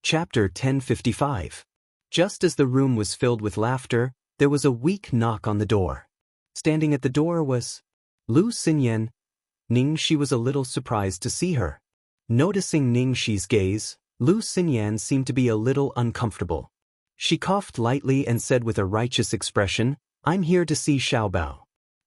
Chapter 1055. Just as the room was filled with laughter, there was a weak knock on the door. Standing at the door was Lu Xinyan. Ningxi was a little surprised to see her. Noticing Ningxi's gaze, Lu Xinyan seemed to be a little uncomfortable. She coughed lightly and said with a righteous expression, "I'm here to see Xiaobao.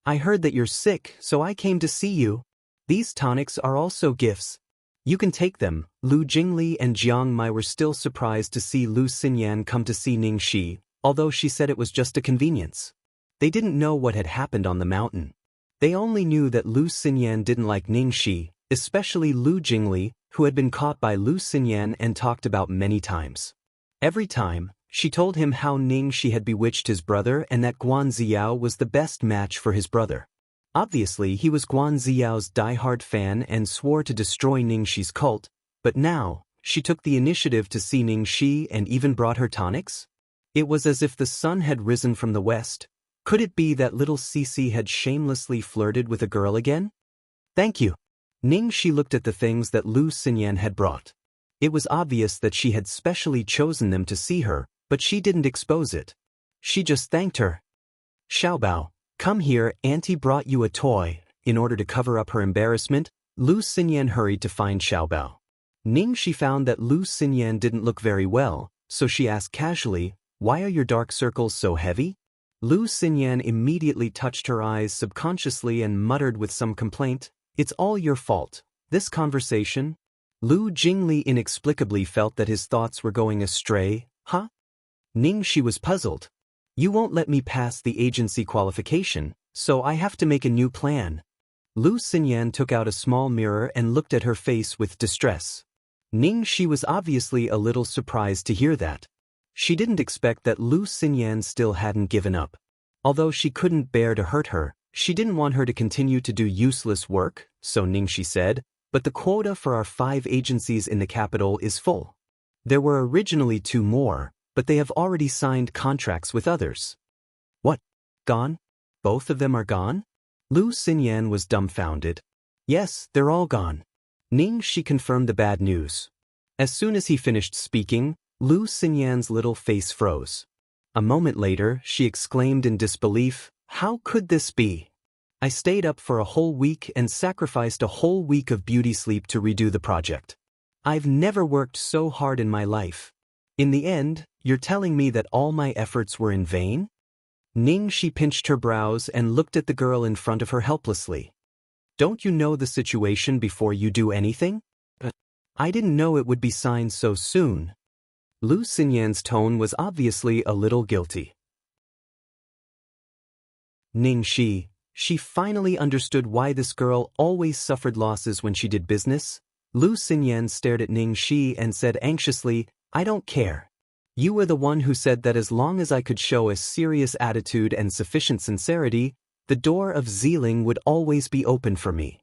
I heard that you're sick, so I came to see you. These tonics are also gifts. You can take them." Lu Jingli and Jiang Mai were still surprised to see Lu Xinyan come to see Ningxi, although she said it was just a convenience. They didn't know what had happened on the mountain. They only knew that Lu Xinyan didn't like Ningxi, especially Lu Jingli, who had been caught by Lu Xinyan and talked about many times. Every time, she told him how Ningxi had bewitched his brother and that Guan Ziyao was the best match for his brother. Obviously, he was Guan Ziyao's die-hard fan and swore to destroy Ningxi's cult, but now, she took the initiative to see Ningxi and even brought her tonics? It was as if the sun had risen from the west. Could it be that little Cici had shamelessly flirted with a girl again? "Thank you." Ningxi looked at the things that Lu Xinyan had brought. It was obvious that she had specially chosen them to see her, but she didn't expose it. She just thanked her. "Xiaobao, come here, Auntie brought you a toy." In order to cover up her embarrassment, Lu Xinyan hurried to find Xiaobao. Ningxi found that Lu Xinyan didn't look very well, so she asked casually, "Why are your dark circles so heavy?" Lu Xinyan immediately touched her eyes subconsciously and muttered with some complaint, "It's all your fault." This conversation? Lu Jingli inexplicably felt that his thoughts were going astray. Huh? Ningxi was puzzled. "You won't let me pass the agency qualification, so I have to make a new plan." Lu Xinyan took out a small mirror and looked at her face with distress. Ningxi was obviously a little surprised to hear that. She didn't expect that Lu Xinyan still hadn't given up. Although she couldn't bear to hurt her, she didn't want her to continue to do useless work, so Ningxi said, "But the quota for our 5 agencies in the capital is full. There were originally 2 more, but they have already signed contracts with others." "What? Gone? Both of them are gone?" Lu Xinyan was dumbfounded. "Yes, they're all gone." Ningxi confirmed the bad news. As soon as he finished speaking, Lu Xinyan's little face froze. A moment later, she exclaimed in disbelief, "How could this be? I stayed up for a whole week and sacrificed a whole week of beauty sleep to redo the project. I've never worked so hard in my life. In the end, you're telling me that all my efforts were in vain?" Ningxi pinched her brows and looked at the girl in front of her helplessly. "Don't you know the situation before you do anything?" "I didn't know it would be signed so soon." Lu Xinyan's tone was obviously a little guilty. Ningxi, she finally understood why this girl always suffered losses when she did business. Lu Xinyan stared at Ningxi and said anxiously, "I don't care. You were the one who said that as long as I could show a serious attitude and sufficient sincerity, the door of Ziling would always be open for me.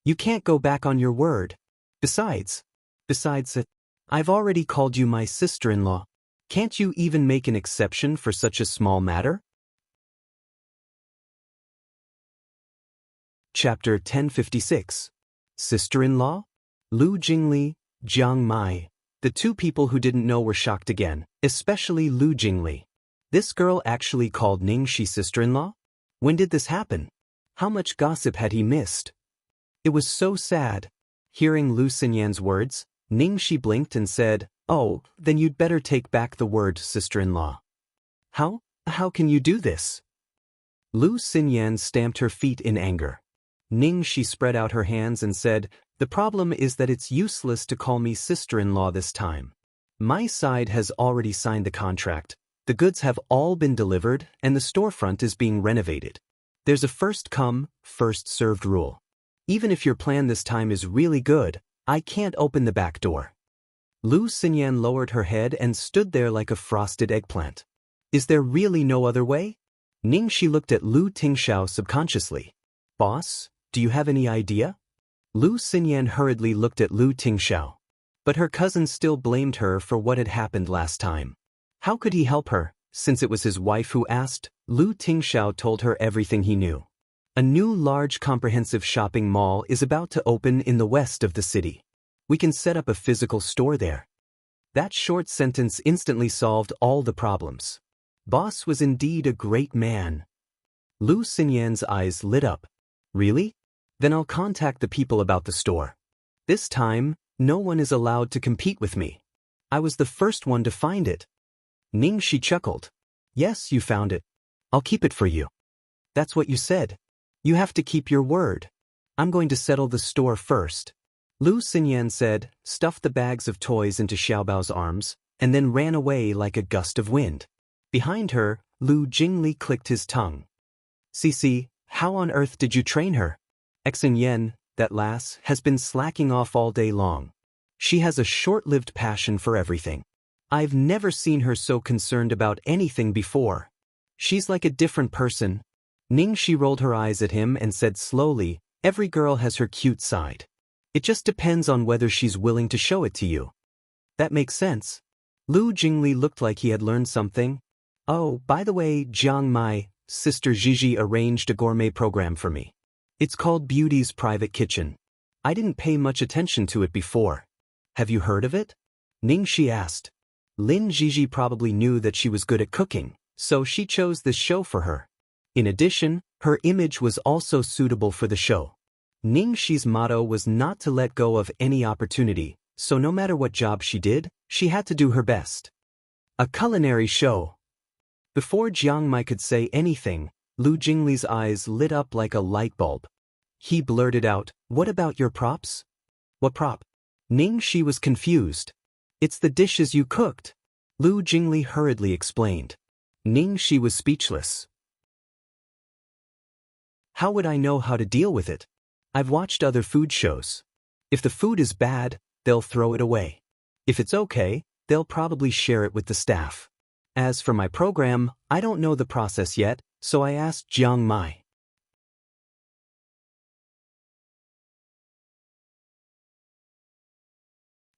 You can't go back on your word. Besides, I've already called you my sister-in-law. Can't you even make an exception for such a small matter?" Chapter 1056. Sister-in-law? Lu Jingli, Jiang Mai. The 2 people who didn't know were shocked again, especially Lu Jingli. This girl actually called Ningxi sister-in-law? When did this happen? How much gossip had he missed? It was so sad. Hearing Lu Xinyan's words, Ningxi blinked and said, "Oh, then you'd better take back the word sister-in-law." How can you do this?" Lu Xinyan stamped her feet in anger. Ningxi spread out her hands and said, "The problem is that it's useless to call me sister-in-law this time. My side has already signed the contract, the goods have all been delivered, and the storefront is being renovated. There's a first-come, first-served rule. Even if your plan this time is really good, I can't open the back door." Lu Xinyan lowered her head and stood there like a frosted eggplant. "Is there really no other way?" Ningxi looked at Lu Tingxiao subconsciously. "Boss, do you have any idea?" Lu Xinyan hurriedly looked at Lu Tingxiao. But her cousin still blamed her for what had happened last time. How could he help her, since it was his wife who asked? Lu Tingxiao told her everything he knew. A new large comprehensive shopping mall is about to open in the west of the city. We can set up a physical store there. That short sentence instantly solved all the problems. Boss was indeed a great man. Lu Xinyan's eyes lit up. Really? Then I'll contact the people about the store. This time, no one is allowed to compete with me. I was the first one to find it. Ningxi chuckled. Yes, you found it. I'll keep it for you. That's what you said. You have to keep your word. I'm going to settle the store first. Lu Xinyan said, stuffed the bags of toys into Xiaobao's arms, and then ran away like a gust of wind. Behind her, Lu Jingli clicked his tongue. Cici, how on earth did you train her? Xinyan, that lass, has been slacking off all day long. She has a short-lived passion for everything. I've never seen her so concerned about anything before. She's like a different person. Ningxi rolled her eyes at him and said slowly, every girl has her cute side. It just depends on whether she's willing to show it to you. That makes sense. Lu Jingli looked like he had learned something. Oh, by the way, Jiang Mai, Sister Gigi arranged a gourmet program for me. It's called Beauty's Private Kitchen. I didn't pay much attention to it before. Have you heard of it? Ningxi asked. Lin Gigi probably knew that she was good at cooking, so she chose this show for her. In addition, her image was also suitable for the show. Ningxi's motto was not to let go of any opportunity, so no matter what job she did, she had to do her best. A culinary show. Before Jiang Mai could say anything, Lu Jingli's eyes lit up like a light bulb. He blurted out, what about your props? What prop? Ningxi was confused. It's the dishes you cooked. Lu Jingli hurriedly explained. Ningxi was speechless. How would I know how to deal with it? I've watched other food shows. If the food is bad, they'll throw it away. If it's okay, they'll probably share it with the staff. As for my program, I don't know the process yet, so I asked Jiang Mai.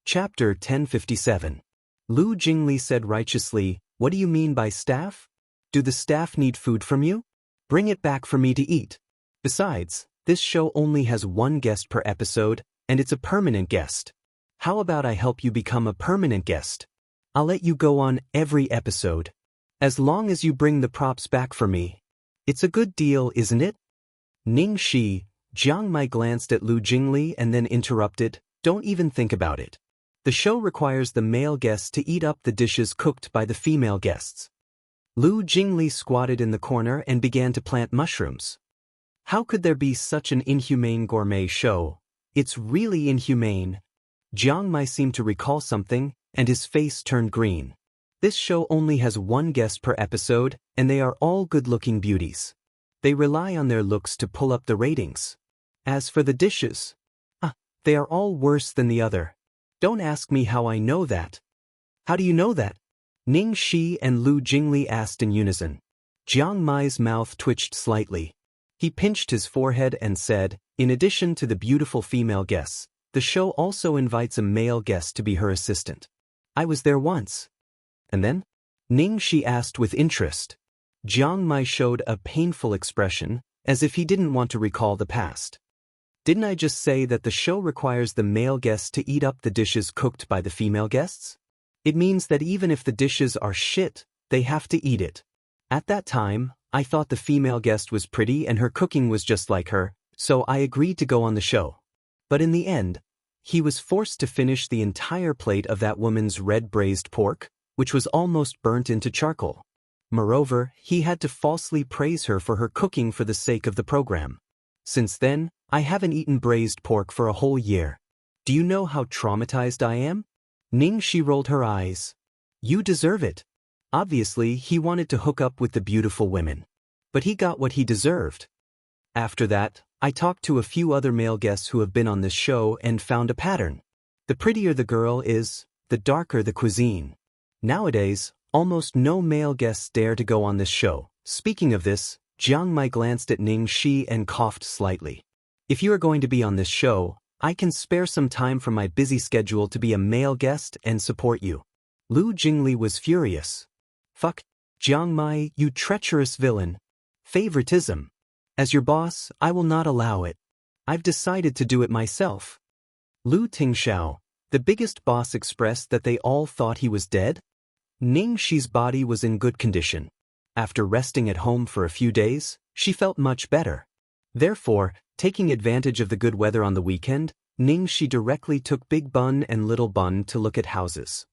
Chapter 1057. Lu Jingli said righteously, what do you mean by staff? Do the staff need food from you? Bring it back for me to eat. Besides, this show only has one guest per episode, and it's a permanent guest. How about I help you become a permanent guest? I'll let you go on every episode. As long as you bring the props back for me. It's a good deal, isn't it? Ningxi, Jiang Mai glanced at Lu Jingli and then interrupted, don't even think about it. The show requires the male guests to eat up the dishes cooked by the female guests. Lu Jingli squatted in the corner and began to plant mushrooms. How could there be such an inhumane gourmet show? It's really inhumane. Jiang Mai seemed to recall something, and his face turned green. This show only has one guest per episode, and they are all good-looking beauties. They rely on their looks to pull up the ratings. As for the dishes, they are all worse than the other. Don't ask me how I know that. How do you know that? Ningxi and Lu Jingli asked in unison. Jiang Mai's mouth twitched slightly. He pinched his forehead and said, in addition to the beautiful female guests, the show also invites a male guest to be her assistant. I was there once. And then? Ningxi asked with interest. Jiang Mai showed a painful expression, as if he didn't want to recall the past. Didn't I just say that the show requires the male guests to eat up the dishes cooked by the female guests? It means that even if the dishes are shit, they have to eat it. At that time, I thought the female guest was pretty and her cooking was just like her, so I agreed to go on the show. But in the end, he was forced to finish the entire plate of that woman's red braised pork, which was almost burnt into charcoal. Moreover, he had to falsely praise her for her cooking for the sake of the program. Since then, I haven't eaten braised pork for a whole year. Do you know how traumatized I am? Ningxi rolled her eyes. You deserve it. Obviously, he wanted to hook up with the beautiful women. But he got what he deserved. After that, I talked to a few other male guests who have been on this show and found a pattern. The prettier the girl is, the darker the cuisine. Nowadays, almost no male guests dare to go on this show. Speaking of this, Jiang Mai glanced at Ningxi and coughed slightly. If you are going to be on this show, I can spare some time from my busy schedule to be a male guest and support you. Lu Jingli was furious. Fuck, Jiang Mai, you treacherous villain. Favoritism. As your boss, I will not allow it. I've decided to do it myself. Lu Tingxiao, The biggest boss expressed that they all thought he was dead. Ning Shi's body was in good condition. After resting at home for a few days, she felt much better. Therefore, taking advantage of the good weather on the weekend, Ning Shi directly took Big Bun and Little Bun to look at houses.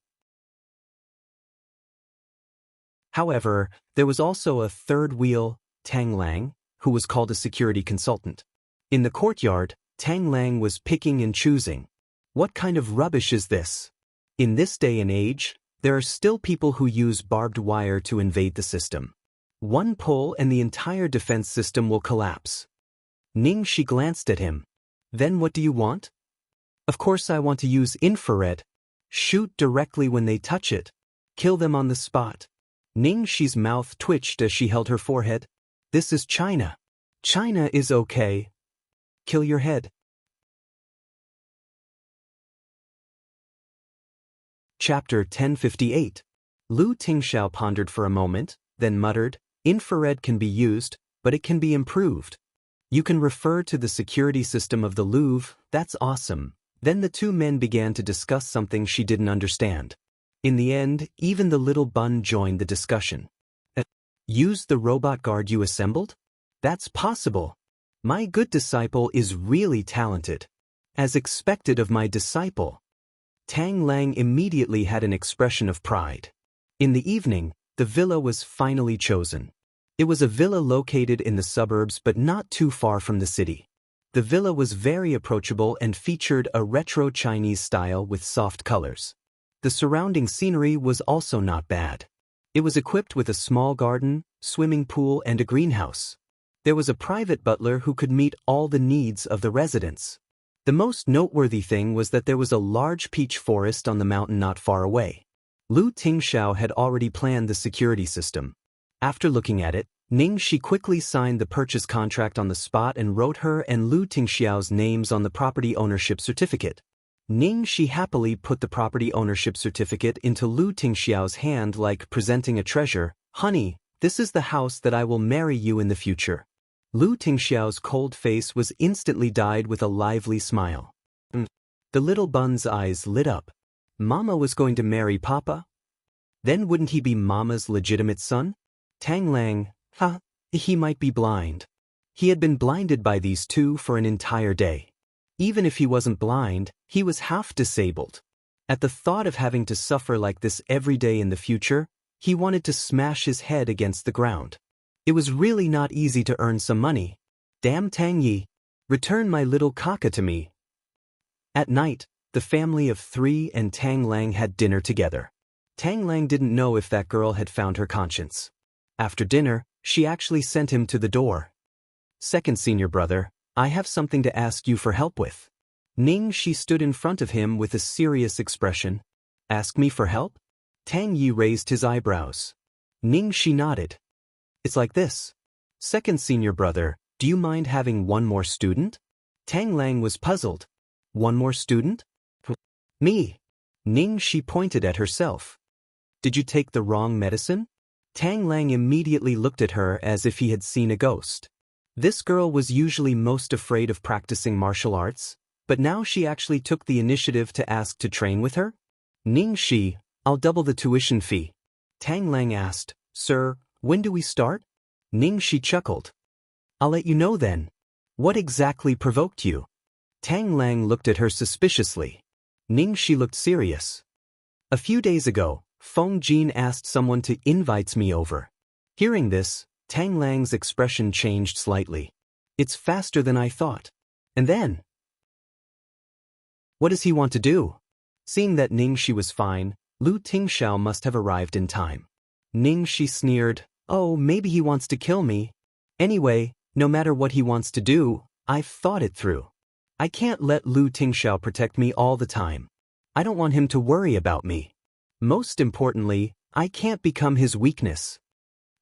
However, there was also a third wheel, Tang Lang, who was called a security consultant. In the courtyard, Tang Lang was picking and choosing. What kind of rubbish is this? In this day and age, there are still people who use barbed wire to invade the system. One pull and the entire defense system will collapse. Ning Shi glanced at him. Then what do you want? Of course I want to use infrared. Shoot directly when they touch it. Kill them on the spot. Ning Shi's mouth twitched as she held her forehead. This is China. China is okay. Kill your head. Chapter 1058. Lu Tingxiao pondered for a moment, then muttered, infrared can be used, but it can be improved. You can refer to the security system of the Louvre, that's awesome. Then the two men began to discuss something she didn't understand. In the end, even the little bun joined the discussion. Use the robot guard you assembled? That's possible. My good disciple is really talented. As expected of my disciple. Tang Lang immediately had an expression of pride. In the evening, the villa was finally chosen. It was a villa located in the suburbs but not too far from the city. The villa was very approachable and featured a retro Chinese style with soft colors. The surrounding scenery was also not bad. It was equipped with a small garden, swimming pool and a greenhouse. There was a private butler who could meet all the needs of the residents. The most noteworthy thing was that there was a large peach forest on the mountain not far away. Lu Tingxiao had already planned the security system. After looking at it, Ning Shi quickly signed the purchase contract on the spot and wrote her and Lu Tingxiao's names on the property ownership certificate. Ning Shi happily put the property ownership certificate into Lu Tingxiao's hand like presenting a treasure. Honey, this is the house that I will marry you in the future. Lu Tingxiao's cold face was instantly dyed with a lively smile. The little bun's eyes lit up. Mama was going to marry Papa? Then wouldn't he be Mama's legitimate son? Tang Lang, he might be blind. He had been blinded by these two for an entire day. Even if he wasn't blind, he was half disabled. At the thought of having to suffer like this every day in the future, he wanted to smash his head against the ground. It was really not easy to earn some money. Damn Tang Yi, return my little Kaka to me. At night, the family of three and Tang Lang had dinner together. Tang Lang didn't know if that girl had found her conscience. After dinner, she actually sent him to the door. Second senior brother, I have something to ask you for help with. Ning Shi stood in front of him with a serious expression. Ask me for help? Tang Yi raised his eyebrows. Ning Shi nodded. It's like this. Second senior brother, do you mind having one more student? Tang Lang was puzzled. One more student? Me. Ning Shi pointed at herself. Did you take the wrong medicine? Tang Lang immediately looked at her as if he had seen a ghost. This girl was usually most afraid of practicing martial arts, but now she actually took the initiative to ask to train with her? Ning Shi, I'll double the tuition fee. Tang Lang asked, Sir, when do we start? Ning Shi chuckled. I'll let you know then. What exactly provoked you? Tang Lang looked at her suspiciously. Ning Shi looked serious. A few days ago, Feng Jin asked someone to invite me over. Hearing this, Tang Lang's expression changed slightly. It's faster than I thought. And then? What does he want to do? Seeing that Ning Shi was fine, Lu Tingxiao must have arrived in time. Ning Shi sneered, oh, maybe he wants to kill me. Anyway, no matter what he wants to do, I've thought it through. I can't let Lu Tingxiao protect me all the time. I don't want him to worry about me. Most importantly, I can't become his weakness.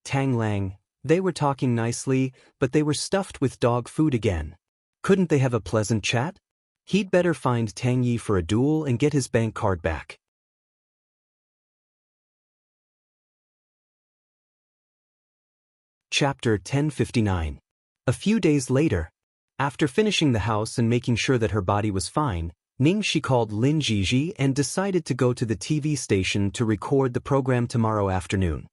Tang Lang, they were talking nicely, but they were stuffed with dog food again. Couldn't they have a pleasant chat? He'd better find Tang Yi for a duel and get his bank card back. Chapter 1059. A few days later, after finishing the house and making sure that her body was fine, Ningxi called Lin Jiji and decided to go to the TV station to record the program tomorrow afternoon.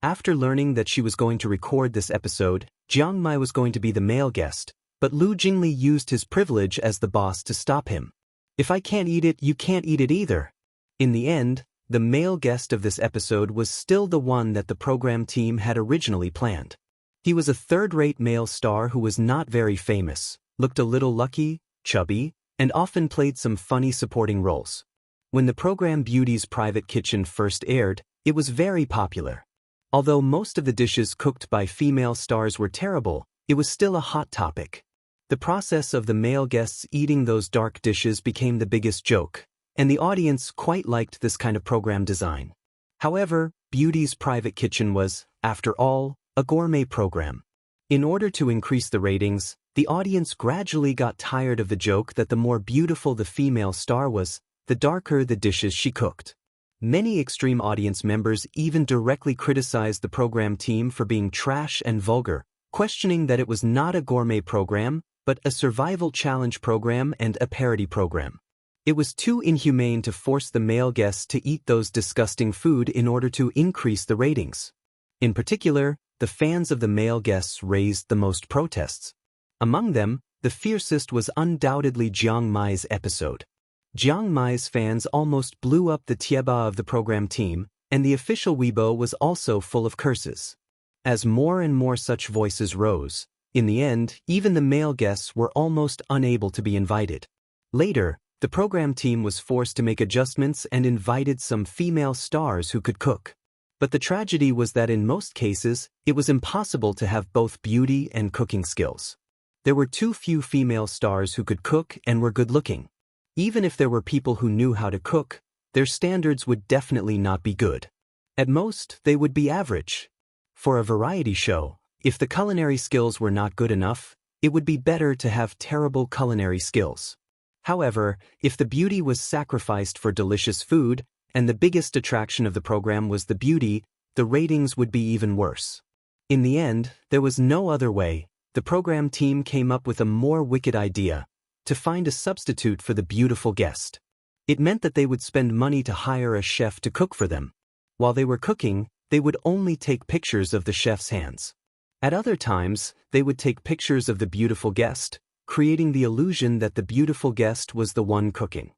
After learning that she was going to record this episode, Jiang Mai was going to be the male guest, but Lu Jingli used his privilege as the boss to stop him. If I can't eat it, you can't eat it either. In the end, the male guest of this episode was still the one that the program team had originally planned. He was a third-rate male star who was not very famous, looked a little lucky, chubby, and often played some funny supporting roles. When the program Beauty's Private Kitchen first aired, it was very popular. Although most of the dishes cooked by female stars were terrible, it was still a hot topic. The process of the male guests eating those dark dishes became the biggest joke, and the audience quite liked this kind of program design. However, Beauty's Private Kitchen was, after all, a gourmet program. In order to increase the ratings, the audience gradually got tired of the joke that the more beautiful the female star was, the darker the dishes she cooked. Many extreme audience members even directly criticized the program team for being trash and vulgar, questioning that it was not a gourmet program, but a survival challenge program and a parody program. It was too inhumane to force the male guests to eat those disgusting food in order to increase the ratings. In particular, the fans of the male guests raised the most protests. Among them, the fiercest was undoubtedly Jiang Mai's episode. Jiang Mai's fans almost blew up the tieba of the program team, and the official Weibo was also full of curses. As more and more such voices rose, in the end, even the male guests were almost unable to be invited. Later, the program team was forced to make adjustments and invited some female stars who could cook. But the tragedy was that in most cases, it was impossible to have both beauty and cooking skills. There were too few female stars who could cook and were good-looking. Even if there were people who knew how to cook, their standards would definitely not be good. At most, they would be average. For a variety show, if the culinary skills were not good enough, it would be better to have terrible culinary skills. However, if the beauty was sacrificed for delicious food, and the biggest attraction of the program was the beauty, the ratings would be even worse. In the end, there was no other way. The program team came up with a more wicked idea: to find a substitute for the beautiful guest. It meant that they would spend money to hire a chef to cook for them. While they were cooking, they would only take pictures of the chef's hands. At other times, they would take pictures of the beautiful guest, creating the illusion that the beautiful guest was the one cooking.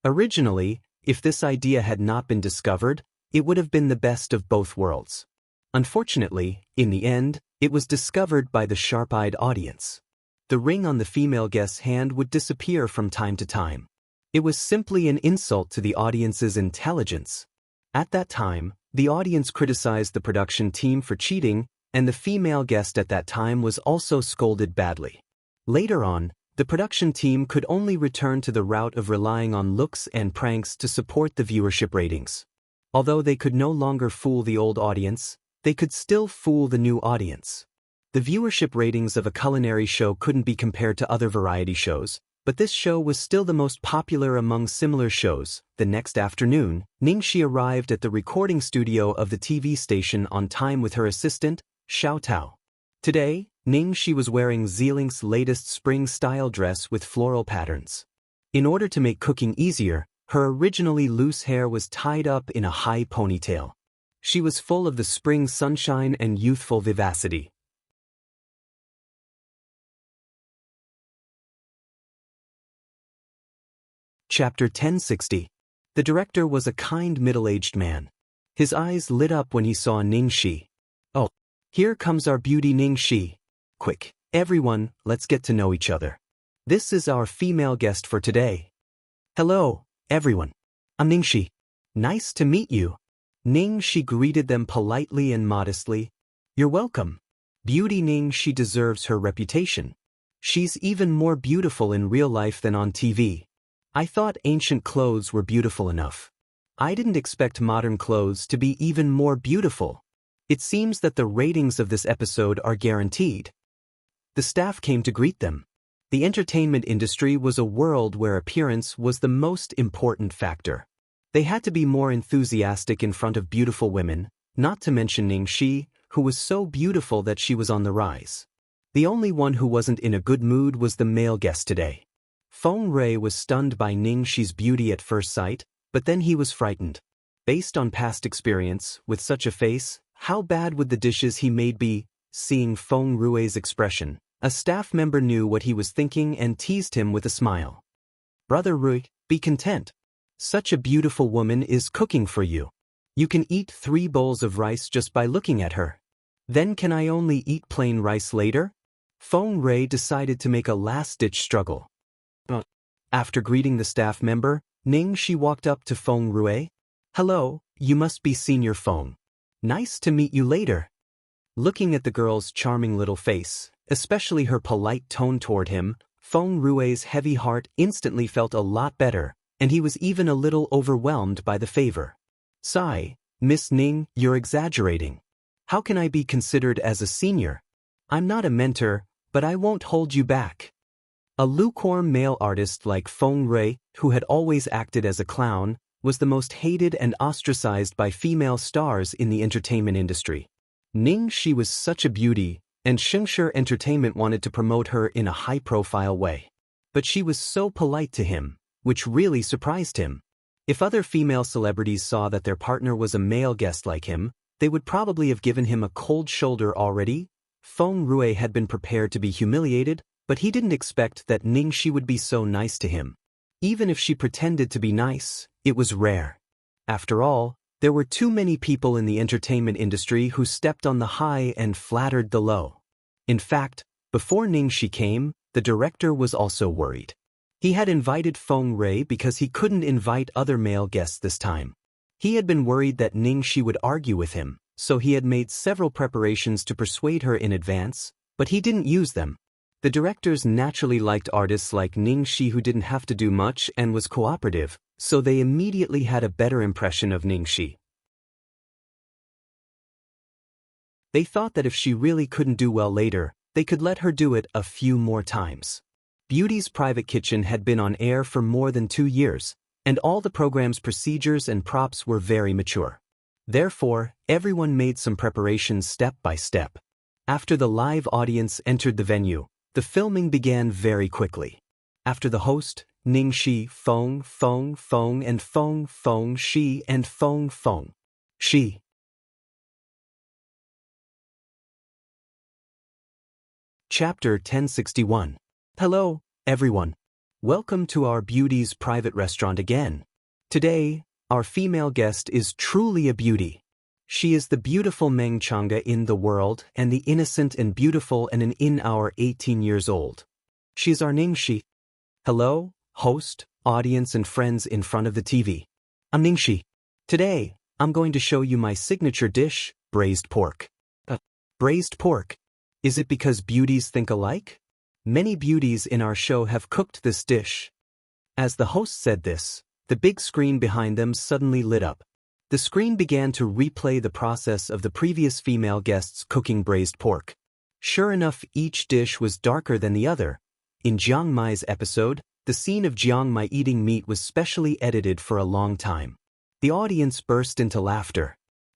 Originally, if this idea had not been discovered, it would have been the best of both worlds. Unfortunately, in the end, it was discovered by the sharp-eyed audience. The ring on the female guest's hand would disappear from time to time. It was simply an insult to the audience's intelligence. At that time, the audience criticized the production team for cheating, and the female guest at that time was also scolded badly. Later on, the production team could only return to the route of relying on looks and pranks to support the viewership ratings. Although they could no longer fool the old audience, they could still fool the new audience. The viewership ratings of a culinary show couldn't be compared to other variety shows, but this show was still the most popular among similar shows. The next afternoon, Ningxi arrived at the recording studio of the TV station on time with her assistant, Xiao Tao. Today, Ningxi was wearing Zelink's latest spring-style dress with floral patterns. In order to make cooking easier, her originally loose hair was tied up in a high ponytail. She was full of the spring sunshine and youthful vivacity. Chapter 1060. The director was a kind middle-aged man. His eyes lit up when he saw Ningxi. "Oh, here comes our beauty Ningxi. Quick, everyone, let's get to know each other. This is our female guest for today." "Hello, everyone. I'm Ningxi. Nice to meet you." Ningxi greeted them politely and modestly. "You're welcome. Beauty Ningxi deserves her reputation. She's even more beautiful in real life than on TV. I thought ancient clothes were beautiful enough. I didn't expect modern clothes to be even more beautiful. It seems that the ratings of this episode are guaranteed." The staff came to greet them. The entertainment industry was a world where appearance was the most important factor. They had to be more enthusiastic in front of beautiful women, not to mention Ningxi, who was so beautiful that she was on the rise. The only one who wasn't in a good mood was the male guest today. Feng Rui was stunned by Ning Shi's beauty at first sight, but then he was frightened. Based on past experience, with such a face, how bad would the dishes he made be? Seeing Feng Rui's expression, a staff member knew what he was thinking and teased him with a smile. Brother Rui, be content. Such a beautiful woman is cooking for you. You can eat 3 bowls of rice just by looking at her. Then can I only eat plain rice later? Feng Rui decided to make a last-ditch struggle. After greeting the staff member, Ning Shi walked up to Feng Rui. Hello, you must be Senior Feng. Nice to meet you later. Looking at the girl's charming little face, especially her polite tone toward him, Feng Rui's heavy heart instantly felt a lot better, and he was even a little overwhelmed by the favor. Sigh, Miss Ning, you're exaggerating. How can I be considered as a senior? I'm not a mentor, but I won't hold you back. A lukewarm male artist like Feng Rui, who had always acted as a clown, was the most hated and ostracized by female stars in the entertainment industry. Ning Shi was such a beauty, and Shengshi Entertainment wanted to promote her in a high-profile way. But she was so polite to him, which really surprised him. If other female celebrities saw that their partner was a male guest like him, they would probably have given him a cold shoulder already. Feng Rui had been prepared to be humiliated, but he didn't expect that Ning Shi would be so nice to him. Even if she pretended to be nice, it was rare. After all, there were too many people in the entertainment industry who stepped on the high and flattered the low. In fact, before Ning Shi came, the director was also worried. He had invited Feng Rui because he couldn't invite other male guests this time. He had been worried that Ning Shi would argue with him, so he had made several preparations to persuade her in advance, but he didn't use them. The directors naturally liked artists like Ning Shi who didn't have to do much and was cooperative, so they immediately had a better impression of Ning Shi. They thought that if she really couldn't do well later, they could let her do it a few more times. Beauty's Private Kitchen had been on air for more than 2 years, and all the program's procedures and props were very mature. Therefore, everyone made some preparations step by step. After the live audience entered the venue, the filming began very quickly. After the host, Ning Shi, Feng, and Feng Shi and Feng Shi. Chapter 1061. Hello, everyone. Welcome to our Beauty's Private Restaurant again. Today, our female guest is truly a beauty. She is the beautiful Meng Chang'e in the world and the innocent and beautiful and in our 18 years old. She's our Ning Shi. Hello, host, audience and friends in front of the TV. I'm Ning Shi. Today, I'm going to show you my signature dish, braised pork. Braised pork. Is it because beauties think alike? Many beauties in our show have cooked this dish. As the host said this, the big screen behind them suddenly lit up. The screen began to replay the process of the previous female guests cooking braised pork. Sure enough, each dish was darker than the other. In Jiang Mai's episode, the scene of Jiang Mai eating meat was specially edited for a long time. The audience burst into laughter.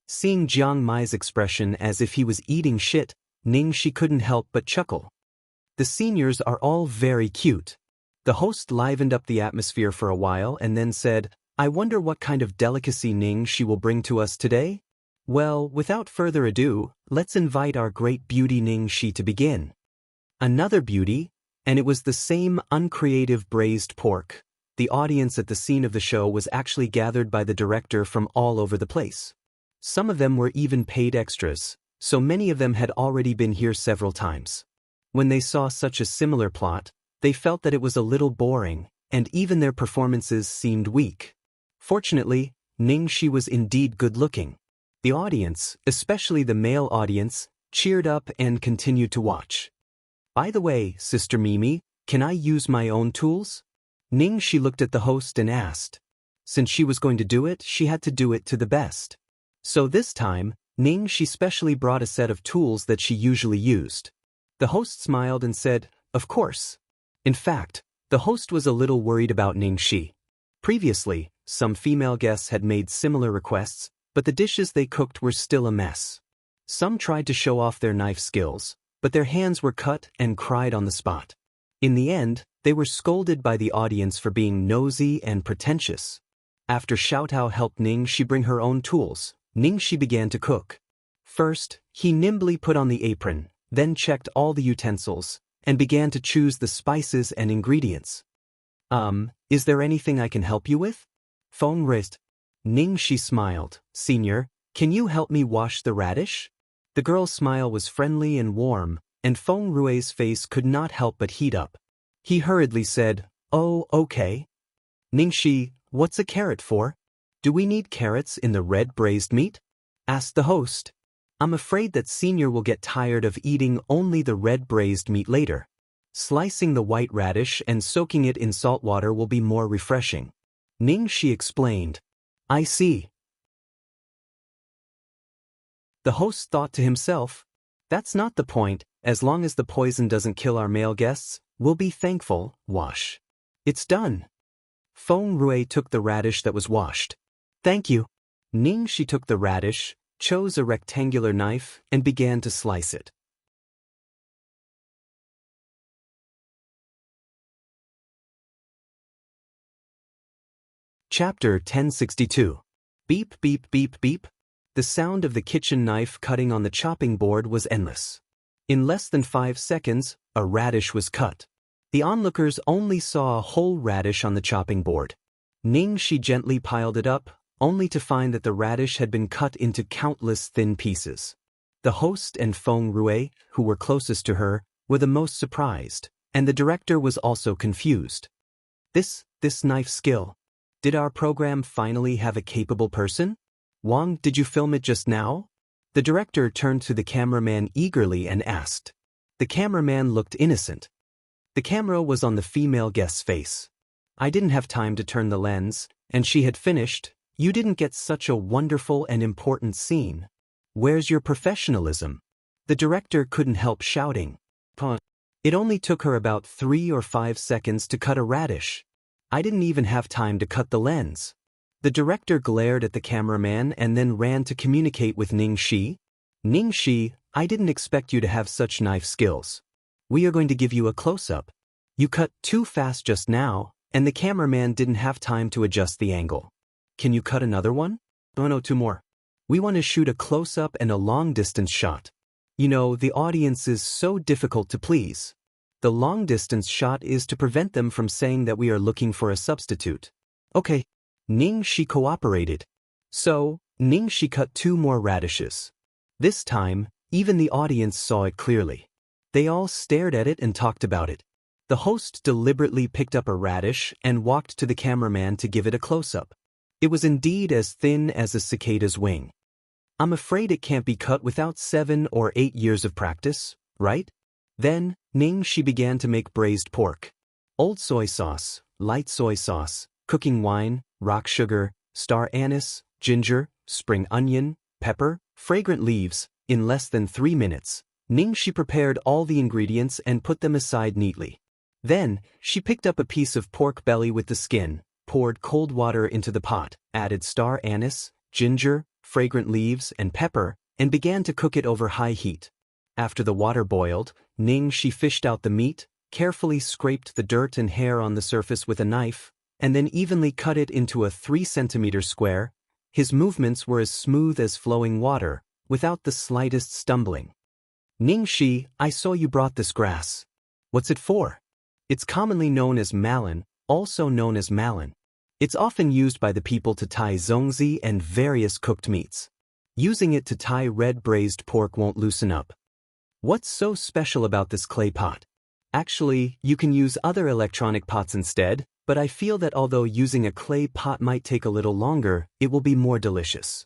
Seeing Jiang Mai's expression as if he was eating shit, Ning Shi couldn't help but chuckle. The seniors are all very cute. The host livened up the atmosphere for a while and then said, I wonder what kind of delicacy Ning Shi will bring to us today? Well, without further ado, let's invite our great beauty Ning Shi to begin. Another beauty, and it was the same uncreative braised pork. The audience at the scene of the show was actually gathered by the director from all over the place. Some of them were even paid extras, so many of them had already been here several times. When they saw such a similar plot, they felt that it was a little boring, and even their performances seemed weak. Fortunately, Ning Shi was indeed good-looking. The audience, especially the male audience, cheered up and continued to watch. By the way, Sister Mimi, can I use my own tools? Ning Shi looked at the host and asked. Since she was going to do it, she had to do it to the best. So this time, Ning Shi specially brought a set of tools that she usually used. The host smiled and said, Of course. In fact, the host was a little worried about Ning Shi. Previously, some female guests had made similar requests, but the dishes they cooked were still a mess. Some tried to show off their knife skills, but their hands were cut and cried on the spot. In the end, they were scolded by the audience for being nosy and pretentious. After Xiaotao helped Ningxi bring her own tools, Ningxi began to cook. First, he nimbly put on the apron, then checked all the utensils, and began to choose the spices and ingredients. Is there anything I can help you with? Feng raised. Ningxi smiled. Senior, can you help me wash the radish? The girl's smile was friendly and warm, and Feng Rui's face could not help but heat up. He hurriedly said, Oh, okay. Ningxi, what's a carrot for? Do we need carrots in the red braised meat? Asked the host. I'm afraid that Senior will get tired of eating only the red braised meat later. Slicing the white radish and soaking it in salt water will be more refreshing. Ningxi explained. I see. The host thought to himself, that's not the point. As long as the poison doesn't kill our male guests, we'll be thankful. Wash. It's done. Feng Rui took the radish that was washed. Thank you. Ningxi took the radish, chose a rectangular knife, and began to slice it. Chapter 1062. Beep beep beep beep. The sound of the kitchen knife cutting on the chopping board was endless. In less than 5 seconds, a radish was cut. The onlookers only saw a whole radish on the chopping board. Ningxi gently piled it up, only to find that the radish had been cut into countless thin pieces. The host and Feng Rui, who were closest to her, were the most surprised, and the director was also confused. This knife skill. Did our program finally have a capable person? Wang, did you film it just now? The director turned to the cameraman eagerly and asked. The cameraman looked innocent. The camera was on the female guest's face. I didn't have time to turn the lens, and she had finished. You didn't get such a wonderful and important scene. Where's your professionalism? The director couldn't help shouting. It only took her about 3 or 5 seconds to cut a radish. I didn't even have time to cut the lens. The director glared at the cameraman and then ran to communicate with Ningxi. Ningxi, I didn't expect you to have such knife skills. We are going to give you a close-up. You cut too fast just now, and the cameraman didn't have time to adjust the angle. Can you cut another one? Oh no, 2 more. We want to shoot a close-up and a long-distance shot. You know, the audience is so difficult to please. The long-distance shot is to prevent them from saying that we are looking for a substitute. Okay. Ningxi cooperated. So, Ningxi cut 2 more radishes. This time, even the audience saw it clearly. They all stared at it and talked about it. The host deliberately picked up a radish and walked to the cameraman to give it a close-up. It was indeed as thin as a cicada's wing. I'm afraid it can't be cut without 7 or 8 years of practice, right? Then, Ningxi began to make braised pork. Old soy sauce, light soy sauce, cooking wine, rock sugar, star anise, ginger, spring onion, pepper, fragrant leaves. In less than 3 minutes, Ningxi prepared all the ingredients and put them aside neatly. Then, she picked up a piece of pork belly with the skin, poured cold water into the pot, added star anise, ginger, fragrant leaves, and pepper, and began to cook it over high heat. After the water boiled, Ningxi fished out the meat, carefully scraped the dirt and hair on the surface with a knife, and then evenly cut it into a 3-centimeter square. His movements were as smooth as flowing water, without the slightest stumbling. Ningxi, I saw you brought this grass. What's it for? It's commonly known as malin, also known as malin. It's often used by the people to tie zongzi and various cooked meats. Using it to tie red braised pork won't loosen up. What's so special about this clay pot? Actually, you can use other electronic pots instead, but I feel that although using a clay pot might take a little longer, it will be more delicious.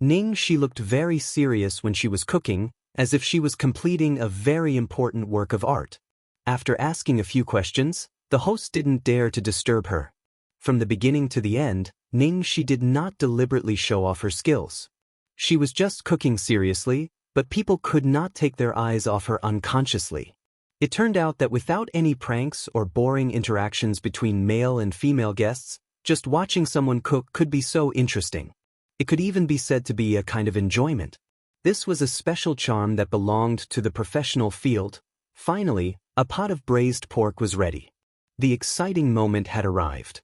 Ningxi looked very serious when she was cooking, as if she was completing a very important work of art. After asking a few questions, the host didn't dare to disturb her. From the beginning to the end, Ningxi did not deliberately show off her skills. She was just cooking seriously, but people could not take their eyes off her unconsciously. It turned out that without any pranks or boring interactions between male and female guests, just watching someone cook could be so interesting. It could even be said to be a kind of enjoyment. This was a special charm that belonged to the professional field. Finally, a pot of braised pork was ready. The exciting moment had arrived.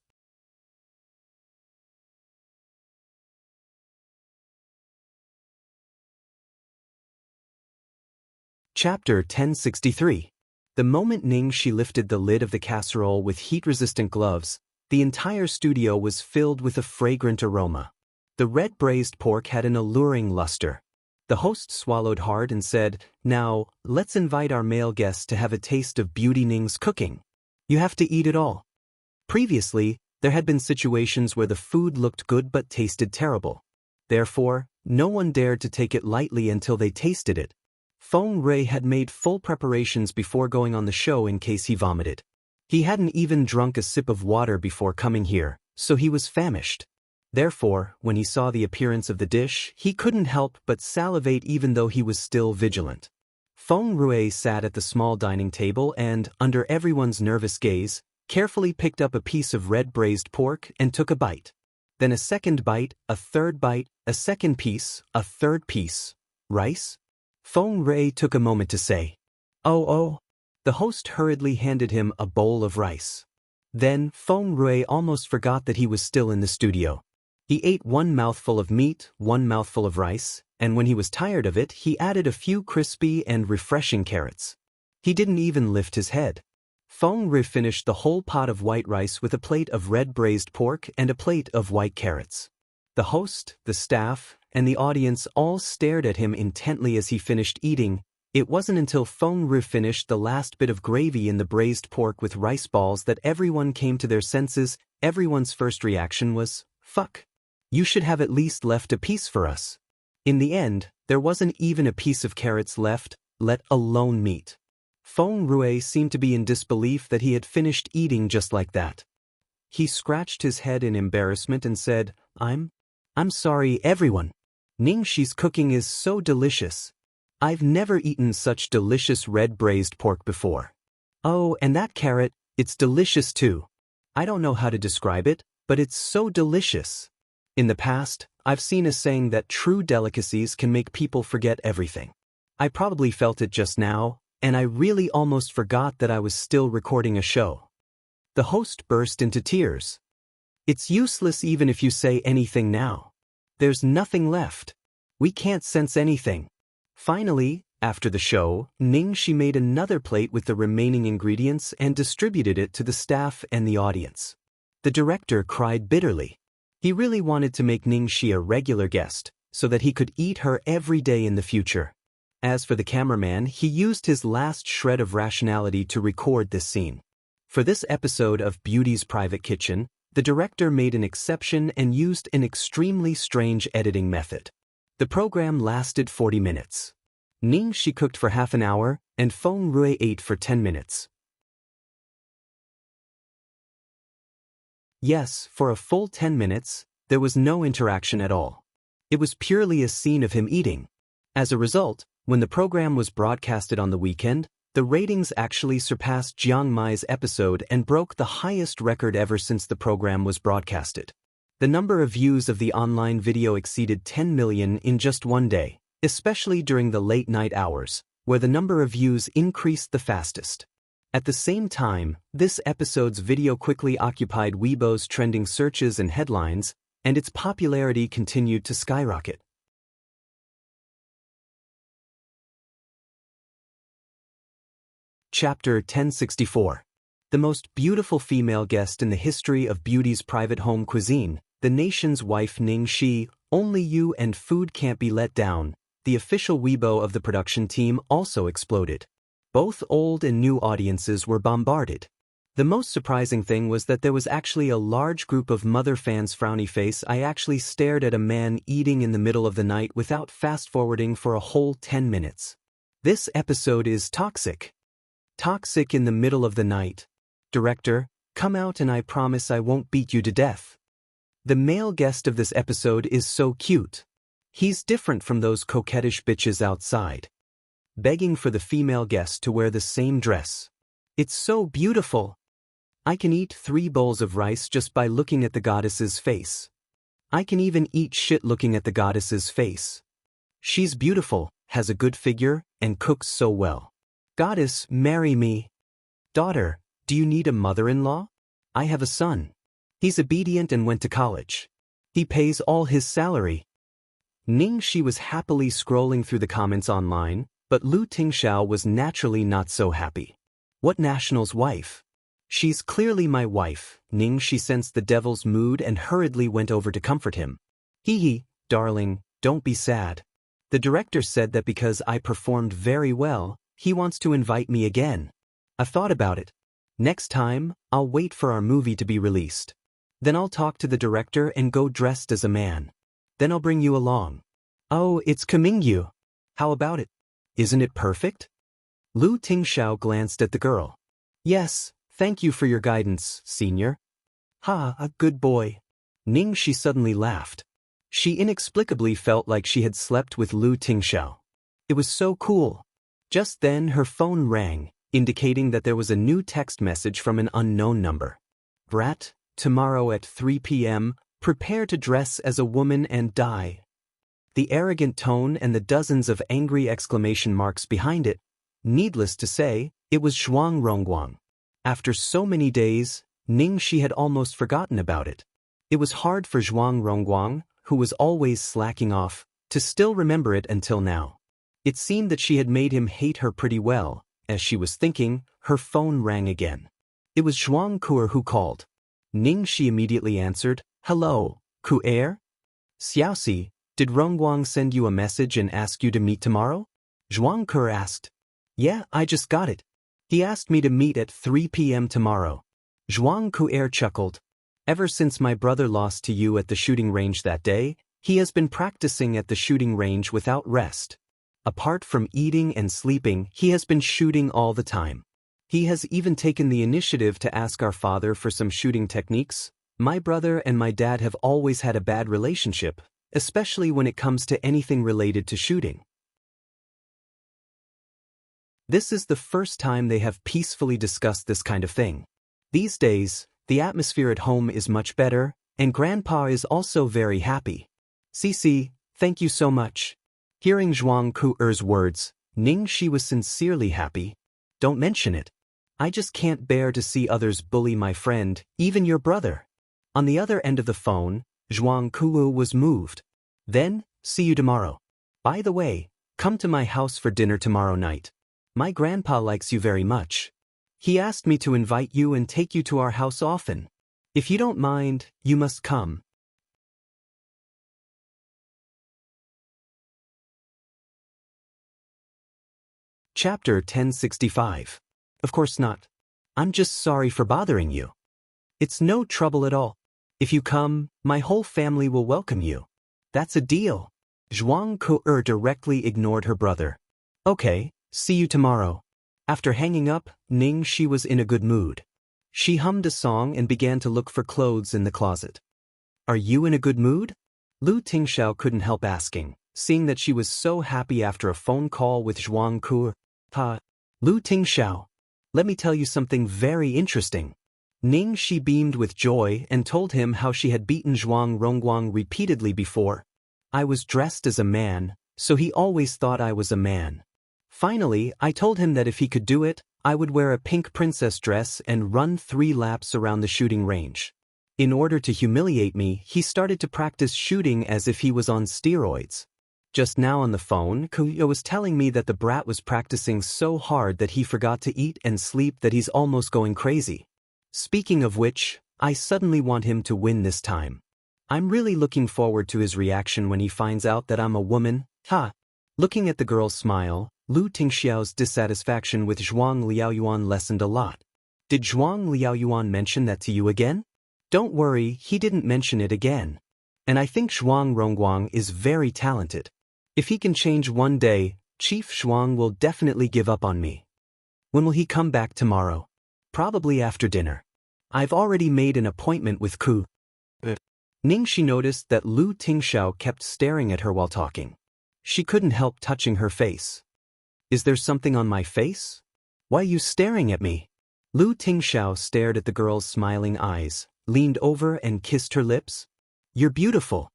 Chapter 1063. The moment Ningxi lifted the lid of the casserole with heat-resistant gloves, the entire studio was filled with a fragrant aroma. The red braised pork had an alluring luster. The host swallowed hard and said, "Now, let's invite our male guests to have a taste of Beauty Ning's cooking. You have to eat it all." Previously, there had been situations where the food looked good but tasted terrible. Therefore, no one dared to take it lightly until they tasted it. Feng Rui had made full preparations before going on the show in case he vomited. He hadn't even drunk a sip of water before coming here, so he was famished. Therefore, when he saw the appearance of the dish, he couldn't help but salivate even though he was still vigilant. Feng Rui sat at the small dining table and, under everyone's nervous gaze, carefully picked up a piece of red braised pork and took a bite. Then a second bite, a third bite, a second piece, a third piece. Rice? Feng Rui took a moment to say, "Oh." The host hurriedly handed him a bowl of rice. Then, Feng Rui almost forgot that he was still in the studio. He ate one mouthful of meat, one mouthful of rice, and when he was tired of it, he added a few crispy and refreshing carrots. He didn't even lift his head. Feng Rui finished the whole pot of white rice with a plate of red braised pork and a plate of white carrots. The host, the staff, and the audience all stared at him intently as he finished eating. It wasn't until Feng Rui finished the last bit of gravy in the braised pork with rice balls that everyone came to their senses. Everyone's first reaction was, "Fuck. You should have at least left a piece for us." In the end, there wasn't even a piece of carrots left, let alone meat. Feng Rui seemed to be in disbelief that he had finished eating just like that. He scratched his head in embarrassment and said, I'm sorry, everyone. Ningxi's cooking is so delicious. I've never eaten such delicious red braised pork before. Oh, and that carrot, it's delicious too. I don't know how to describe it, but it's so delicious. In the past, I've seen a saying that true delicacies can make people forget everything. I probably felt it just now, and I really almost forgot that I was still recording a show. The host burst into tears. It's useless even if you say anything now. There's nothing left. We can't sense anything. Finally, after the show, Ningxi made another plate with the remaining ingredients and distributed it to the staff and the audience. The director cried bitterly. He really wanted to make Ningxi a regular guest, so that he could eat her every day in the future. As for the cameraman, he used his last shred of rationality to record this scene. For this episode of Beauty's Private Kitchen, the director made an exception and used an extremely strange editing method. The program lasted 40 minutes. Ningxi cooked for half an hour, and Feng Rui ate for 10 minutes. Yes, for a full 10 minutes, there was no interaction at all. It was purely a scene of him eating. As a result, when the program was broadcasted on the weekend, the ratings actually surpassed Jiang Mai's episode and broke the highest record ever since the program was broadcasted. The number of views of the online video exceeded 10 million in just one day, especially during the late-night hours, where the number of views increased the fastest. At the same time, this episode's video quickly occupied Weibo's trending searches and headlines, and its popularity continued to skyrocket. Chapter 1064. The most beautiful female guest in the history of Beauty's private home cuisine, the nation's wife Ningxi, only you and food can't be let down. The official Weibo of the production team also exploded. Both old and new audiences were bombarded. The most surprising thing was that there was actually a large group of mother fans. Frowny face. I actually stared at a man eating in the middle of the night without fast-forwarding for a whole 10 minutes. This episode is toxic. Toxic in the middle of the night. Director, come out and I promise I won't beat you to death. The male guest of this episode is so cute. He's different from those coquettish bitches outside. Begging for the female guest to wear the same dress. It's so beautiful. I can eat 3 bowls of rice just by looking at the goddess's face. I can even eat shit looking at the goddess's face. She's beautiful, has a good figure, and cooks so well. Goddess, marry me. Daughter, do you need a mother-in-law? I have a son. He's obedient and went to college. He pays all his salary. Ningxi was happily scrolling through the comments online, but Lu Tingxiao was naturally not so happy. What national's wife? She's clearly my wife. Ningxi sensed the devil's mood and hurriedly went over to comfort him. Hee, darling, don't be sad. The director said that because I performed very well, he wants to invite me again. I've thought about it. Next time, I'll wait for our movie to be released. Then I'll talk to the director and go dressed as a man. Then I'll bring you along. Oh, it's Kamingyu. How about it? Isn't it perfect? Lu Tingxiao glanced at the girl. Yes, thank you for your guidance, senior. Ha, a good boy. Ningxi suddenly laughed. She inexplicably felt like she had slept with Lu Tingxiao. It was so cool. Just then her phone rang, indicating that there was a new text message from an unknown number. Brat, tomorrow at 3 p.m., prepare to dress as a woman and die. The arrogant tone and the dozens of angry exclamation marks behind it, needless to say, it was Zhuang Rongguang. After so many days, Ningxi had almost forgotten about it. It was hard for Zhuang Rongguang, who was always slacking off, to still remember it until now. It seemed that she had made him hate her pretty well. As she was thinking, her phone rang again. It was Zhuang Ku'er who called. Ningxi immediately answered, Hello, Ku'er? Xiaoxi, did Rongguang send you a message and ask you to meet tomorrow? Zhuang Ku'er asked. Yeah, I just got it. He asked me to meet at 3 p.m. tomorrow. Zhuang Ku'er chuckled. Ever since my brother lost to you at the shooting range that day, he has been practicing at the shooting range without rest. Apart from eating and sleeping, he has been shooting all the time. He has even taken the initiative to ask our father for some shooting techniques. My brother and my dad have always had a bad relationship, especially when it comes to anything related to shooting. This is the first time they have peacefully discussed this kind of thing. These days, the atmosphere at home is much better, and Grandpa is also very happy. Cici, thank you so much. Hearing Zhuang Ku'er's words, Ningxi was sincerely happy. Don't mention it. I just can't bear to see others bully my friend, even your brother. On the other end of the phone, Zhuang Ku'er was moved. Then, see you tomorrow. By the way, come to my house for dinner tomorrow night. My grandpa likes you very much. He asked me to invite you and take you to our house often. If you don't mind, you must come. Chapter 1065. Of course not. I'm just sorry for bothering you. It's no trouble at all. If you come, my whole family will welcome you. That's a deal. Zhuang Ku'er directly ignored her brother. Okay, see you tomorrow. After hanging up, Ningxi was in a good mood. She hummed a song and began to look for clothes in the closet. Are you in a good mood? Lu Tingxiao couldn't help asking, seeing that she was so happy after a phone call with Zhuang Ku'er. Lu Tingxiao, let me tell you something very interesting. Ningxi beamed with joy and told him how she had beaten Zhuang Rongguang repeatedly before. I was dressed as a man, so he always thought I was a man. Finally, I told him that if he could do it, I would wear a pink princess dress and run 3 laps around the shooting range. In order to humiliate me, he started to practice shooting as if he was on steroids. Just now on the phone, Kuya was telling me that the brat was practicing so hard that he forgot to eat and sleep that he's almost going crazy. Speaking of which, I suddenly want him to win this time. I'm really looking forward to his reaction when he finds out that I'm a woman. Looking at the girl's smile, Lu Tingxiao's dissatisfaction with Zhuang Liaoyuan lessened a lot. Did Zhuang Liaoyuan mention that to you again? Don't worry, he didn't mention it again. And I think Zhuang Rongguang is very talented. If he can change one day, Chief Zhuang will definitely give up on me. When will he come back tomorrow? Probably after dinner. I've already made an appointment with Ku. Ningxi noticed that Lu Tingxiao kept staring at her while talking. She couldn't help touching her face. Is there something on my face? Why are you staring at me? Lu Tingxiao stared at the girl's smiling eyes, leaned over and kissed her lips. You're beautiful.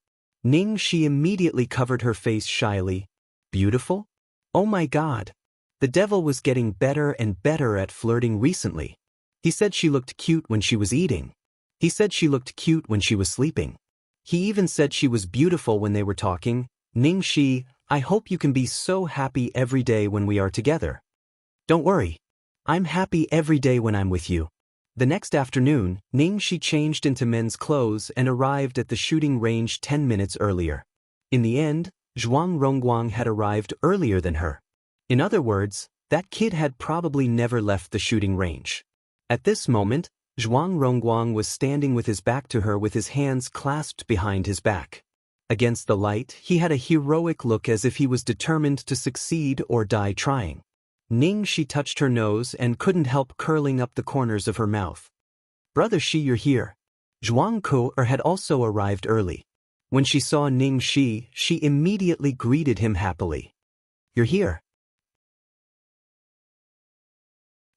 Ningxi immediately covered her face shyly, beautiful? Oh my God. The devil was getting better and better at flirting recently. He said she looked cute when she was eating. He said she looked cute when she was sleeping. He even said she was beautiful when they were talking. Ningxi, I hope you can be so happy every day when we are together. Don't worry. I'm happy every day when I'm with you. The next afternoon, Ningxi changed into men's clothes and arrived at the shooting range 10 minutes earlier. In the end, Zhuang Rongguang had arrived earlier than her. In other words, that kid had probably never left the shooting range. At this moment, Zhuang Rongguang was standing with his back to her with his hands clasped behind his back. Against the light, he had a heroic look as if he was determined to succeed or die trying. Ningxi touched her nose and couldn't help curling up the corners of her mouth. Brother Shi, you're here. Zhuang Ke had also arrived early. When she saw Ningxi, she immediately greeted him happily. You're here.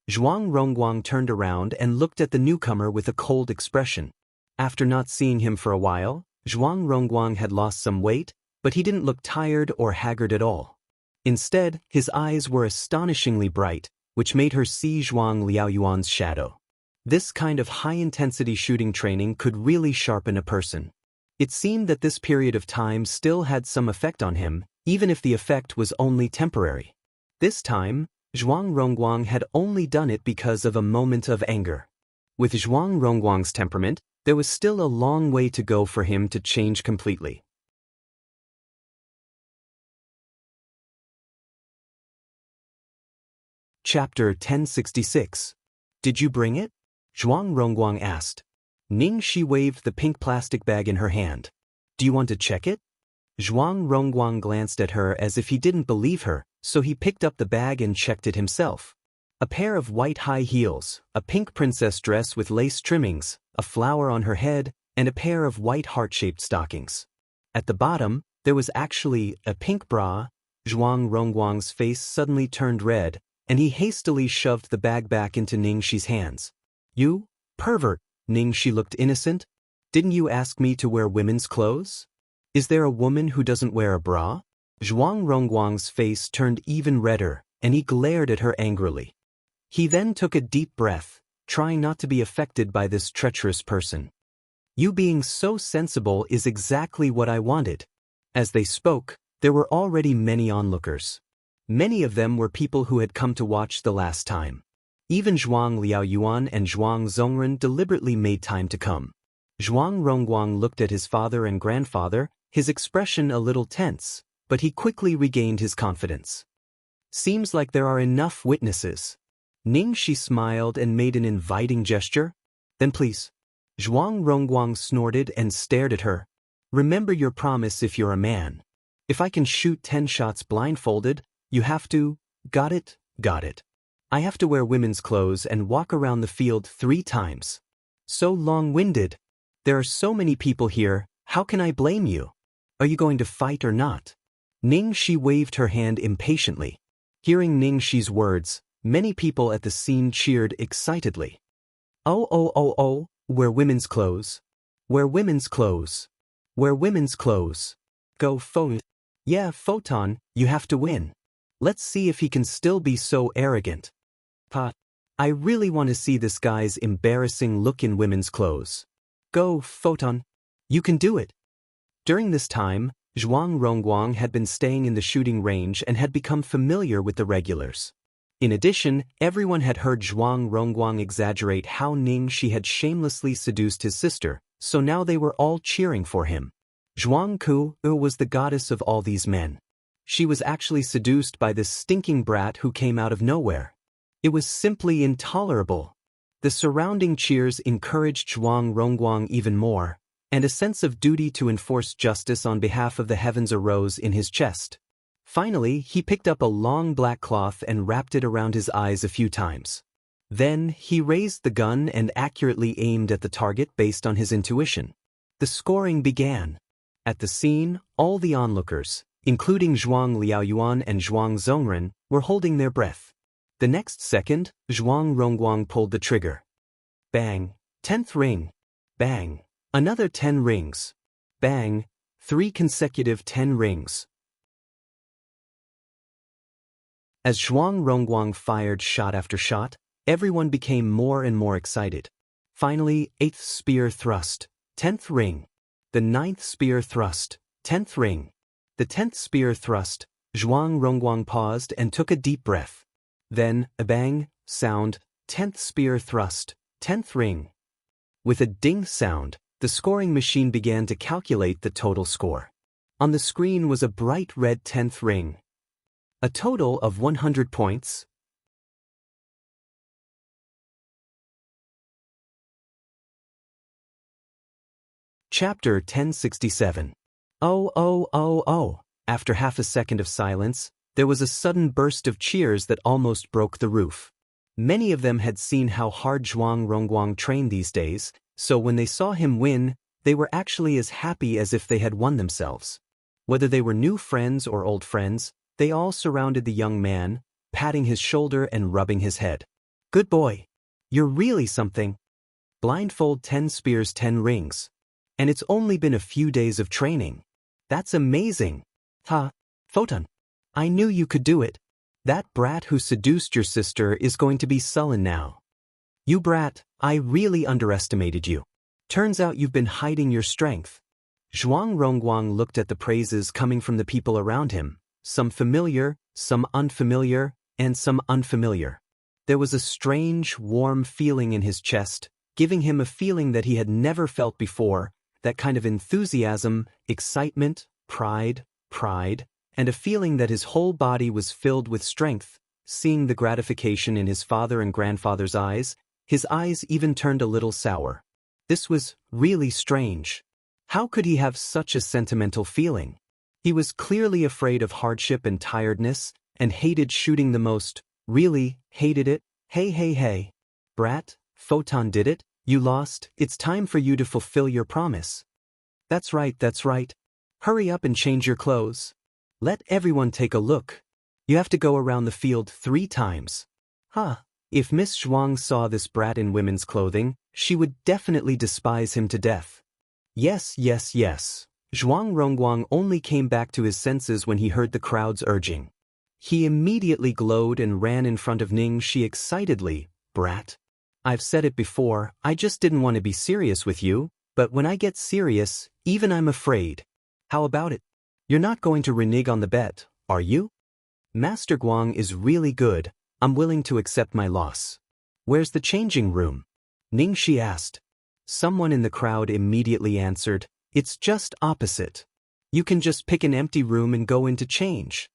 Zhuang Rongguang turned around and looked at the newcomer with a cold expression. After not seeing him for a while, Zhuang Rongguang had lost some weight, but he didn't look tired or haggard at all. Instead, his eyes were astonishingly bright, which made her see Zhuang Liaoyuan's shadow. This kind of high-intensity shooting training could really sharpen a person. It seemed that this period of time still had some effect on him, even if the effect was only temporary. This time, Zhuang Rongguang had only done it because of a moment of anger. With Zhuang Rongguang's temperament, there was still a long way to go for him to change completely. Chapter 1066. Did you bring it? Zhuang Rongguang asked. Ningxi waved the pink plastic bag in her hand. Do you want to check it? Zhuang Rongguang glanced at her as if he didn't believe her, so he picked up the bag and checked it himself. A pair of white high heels, a pink princess dress with lace trimmings, a flower on her head, and a pair of white heart-shaped stockings. At the bottom, there was actually a pink bra. Zhuang Rongguang's face suddenly turned red, and he hastily shoved the bag back into Ningxi's hands. You, pervert, Ningxi looked innocent. Didn't you ask me to wear women's clothes? Is there a woman who doesn't wear a bra? Zhuang Rongguang's face turned even redder, and he glared at her angrily. He then took a deep breath, trying not to be affected by this treacherous person. You being so sensible is exactly what I wanted. As they spoke, there were already many onlookers. Many of them were people who had come to watch the last time. Even Zhuang Liaoyuan and Zhuang Zongren deliberately made time to come. Zhuang Rongguang looked at his father and grandfather, his expression a little tense, but he quickly regained his confidence. Seems like there are enough witnesses. Ningxi smiled and made an inviting gesture. Then please. Zhuang Rongguang snorted and stared at her. Remember your promise if you're a man. If I can shoot 10 shots blindfolded, you have to. Got it? Got it. I have to wear women's clothes and walk around the field 3 times. So long-winded. There are so many people here, how can I blame you? Are you going to fight or not? Ningxi waved her hand impatiently. Hearing Ningxi's words, many people at the scene cheered excitedly. Oh, wear women's clothes. Wear women's clothes. Wear women's clothes. Go Photon. Yeah, Photon, you have to win. Let's see if he can still be so arrogant. Pa, I really want to see this guy's embarrassing look in women's clothes. Go, Photon. You can do it. During this time, Zhuang Rongguang had been staying in the shooting range and had become familiar with the regulars. In addition, everyone had heard Zhuang Rongguang exaggerate how Ningxi had shamelessly seduced his sister, so now they were all cheering for him. Zhuang Ke was the goddess of all these men. She was actually seduced by this stinking brat who came out of nowhere. It was simply intolerable. The surrounding cheers encouraged Zhuang Rongguang even more, and a sense of duty to enforce justice on behalf of the heavens arose in his chest. Finally, he picked up a long black cloth and wrapped it around his eyes a few times. Then, he raised the gun and accurately aimed at the target based on his intuition. The scoring began. At the scene, all the onlookers, including Zhuang Liaoyuan and Zhuang Zongren, were holding their breath. The next second, Zhuang Rongguang pulled the trigger. Bang! 10th ring. Bang! Another 10 rings. Bang! 3 consecutive 10 rings. As Zhuang Rongguang fired shot after shot, everyone became more and more excited. Finally, 8th spear thrust, 10th ring. The 9th spear thrust, 10th ring. The 10th spear thrust. Zhuang Rongguang paused and took a deep breath. Then, a bang sound, 10th spear thrust, 10th ring. With a ding sound, the scoring machine began to calculate the total score. On the screen was a bright red 10th ring. A total of 100 points. Chapter 1067. Oh. After half a second of silence, there was a sudden burst of cheers that almost broke the roof. Many of them had seen how hard Zhuang Rongguang trained these days, so when they saw him win, they were actually as happy as if they had won themselves. Whether they were new friends or old friends, they all surrounded the young man, patting his shoulder and rubbing his head. Good boy. You're really something. Blindfold 10 spears 10 rings. And it's only been a few days of training. That's amazing. Ha, Photon. I knew you could do it. That brat who seduced your sister is going to be sullen now. You brat, I really underestimated you. Turns out you've been hiding your strength. Zhuang Rongguang looked at the praises coming from the people around him, some familiar, some unfamiliar, and some unfamiliar. There was a strange, warm feeling in his chest, giving him a feeling that he had never felt before, that kind of enthusiasm, excitement, pride, and a feeling that his whole body was filled with strength. Seeing the gratification in his father and grandfather's eyes, his eyes even turned a little sour. This was really strange. How could he have such a sentimental feeling? He was clearly afraid of hardship and tiredness, and hated shooting the most. Really, hated it. Hey. Brat, Photon did it. You lost. It's time for you to fulfill your promise. That's right. Hurry up and change your clothes. Let everyone take a look. You have to go around the field 3 times. If Miss Zhuang saw this brat in women's clothing, she would definitely despise him to death. Yes. Zhuang Rongguang only came back to his senses when he heard the crowd's urging. He immediately glowed and ran in front of Ningxi excitedly. Brat. I've said it before, I just didn't want to be serious with you, but when I get serious, even I'm afraid. How about it? You're not going to renege on the bet, are you? Master Guang is really good. I'm willing to accept my loss. Where's the changing room? Ningxi asked. Someone in the crowd immediately answered, it's just opposite. You can just pick an empty room and go in to change.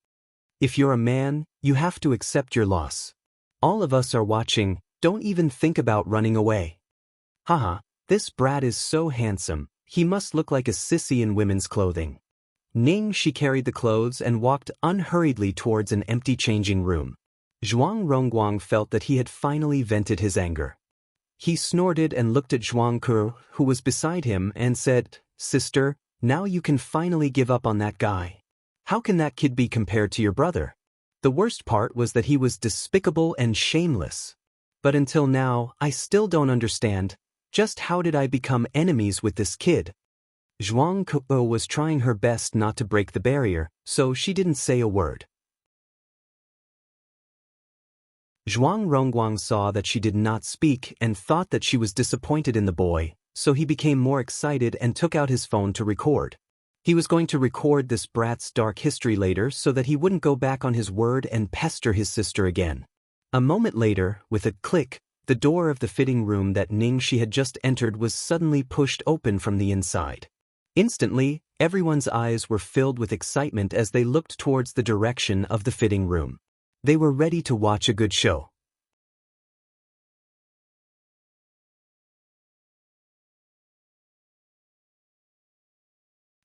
If you're a man, you have to accept your loss. All of us are watching, don't even think about running away. This brat is so handsome, he must look like a sissy in women's clothing. Ningxi carried the clothes and walked unhurriedly towards an empty changing room. Zhuang Rongguang felt that he had finally vented his anger. He snorted and looked at Zhuang Ke, who was beside him, and said, Sister, now you can finally give up on that guy. How can that kid be compared to your brother? The worst part was that he was despicable and shameless. But until now, I still don't understand, just how did I become enemies with this kid? Zhuang Ke was trying her best not to break the barrier, so she didn't say a word. Zhuang Rongguang saw that she did not speak and thought that she was disappointed in the boy, so he became more excited and took out his phone to record. He was going to record this brat's dark history later so that he wouldn't go back on his word and pester his sister again. A moment later, with a click, the door of the fitting room that Ningxi had just entered was suddenly pushed open from the inside. Instantly, everyone's eyes were filled with excitement as they looked towards the direction of the fitting room. They were ready to watch a good show.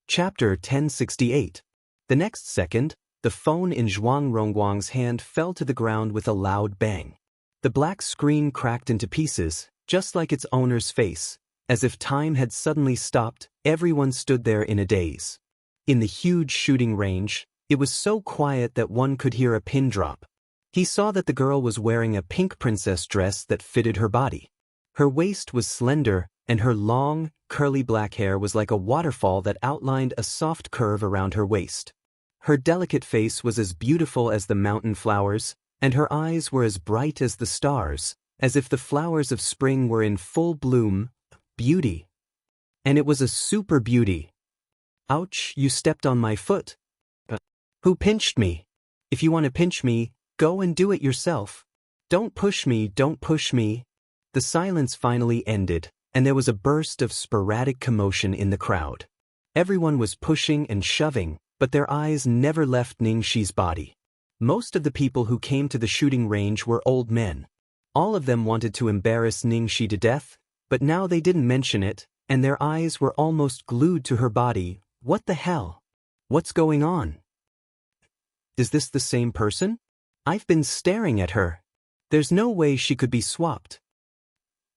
Chapter 1068. The next second, the phone in Zhuang Rongguang's hand fell to the ground with a loud bang. The black screen cracked into pieces, just like its owner's face. As if time had suddenly stopped, everyone stood there in a daze. In the huge shooting range, it was so quiet that one could hear a pin drop. He saw that the girl was wearing a pink princess dress that fitted her body. Her waist was slender, and her long, curly black hair was like a waterfall that outlined a soft curve around her waist. Her delicate face was as beautiful as the mountain flowers, and her eyes were as bright as the stars, as if the flowers of spring were in full bloom. Beauty. And it was a super beauty. Ouch, you stepped on my foot. Who pinched me? If you want to pinch me, go and do it yourself. Don't push me, don't push me. The silence finally ended, and there was a burst of sporadic commotion in the crowd. Everyone was pushing and shoving, but their eyes never left Ningxi's body. Most of the people who came to the shooting range were old men. All of them wanted to embarrass Ningxi to death, but now they didn't mention it, and their eyes were almost glued to her body. What the hell? What's going on? Is this the same person? I've been staring at her. There's no way she could be swapped.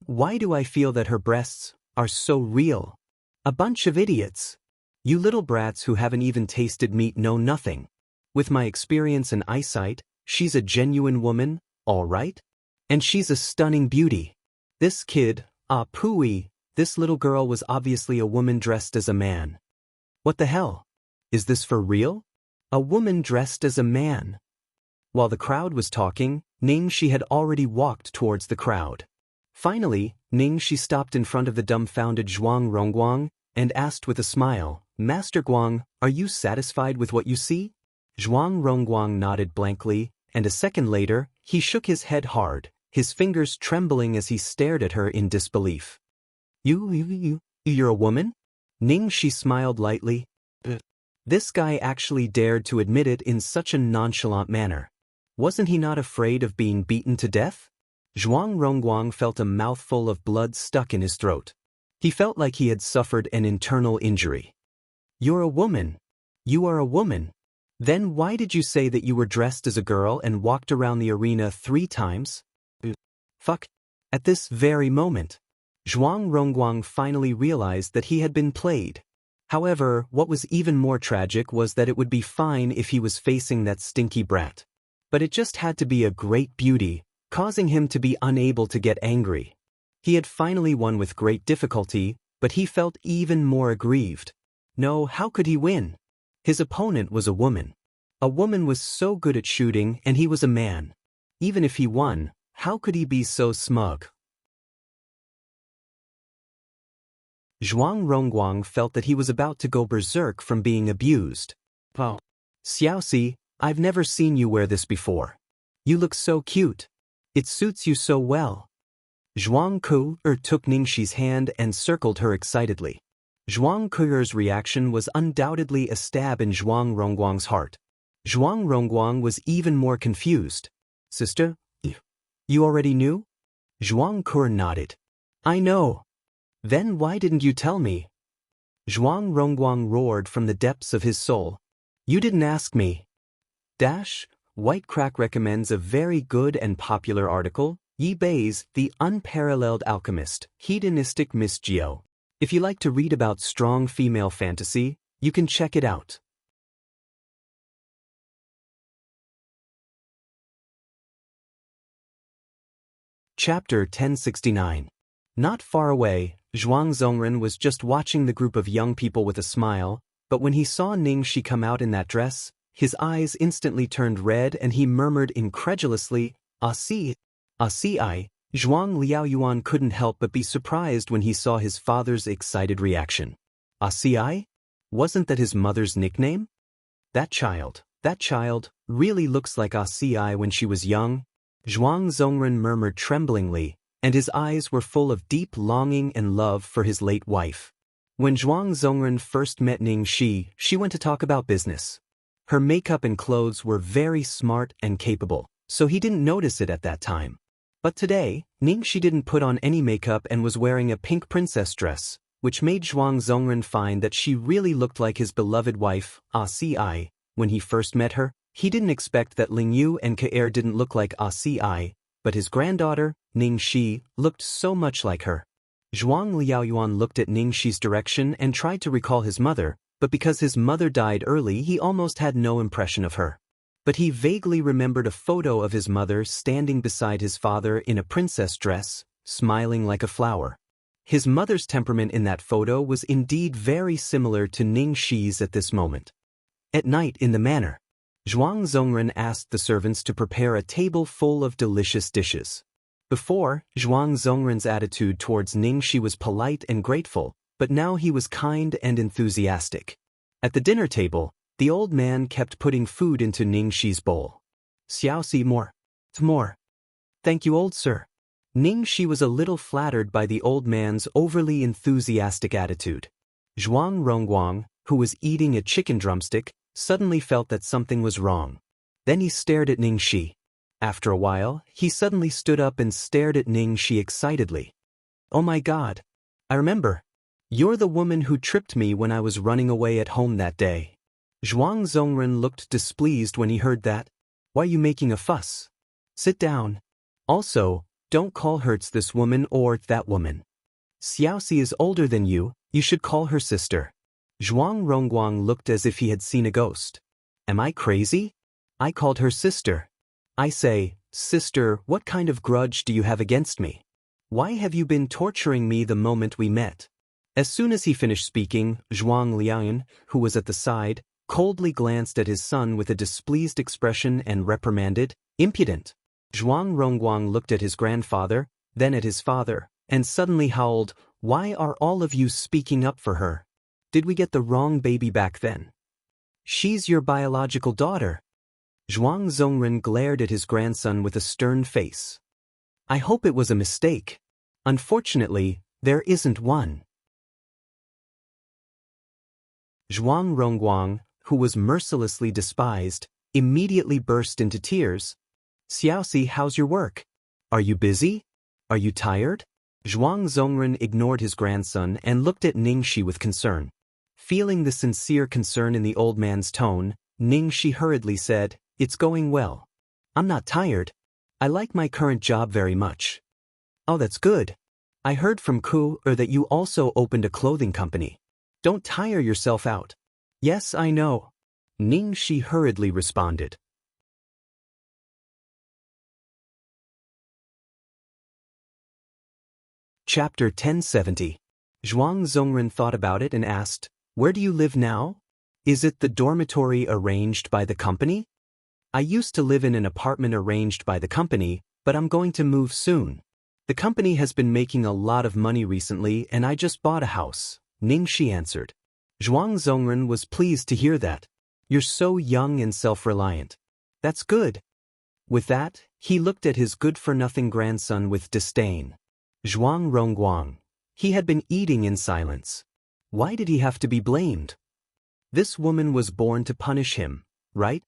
Why do I feel that her breasts are so real? A bunch of idiots. You little brats who haven't even tasted meat know nothing. With my experience and eyesight, she's a genuine woman, all right? And she's a stunning beauty. This kid, pooey, this little girl was obviously a woman dressed as a man. What the hell? Is this for real? A woman dressed as a man. While the crowd was talking, Ningxi had already walked towards the crowd. Finally, Ningxi stopped in front of the dumbfounded Zhuang Rongguang and asked with a smile, Master Guang, are you satisfied with what you see? Zhuang Rongguang nodded blankly, and a second later, he shook his head hard, his fingers trembling as he stared at her in disbelief. You're a woman? Ningxi smiled lightly. This guy actually dared to admit it in such a nonchalant manner. Wasn't he not afraid of being beaten to death? Zhuang Rongguang felt a mouthful of blood stuck in his throat. He felt like he had suffered an internal injury. You're a woman. You are a woman. Then why did you say that you were dressed as a girl and walked around the arena 3 times? Fuck. At this very moment, Zhuang Rongguang finally realized that he had been played. However, what was even more tragic was that it would be fine if he was facing that stinky brat. But it just had to be a great beauty, causing him to be unable to get angry. He had finally won with great difficulty, but he felt even more aggrieved. No, how could he win? His opponent was a woman. A woman was so good at shooting and he was a man. Even if he won, how could he be so smug? Zhuang Rongguang felt that he was about to go berserk from being abused. Oh. Xiaoxi, I've never seen you wear this before. You look so cute. It suits you so well. Zhuang Ku'er took Ningxi's hand and circled her excitedly. Zhuang Ku'er's reaction was undoubtedly a stab in Zhuang Rongguang's heart. Zhuang Rongguang was even more confused. Sister? You already knew? Zhuang Ku'er nodded. I know. Then why didn't you tell me? Zhuang Rongguang roared from the depths of his soul. You didn't ask me. White Crack recommends a very good and popular article, Yi Bei's The Unparalleled Alchemist, Hedonistic Miss Geo. If you like to read about strong female fantasy, you can check it out. Chapter 1069. Not far away, Zhuang Zongren was just watching the group of young people with a smile, but when he saw Ningxi come out in that dress, his eyes instantly turned red and he murmured incredulously, "I." Zhuang Liaoyuan couldn't help but be surprised when he saw his father's excited reaction. "I? Wasn't that his mother's nickname? That child really looks like I when she was young," Zhuang Zongren murmured tremblingly, and his eyes were full of deep longing and love for his late wife. When Zhuang Zongren first met Ningxi, she went to talk about business. Her makeup and clothes were very smart and capable, so he didn't notice it at that time. But today, Ningxi didn't put on any makeup and was wearing a pink princess dress, which made Zhuang Zongren find that she really looked like his beloved wife, I. When he first met her, he didn't expect that Lingyu and Kaer didn't look like I, but his granddaughter, Ningxi, looked so much like her. Zhuang Liaoyuan looked at Ningxi's direction and tried to recall his mother, but because his mother died early he almost had no impression of her. But he vaguely remembered a photo of his mother standing beside his father in a princess dress, smiling like a flower. His mother's temperament in that photo was indeed very similar to Ningxi's at this moment. At night in the manor, Zhuang Zongren asked the servants to prepare a table full of delicious dishes. Before, Zhuang Zongren's attitude towards Ningxi was polite and grateful, but now he was kind and enthusiastic. At the dinner table, the old man kept putting food into Ningxi's bowl. Xiaoxi, more. More. Thank you, old sir. Ningxi was a little flattered by the old man's overly enthusiastic attitude. Zhuang Rongguang, who was eating a chicken drumstick, suddenly felt that something was wrong. Then he stared at Ningxi. After a while, he suddenly stood up and stared at Ningxi excitedly. Oh my God! I remember. You're the woman who tripped me when I was running away at home that day. Zhuang Zongren looked displeased when he heard that. Why are you making a fuss? Sit down. Also, don't call her this woman or that woman. Xiaoxi is older than you should call her sister. Zhuang Rongguang looked as if he had seen a ghost. Am I crazy? I called her sister. I say, sister, what kind of grudge do you have against me? Why have you been torturing me the moment we met? As soon as he finished speaking, Zhuang Liang, who was at the side, coldly glanced at his son with a displeased expression and reprimanded, impudent. Zhuang Rongguang looked at his grandfather, then at his father, and suddenly howled, why are all of you speaking up for her? Did we get the wrong baby back then? She's your biological daughter. Zhuang Zongren glared at his grandson with a stern face. I hope it was a mistake. Unfortunately, there isn't one. Zhuang Rongguang, who was mercilessly despised, immediately burst into tears. Xiaoxi, how's your work? Are you busy? Are you tired? Zhuang Zongren ignored his grandson and looked at Ningxi with concern. Feeling the sincere concern in the old man's tone, Ningxi hurriedly said, it's going well. I'm not tired. I like my current job very much. Oh, that's good. I heard from Ku that you also opened a clothing company. Don't tire yourself out. Yes, I know. Ningxi hurriedly responded. Chapter 1070. Zhuang Zongren thought about it and asked, where do you live now? Is it the dormitory arranged by the company? I used to live in an apartment arranged by the company, but I'm going to move soon. The company has been making a lot of money recently and I just bought a house, Ningxi answered. Zhuang Zongren was pleased to hear that. You're so young and self-reliant. That's good. With that, he looked at his good-for-nothing grandson with disdain. Zhuang Rongguang. He had been eating in silence. Why did he have to be blamed? This woman was born to punish him, right?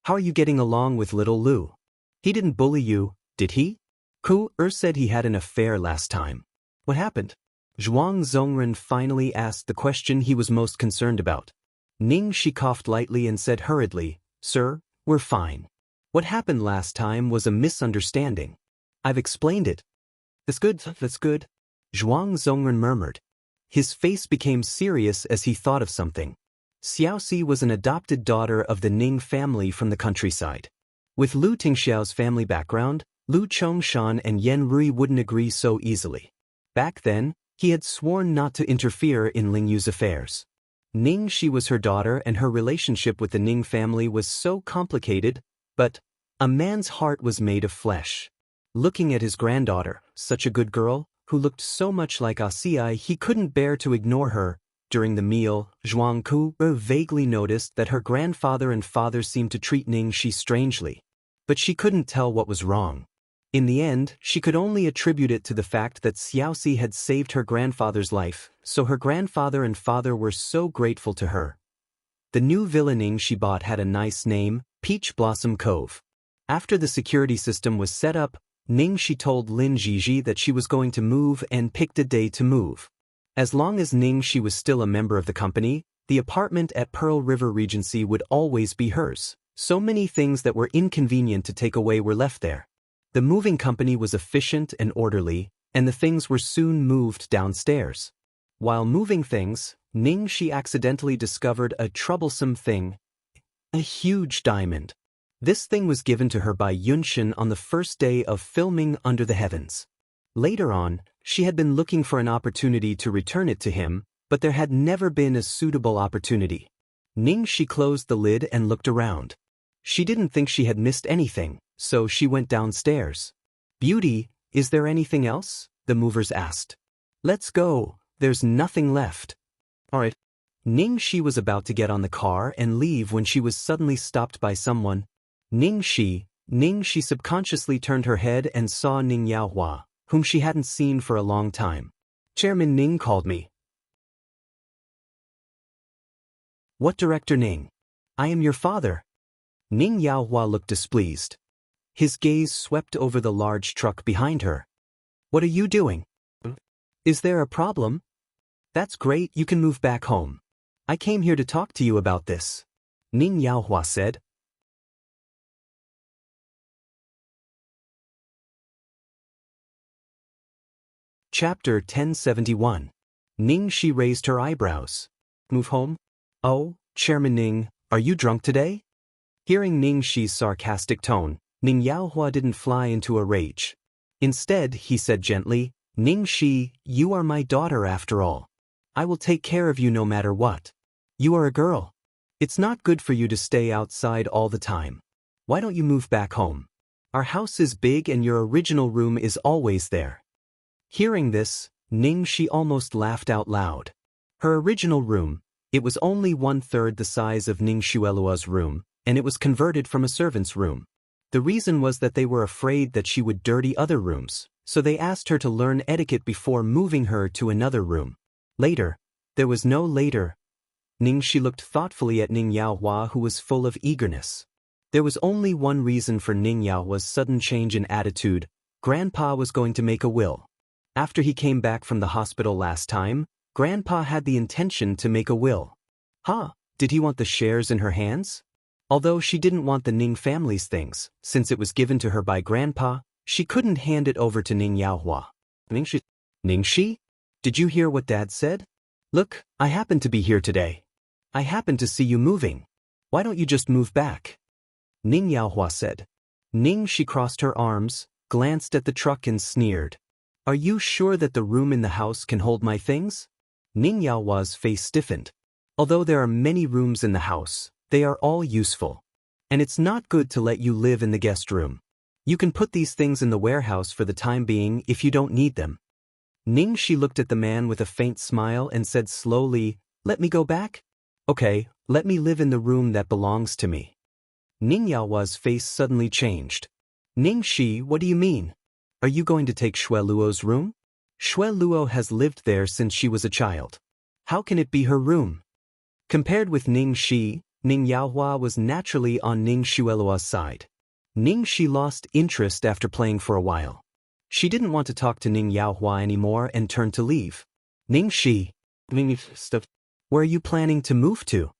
How are you getting along with little Lu? He didn't bully you, did he? Ku said he had an affair last time. What happened? Zhuang Zongren finally asked the question he was most concerned about. Ningxi coughed lightly and said hurriedly, Sir, we're fine. What happened last time was a misunderstanding. I've explained it. That's good, that's good. Zhuang Zongren murmured. His face became serious as he thought of something. Xiaoxi was an adopted daughter of the Ning family from the countryside. With Lu Tingxiao's family background, Lu Chongshan and Yan Rui wouldn't agree so easily. Back then, he had sworn not to interfere in Ling Yu's affairs. Ningxi was her daughter and her relationship with the Ning family was so complicated, but a man's heart was made of flesh. Looking at his granddaughter, such a good girl, who looked so much like Asiai, he couldn't bear to ignore her. During the meal, Zhuang Ku vaguely noticed that her grandfather and father seemed to treat Ningxi strangely. But she couldn't tell what was wrong. In the end, she could only attribute it to the fact that Xiaoxi had saved her grandfather's life, so her grandfather and father were so grateful to her. The new villa Ningxi bought had a nice name, Peach Blossom Cove. After the security system was set up, Ningxi told Lin Jiji that she was going to move and picked a day to move. As long as Ningxi was still a member of the company, the apartment at Pearl River Regency would always be hers. So many things that were inconvenient to take away were left there. The moving company was efficient and orderly, and the things were soon moved downstairs. While moving things, Ningxi accidentally discovered a troublesome thing. A huge diamond. This thing was given to her by Yunshin on the first day of filming Under the Heavens. Later on, she had been looking for an opportunity to return it to him, but there had never been a suitable opportunity. Ningxi closed the lid and looked around. She didn't think she had missed anything, so she went downstairs. Beauty, is there anything else? The movers asked. Let's go, there's nothing left. Alright. Ningxi was about to get on the car and leave when she was suddenly stopped by someone. Ningxi subconsciously turned her head and saw Ning Yaohua, whom she hadn't seen for a long time. Chairman Ning called me. What, Director Ning? I am your father. Ning Yaohua looked displeased. His gaze swept over the large truck behind her. What are you doing? Is there a problem? That's great, you can move back home. I came here to talk to you about this. Ning Yaohua said. Chapter 1071. Ningxi raised her eyebrows. Move home? Oh, Chairman Ning, are you drunk today? Hearing Ningxi's sarcastic tone, Ning Yaohua didn't fly into a rage. Instead, he said gently, Ningxi, you are my daughter after all. I will take care of you no matter what. You are a girl. It's not good for you to stay outside all the time. Why don't you move back home? Our house is big and your original room is always there. Hearing this, Ningxi almost laughed out loud. Her original room, it was only 1/3 the size of Ning Xuelua's room, and it was converted from a servant's room. The reason was that they were afraid that she would dirty other rooms, so they asked her to learn etiquette before moving her to another room. Later, there was no later. Ningxi looked thoughtfully at Ning Yaohua, who was full of eagerness. There was only one reason for Ning Yaohua's sudden change in attitude. Grandpa was going to make a will. After he came back from the hospital last time, Grandpa had the intention to make a will. Did he want the shares in her hands? Although she didn't want the Ning family's things, since it was given to her by Grandpa, she couldn't hand it over to Ning Yaohua. Ningxi? Did you hear what Dad said? Look, I happen to be here today. I happen to see you moving. Why don't you just move back? Ning Yaohua said. Ningxi crossed her arms, glanced at the truck and sneered. Are you sure that the room in the house can hold my things? Ning Yaohua's face stiffened. Although there are many rooms in the house, they are all useful. And it's not good to let you live in the guest room. You can put these things in the warehouse for the time being if you don't need them. Ningxi looked at the man with a faint smile and said slowly, Let me go back? Okay, let me live in the room that belongs to me. Ning Yaohua's face suddenly changed. Ningxi, what do you mean? Are you going to take Xueluo's room? Xueluo has lived there since she was a child. How can it be her room? Compared with Ningxi, Ning Yaohua was naturally on Ning Xueluo's side. Ningxi lost interest after playing for a while. She didn't want to talk to Ning Yaohua anymore and turned to leave. Ningxi, where are you planning to move to?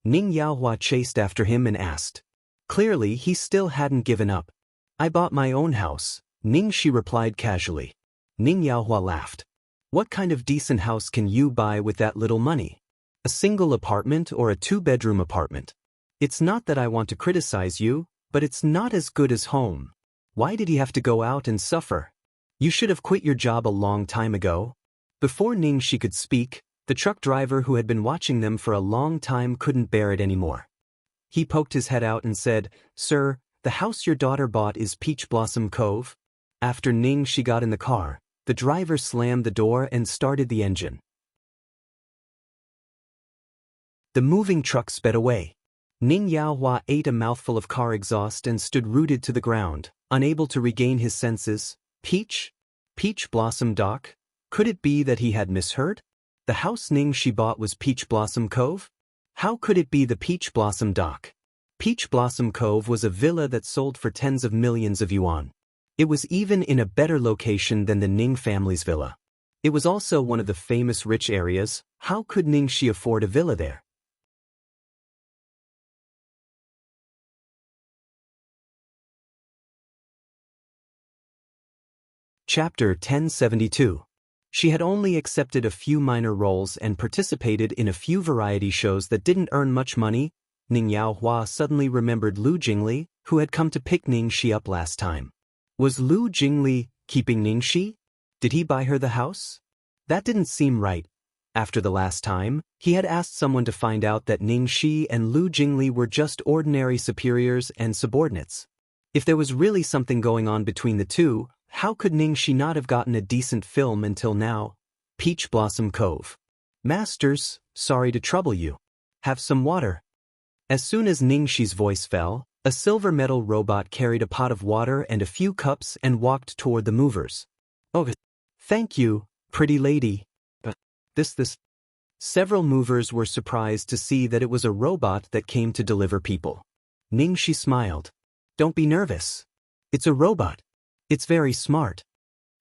Ning Yaohua chased after him and asked. Clearly, he still hadn't given up. I bought my own house, Ningxi replied casually. Ning Yaohua laughed. What kind of decent house can you buy with that little money? A single apartment or a 2-bedroom apartment? It's not that I want to criticize you, but it's not as good as home. Why did he have to go out and suffer? You should have quit your job a long time ago. Before Ningxi could speak, the truck driver who had been watching them for a long time couldn't bear it anymore. He poked his head out and said, Sir, the house your daughter bought is Peach Blossom Cove? After Ningxi got in the car, the driver slammed the door and started the engine. The moving truck sped away. Ning Yaohua ate a mouthful of car exhaust and stood rooted to the ground, unable to regain his senses. Peach? Peach Blossom Dock? Could it be that he had misheard? The house Ningxi bought was Peach Blossom Cove? How could it be the Peach Blossom Dock? Peach Blossom Cove was a villa that sold for tens of millions of yuan. It was even in a better location than the Ning family's villa. It was also one of the famous rich areas. How could Ningxi afford a villa there? Chapter 1072. She had only accepted a few minor roles and participated in a few variety shows that didn't earn much money. Ning Yaohua suddenly remembered Lu Jingli, who had come to pick Ningxi up last time. Was Lu Jingli keeping Ningxi? Did he buy her the house? That didn't seem right. After the last time, he had asked someone to find out that Ning Shi and Lu Jingli were just ordinary superiors and subordinates. If there was really something going on between the two, how could Ning Shi not have gotten a decent film until now? Peach Blossom Cove. Masters, sorry to trouble you. Have some water. As soon as Ning Shi's voice fell, a silver metal robot carried a pot of water and a few cups and walked toward the movers. Oh, thank you, pretty lady. But this. Several movers were surprised to see that it was a robot that came to deliver people. Ning Shi smiled. Don't be nervous. It's a robot. It's very smart.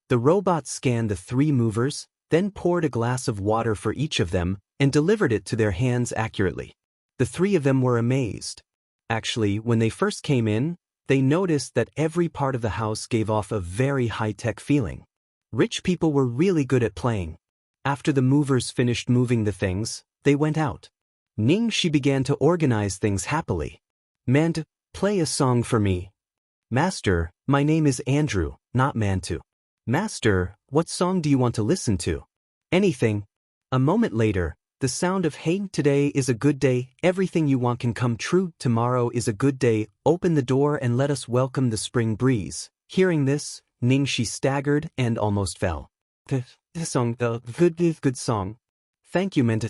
The robot scanned the three movers, then poured a glass of water for each of them and delivered it to their hands accurately. The three of them were amazed. Actually, when they first came in, they noticed that every part of the house gave off a very high-tech feeling. Rich people were really good at playing. After the movers finished moving the things, they went out. Ning Shi began to organize things happily. Mantu, play a song for me. Master, my name is Andrew, not Mantu. Master, what song do you want to listen to? Anything. A moment later, the sound of hey, today is a good day, everything you want can come true, tomorrow is a good day, open the door and let us welcome the spring breeze. Hearing this, Ning Shi staggered and almost fell. The song, good song. Thank you, Mantu.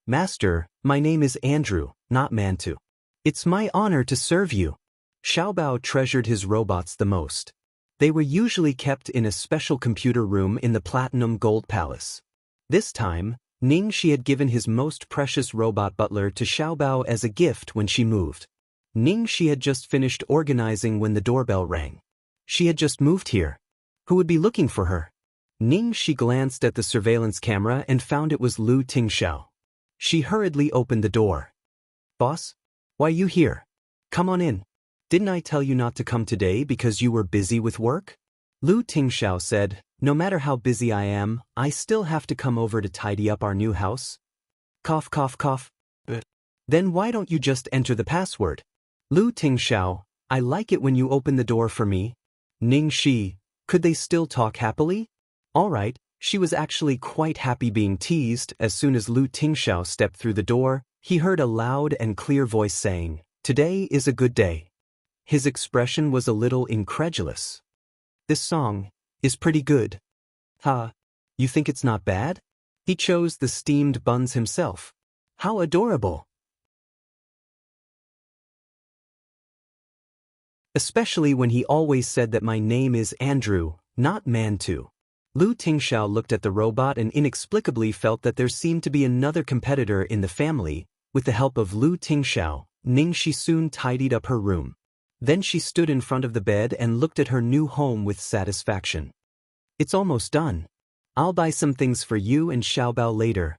Master, my name is Andrew, not Mantu. It's my honor to serve you. Xiaobao treasured his robots the most. They were usually kept in a special computer room in the Platinum Gold Palace. This time, Ning Shi had given his most precious robot butler to Xiaobao as a gift when she moved. Ning Shi had just finished organizing when the doorbell rang. She had just moved here. Who would be looking for her? Ning Shi glanced at the surveillance camera and found it was Lu Tingxiao. She hurriedly opened the door. Boss? Why you here? Come on in. Didn't I tell you not to come today because you were busy with work? Lu Tingxiao said, no matter how busy I am, I still have to come over to tidy up our new house. Cough, cough, cough. Then why don't you just enter the password? Lu Tingxiao, I like it when you open the door for me. Ning Shi, could they still talk happily? All right, she was actually quite happy being teased. As soon as Lu Tingxiao stepped through the door, he heard a loud and clear voice saying, today is a good day. His expression was a little incredulous. This song is pretty good. Ha, you think it's not bad? He chose the steamed buns himself. How adorable. Especially when he always said that my name is Andrew, not Mantu. Lu Tingxiao looked at the robot and inexplicably felt that there seemed to be another competitor in the family. With the help of Lu Tingxiao, Ning Shi soon tidied up her room. Then she stood in front of the bed and looked at her new home with satisfaction. It's almost done. I'll buy some things for you and Xiaobao later.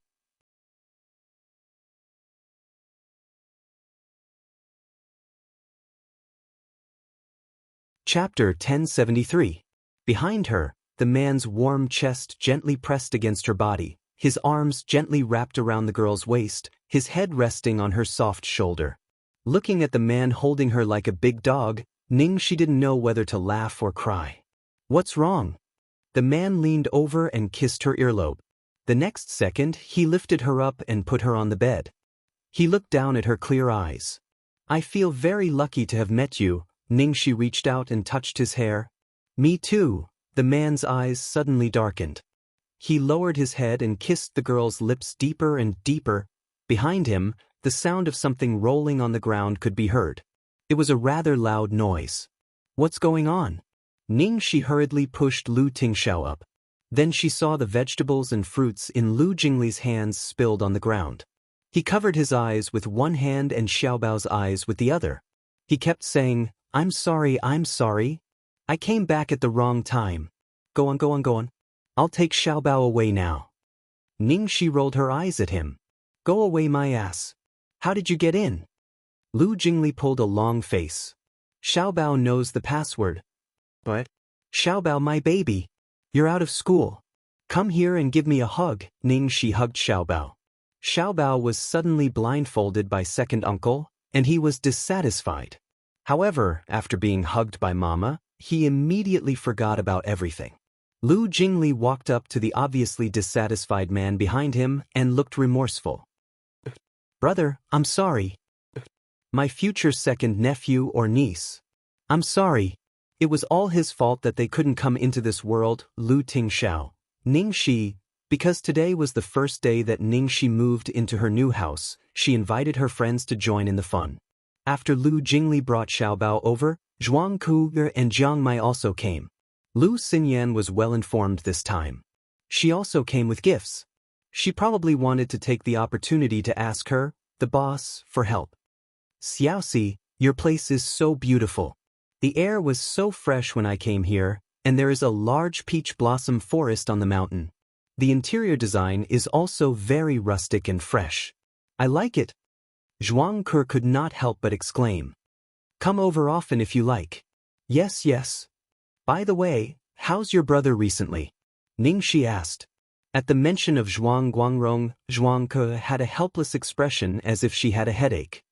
Chapter 1073. Behind her, the man's warm chest gently pressed against her body, his arms gently wrapped around the girl's waist, his head resting on her soft shoulder. Looking at the man holding her like a big dog, Ning Shi didn't know whether to laugh or cry. What's wrong? The man leaned over and kissed her earlobe. The next second, he lifted her up and put her on the bed. He looked down at her clear eyes. I feel very lucky to have met you. Ning Shi reached out and touched his hair. Me too. The man's eyes suddenly darkened. He lowered his head and kissed the girl's lips deeper and deeper. Behind him, the sound of something rolling on the ground could be heard. It was a rather loud noise. What's going on? Ning Shi hurriedly pushed Lu Tingxiao up. Then she saw the vegetables and fruits in Lu Jingli's hands spilled on the ground. He covered his eyes with one hand and Xiaobao's eyes with the other. He kept saying, I'm sorry, I came back at the wrong time. Go on. I'll take Xiaobao away now. Ning Shi rolled her eyes at him. Go away my ass. How did you get in? Lu Jingli pulled a long face. Xiaobao knows the password. But? Xiaobao my baby. You're out of school. Come here and give me a hug. Ning Shi hugged Xiaobao. Xiaobao was suddenly blindfolded by second uncle, and he was dissatisfied. However, after being hugged by Mama, he immediately forgot about everything. Lu Jingli walked up to the obviously dissatisfied man behind him and looked remorseful. Brother, I'm sorry. My future second nephew or niece. I'm sorry. It was all his fault that they couldn't come into this world, Lu Tingxiao. Ningxi, because today was the first day that Ningxi moved into her new house, she invited her friends to join in the fun. After Lu Jingli brought Xiaobao over, Zhuang Kuge and Jiang Mai also came. Lu Xinyan was well informed this time. She also came with gifts. She probably wanted to take the opportunity to ask her, the boss, for help. Xiaoxi, your place is so beautiful. The air was so fresh when I came here, and there is a large peach blossom forest on the mountain. The interior design is also very rustic and fresh. I like it. Zhuang Ke could not help but exclaim. Come over often if you like. Yes, yes. By the way, how's your brother recently? Ningxi asked. At the mention of Zhuang Guangrong, Zhuang Ke had a helpless expression as if she had a headache.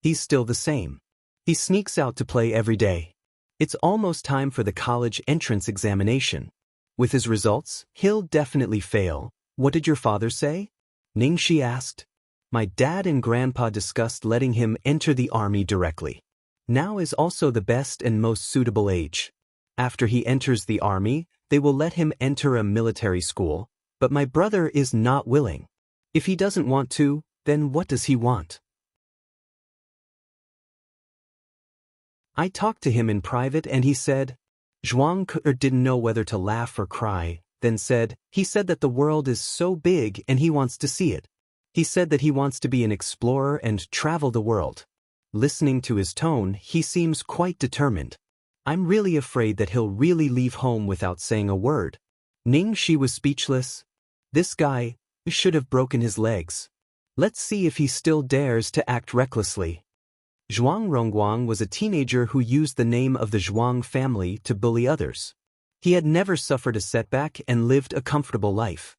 He's still the same. He sneaks out to play every day. It's almost time for the college entrance examination. With his results, he'll definitely fail. What did your father say? Ningxi asked. My dad and grandpa discussed letting him enter the army directly. Now is also the best and most suitable age. After he enters the army, they will let him enter a military school, but my brother is not willing. If he doesn't want to, then what does he want? I talked to him in private and he said, Zhuang Ke didn't know whether to laugh or cry, then said, he said that the world is so big and he wants to see it. He said that he wants to be an explorer and travel the world. Listening to his tone, he seems quite determined. I'm really afraid that he'll really leave home without saying a word. Ningxi was speechless. This guy should have broken his legs. Let's see if he still dares to act recklessly. Zhuang Rongguang was a teenager who used the name of the Zhuang family to bully others. He had never suffered a setback and lived a comfortable life.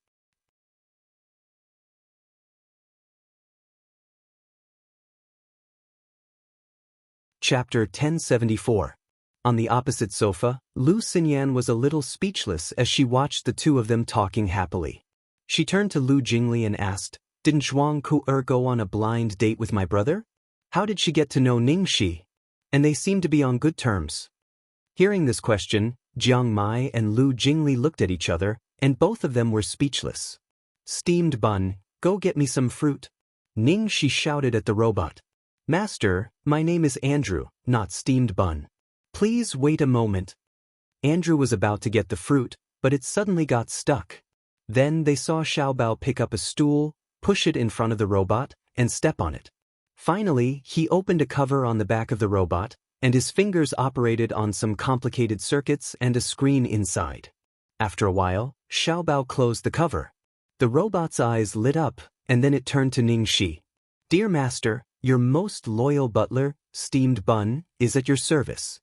Chapter 1074. On the opposite sofa, Lu Xinyan was a little speechless as she watched the two of them talking happily. She turned to Lu Jingli and asked, Didn't Zhuang Ke go on a blind date with my brother? How did she get to know Ningxi? And they seem to be on good terms. Hearing this question, Jiang Mai and Lu Jingli looked at each other, and both of them were speechless. Steamed bun, go get me some fruit. Ningxi shouted at the robot. Master, my name is Andrew, not steamed bun. Please wait a moment. Andrew was about to get the fruit, but it suddenly got stuck. Then they saw Xiaobao pick up a stool, push it in front of the robot, and step on it. Finally, he opened a cover on the back of the robot, and his fingers operated on some complicated circuits and a screen inside. After a while, Xiaobao closed the cover. The robot's eyes lit up, and then it turned to Ningxi. Dear Master, your most loyal butler, Steamed Bun, is at your service.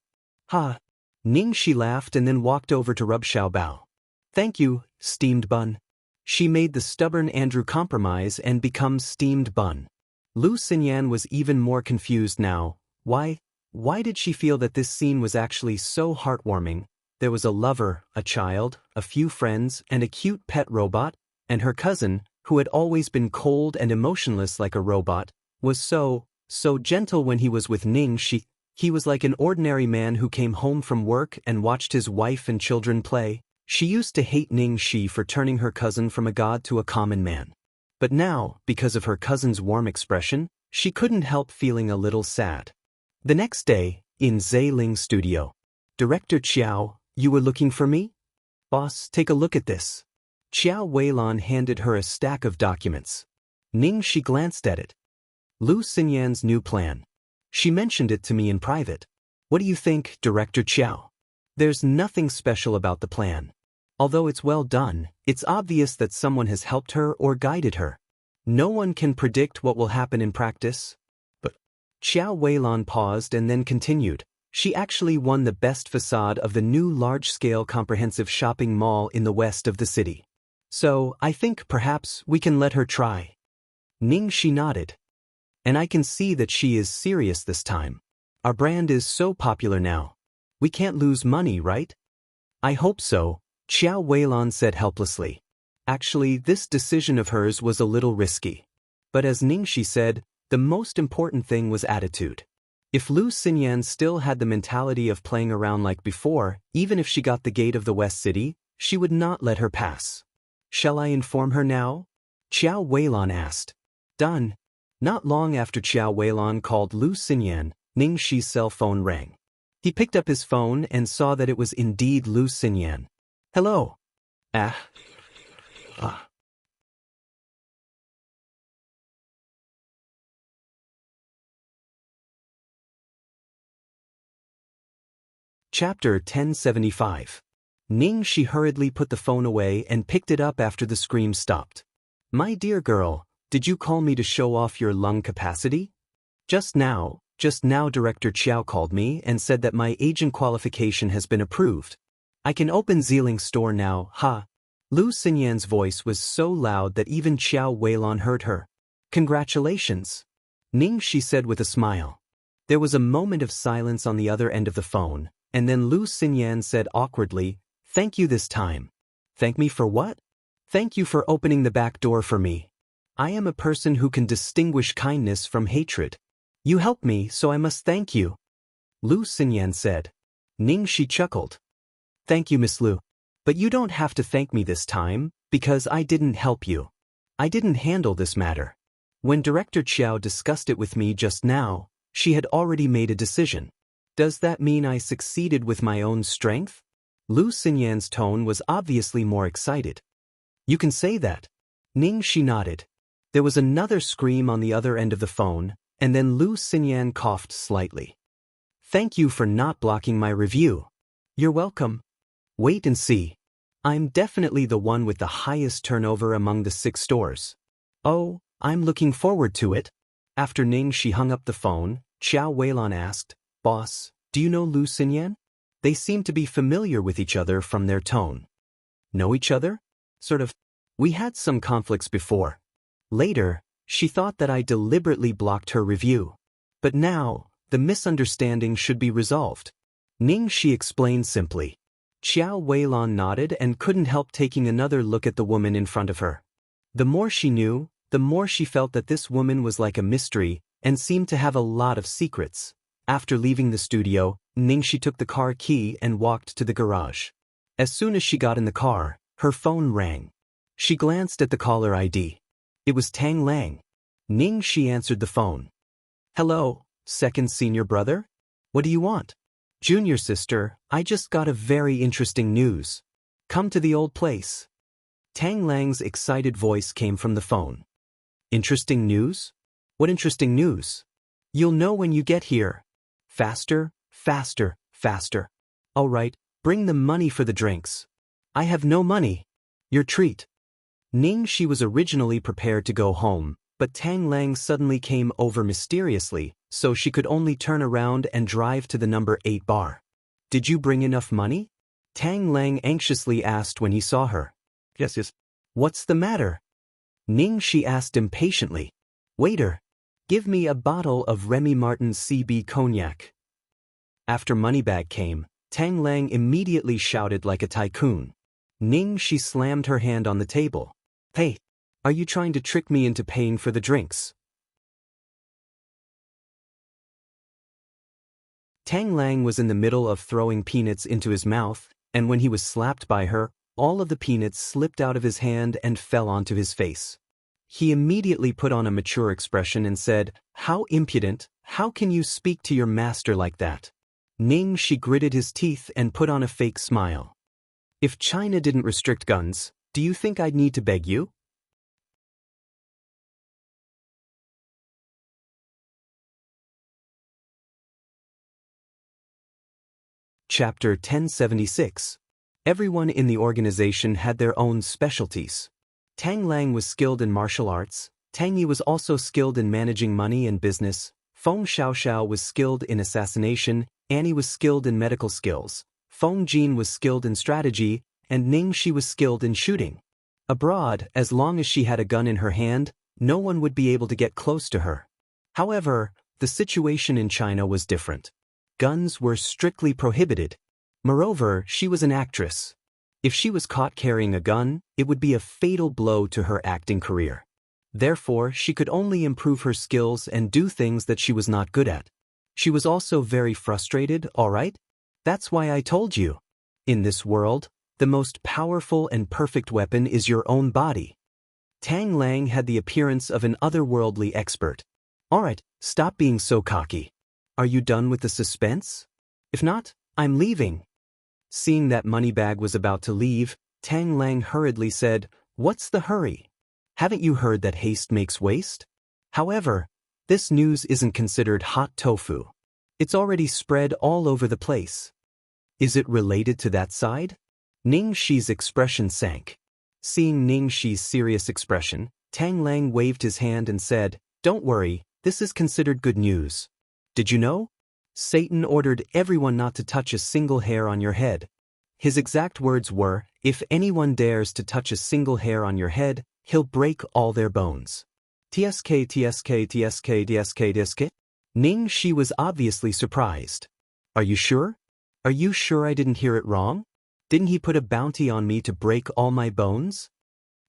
Ha! Ningxi laughed and then walked over to rub Xiaobao. Thank you, Steamed Bun. She made the stubborn Andrew compromise and become Steamed Bun. Lu Xinyan was even more confused now. Why did she feel that this scene was actually so heartwarming? There was a lover, a child, a few friends, and a cute pet robot, and her cousin, who had always been cold and emotionless like a robot, was so gentle when he was with Ningxi. He was like an ordinary man who came home from work and watched his wife and children play. She used to hate Ningxi for turning her cousin from a god to a common man. But now, because of her cousin's warm expression, she couldn't help feeling a little sad. The next day, in Zailing's studio. Director Qiao, you were looking for me? Boss, take a look at this. Qiao Weilan handed her a stack of documents. Ningxi glanced at it. Lu Xinyan's new plan. She mentioned it to me in private. What do you think, Director Qiao? There's nothing special about the plan. Although it's well done, it's obvious that someone has helped her or guided her. No one can predict what will happen in practice. But Qiao Weilan paused and then continued. She actually won the best facade of the new large-scale comprehensive shopping mall in the west of the city. So, I think perhaps we can let her try. Ningxi nodded. And I can see that she is serious this time. Our brand is so popular now. We can't lose money, right? I hope so, Xiao Weilan said helplessly. Actually, this decision of hers was a little risky. But as Ningxi said, the most important thing was attitude. If Lu Xinyan still had the mentality of playing around like before, even if she got the gate of the West City, she would not let her pass. Shall I inform her now? Xiao Weilan asked. Done. Not long after Xiao Weilan called Lu Xinyan, Ningxi's cell phone rang. He picked up his phone and saw that it was indeed Lu Xinyan. Hello. Chapter 1075. Ningxi hurriedly put the phone away and picked it up after the scream stopped. My dear girl, did you call me to show off your lung capacity? Just now Director Qiao called me and said that my agent qualification has been approved. I can open Ziling's store now, ha. Lu Xinyan's voice was so loud that even Xiao Weilan heard her. Congratulations. Ningxi said with a smile. There was a moment of silence on the other end of the phone, and then Lu Xinyan said awkwardly, Thank you this time. Thank me for what? Thank you for opening the back door for me. I am a person who can distinguish kindness from hatred. You helped me, so I must thank you. Lu Xinyan said. Ningxi chuckled. Thank you, Miss Lu. But you don't have to thank me this time, because I didn't help you. I didn't handle this matter. When Director Qiao discussed it with me just now, she had already made a decision. Does that mean I succeeded with my own strength? Lu Xinyan's tone was obviously more excited. You can say that. Ningxi nodded. There was another scream on the other end of the phone, and then Lu Xinyan coughed slightly. Thank you for not blocking my review. You're welcome. Wait and see. I'm definitely the one with the highest turnover among the 6 stores. Oh, I'm looking forward to it. After Ningxi hung up the phone, Xiao Weilan asked, Boss, do you know Lu Xinyan? They seem to be familiar with each other from their tone. Know each other? Sort of. We had some conflicts before. Later, she thought that I deliberately blocked her review. But now, the misunderstanding should be resolved. Ningxi explained simply. Xiao Weilan nodded and couldn't help taking another look at the woman in front of her. The more she knew, the more she felt that this woman was like a mystery and seemed to have a lot of secrets. After leaving the studio, Ningxi took the car key and walked to the garage. As soon as she got in the car, her phone rang. She glanced at the caller ID. It was Tang Lang. Ningxi answered the phone. Hello, second senior brother? What do you want? Junior sister, I just got a very interesting news. Come to the old place. Tang Lang's excited voice came from the phone. Interesting news? What interesting news? You'll know when you get here. Faster, faster, faster. All right, bring the money for the drinks. I have no money. Your treat. Ningxi was originally prepared to go home, but Tang Lang suddenly came over mysteriously, so she could only turn around and drive to the number 8 bar. Did you bring enough money? Tang Lang anxiously asked when he saw her. Yes. What's the matter? Ningxi asked impatiently. Waiter, give me a bottle of Remy Martin's CB cognac. After Moneybag came, Tang Lang immediately shouted like a tycoon. Ningxi slammed her hand on the table. Hey, are you trying to trick me into paying for the drinks? Tang Lang was in the middle of throwing peanuts into his mouth, and when he was slapped by her, all of the peanuts slipped out of his hand and fell onto his face. He immediately put on a mature expression and said, How impudent, how can you speak to your master like that? Ningxi gritted his teeth and put on a fake smile. If China didn't restrict guns, do you think I'd need to beg you? Chapter 1076. Everyone in the organization had their own specialties. Tang Lang was skilled in martial arts, Tang Yi was also skilled in managing money and business, Feng Xiaoxiao was skilled in assassination, Annie was skilled in medical skills, Feng Jin was skilled in strategy, and Ningxi was skilled in shooting. Abroad, as long as she had a gun in her hand, no one would be able to get close to her. However, the situation in China was different. Guns were strictly prohibited. Moreover, she was an actress. If she was caught carrying a gun, it would be a fatal blow to her acting career. Therefore, she could only improve her skills and do things that she was not good at. She was also very frustrated, alright? That's why I told you. In this world, the most powerful and perfect weapon is your own body. Tang Lang had the appearance of an otherworldly expert. Alright, stop being so cocky. Are you done with the suspense? If not, I'm leaving. Seeing that Moneybag was about to leave, Tang Lang hurriedly said, "What's the hurry? Haven't you heard that haste makes waste?" However, this news isn't considered hot tofu. It's already spread all over the place. Is it related to that side? Ning Shi's expression sank. Seeing Ning Shi's serious expression, Tang Lang waved his hand and said, "Don't worry, this is considered good news. Did you know? Satan ordered everyone not to touch a single hair on your head. His exact words were, if anyone dares to touch a single hair on your head, he'll break all their bones." TSK. Ning Shi was obviously surprised. Are you sure? Are you sure I didn't hear it wrong? Didn't he put a bounty on me to break all my bones?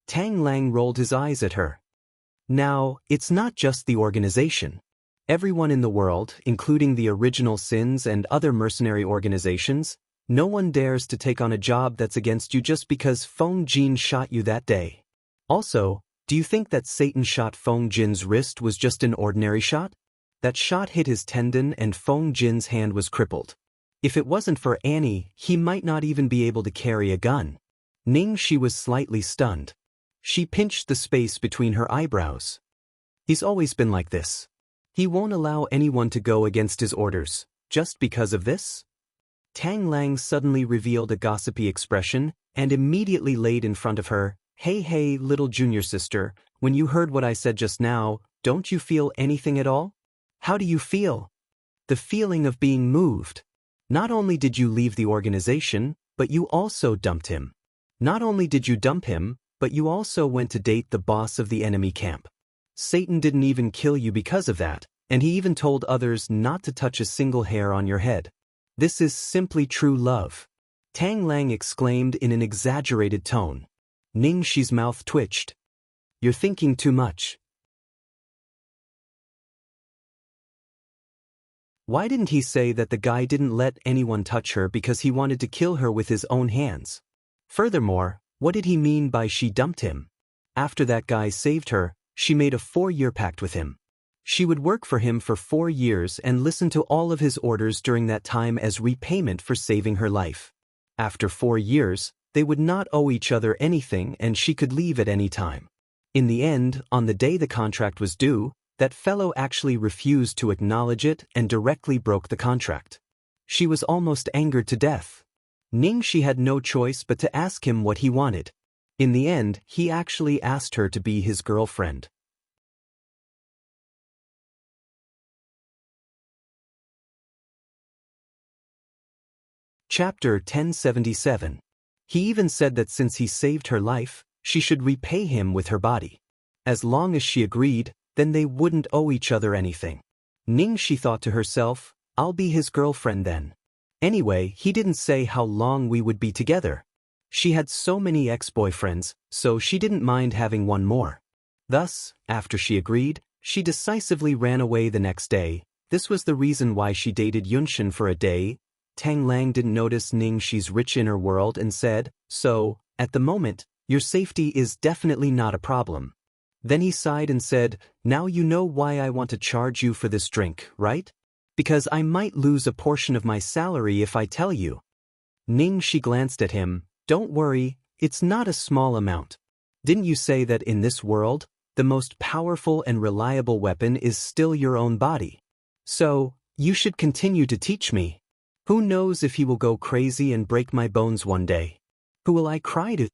Tang Lang rolled his eyes at her. Now, it's not just the organization. Everyone in the world, including the original sins and other mercenary organizations, no one dares to take on a job that's against you just because Feng Jin shot you that day. Also, do you think that Satan shot Feng Jin's wrist was just an ordinary shot? That shot hit his tendon and Feng Jin's hand was crippled. If it wasn't for Annie, he might not even be able to carry a gun. Ning Shi was slightly stunned. She pinched the space between her eyebrows. He's always been like this. He won't allow anyone to go against his orders, just because of this? Tang Lang suddenly revealed a gossipy expression and immediately laid in front of her, Hey, little junior sister, when you heard what I said just now, don't you feel anything at all? How do you feel? The feeling of being moved. Not only did you leave the organization, but you also dumped him. Not only did you dump him, but you also went to date the boss of the enemy camp. Satan didn't even kill you because of that, and he even told others not to touch a single hair on your head. This is simply true love. Tang Lang exclaimed in an exaggerated tone. Ning Shi's mouth twitched. You're thinking too much. Why didn't he say that the guy didn't let anyone touch her because he wanted to kill her with his own hands? Furthermore, what did he mean by she dumped him? After that guy saved her, she made a 4-year pact with him. She would work for him for 4 years and listen to all of his orders during that time as repayment for saving her life. After 4 years, they would not owe each other anything and she could leave at any time. In the end, on the day the contract was due, that fellow actually refused to acknowledge it and directly broke the contract. She was almost angered to death. Ning Shi had no choice but to ask him what he wanted. In the end, he actually asked her to be his girlfriend. Chapter 1077. He even said that since he saved her life, she should repay him with her body. As long as she agreed, then they wouldn't owe each other anything. Ning Shi thought to herself, I'll be his girlfriend then. Anyway, he didn't say how long we would be together. She had so many ex-boyfriends, so she didn't mind having one more. Thus, after she agreed, she decisively ran away the next day. This was the reason why she dated Yunshin for a day. Tang Lang didn't notice Ning Shi's rich inner world and said, so, at the moment, your safety is definitely not a problem. Then he sighed and said, now you know why I want to charge you for this drink, right? Because I might lose a portion of my salary if I tell you. Ning Shi glanced at him. Don't worry, it's not a small amount. Didn't you say that in this world, the most powerful and reliable weapon is still your own body? So, you should continue to teach me. Who knows if he will go crazy and break my bones one day? Who will I cry to?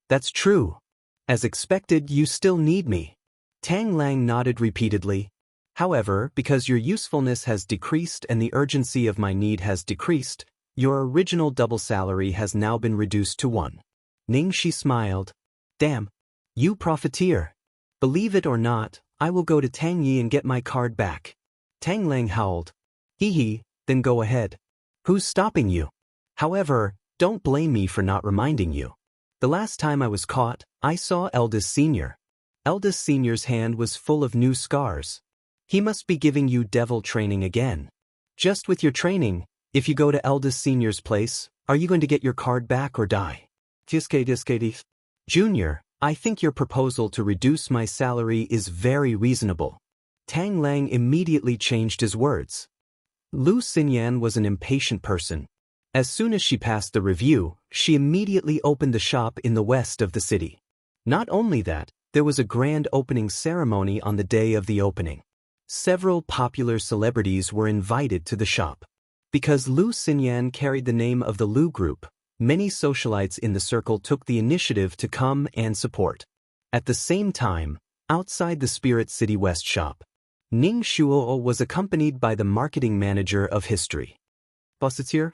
That's true. As expected, you still need me. Tang Lang nodded repeatedly. However, because your usefulness has decreased and the urgency of my need has decreased, your original double salary has now been reduced to 1. Ning Shi smiled. Damn. You profiteer. Believe it or not, I will go to Tang Yi and get my card back. Tang Lang howled. Hee, then go ahead. Who's stopping you? However, Don't blame me for not reminding you. The last time I was caught, I saw Eldest Senior. Eldest Senior's hand was full of new scars. He must be giving you devil training again. Just with your training, if you go to Eldest Senior's place, are you going to get your card back or die? Junior, I think your proposal to reduce my salary is very reasonable. Tang Lang immediately changed his words. Lu Xinyan was an impatient person. As soon as she passed the review, she immediately opened the shop in the west of the city. Not only that, there was a grand opening ceremony on the day of the opening. Several popular celebrities were invited to the shop. Because Lu Xinyan carried the name of the Lu Group, many socialites in the circle took the initiative to come and support. At the same time, outside the Spirit City West shop, Ning Shuo was accompanied by the marketing manager of History. Boss, it's here?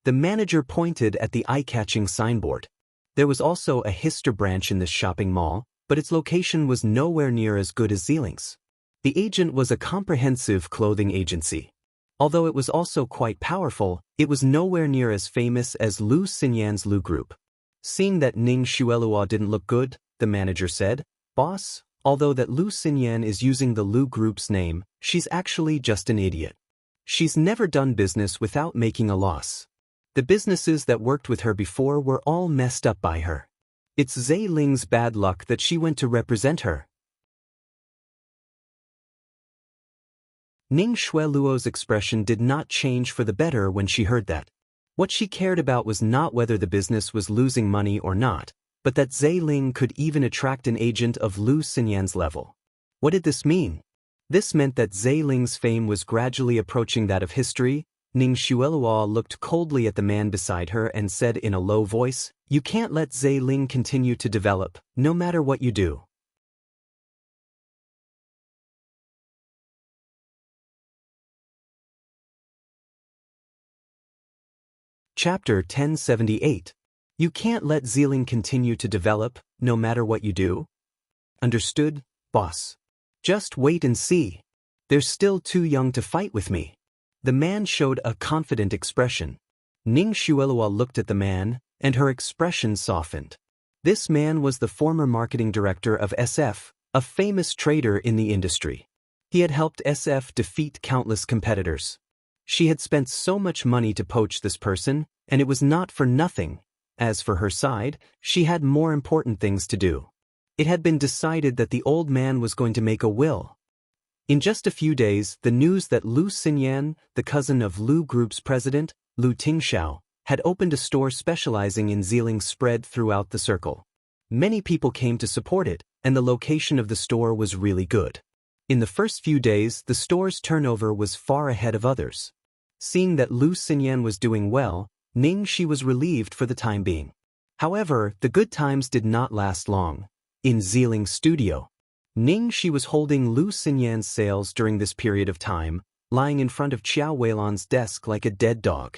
The manager pointed at the eye-catching signboard. There was also a Hister branch in this shopping mall, but its location was nowhere near as good as Zealing's. The agent was a comprehensive clothing agency. Although it was also quite powerful, it was nowhere near as famous as Lu Xinyan's Lu Group. Seeing that Ning Shuelua didn't look good, the manager said, "Boss, although that Lu Xinyan is using the Lu Group's name, she's actually just an idiot. She's never done business without making a loss. The businesses that worked with her before were all messed up by her. It's Zhe Ling's bad luck that she went to represent her." Ning Shueluo's expression did not change for the better when she heard that. What she cared about was not whether the business was losing money or not, but that Zhe Ling could even attract an agent of Lu Xinyan's level. What did this mean? This meant that Zhe Ling's fame was gradually approaching that of History. Ning Shuelua looked coldly at the man beside her and said in a low voice, "You can't let Zhe Ling continue to develop, no matter what you do." Chapter 1078. You can't let Zealing continue to develop, no matter what you do? Understood, boss. Just wait and see. They're still too young to fight with me. The man showed a confident expression. Ning Shuelua looked at the man, and her expression softened. This man was the former marketing director of SF, a famous trader in the industry. He had helped SF defeat countless competitors. She had spent so much money to poach this person, and it was not for nothing. As for her side, she had more important things to do. It had been decided that the old man was going to make a will. In just a few days, the news that Lu Xinyan, the cousin of Lu Group's president, Lu Tingxiao, had opened a store specializing in Zealing spread throughout the circle. Many people came to support it, and the location of the store was really good. In the first few days, the store's turnover was far ahead of others. Seeing that Lu Xinyan was doing well, Ning Shi was relieved for the time being. However, the good times did not last long. In Zealing's studio, Ning Shi was holding Lu Xinyan's sales during this period of time, lying in front of Qiao Weilan's desk like a dead dog.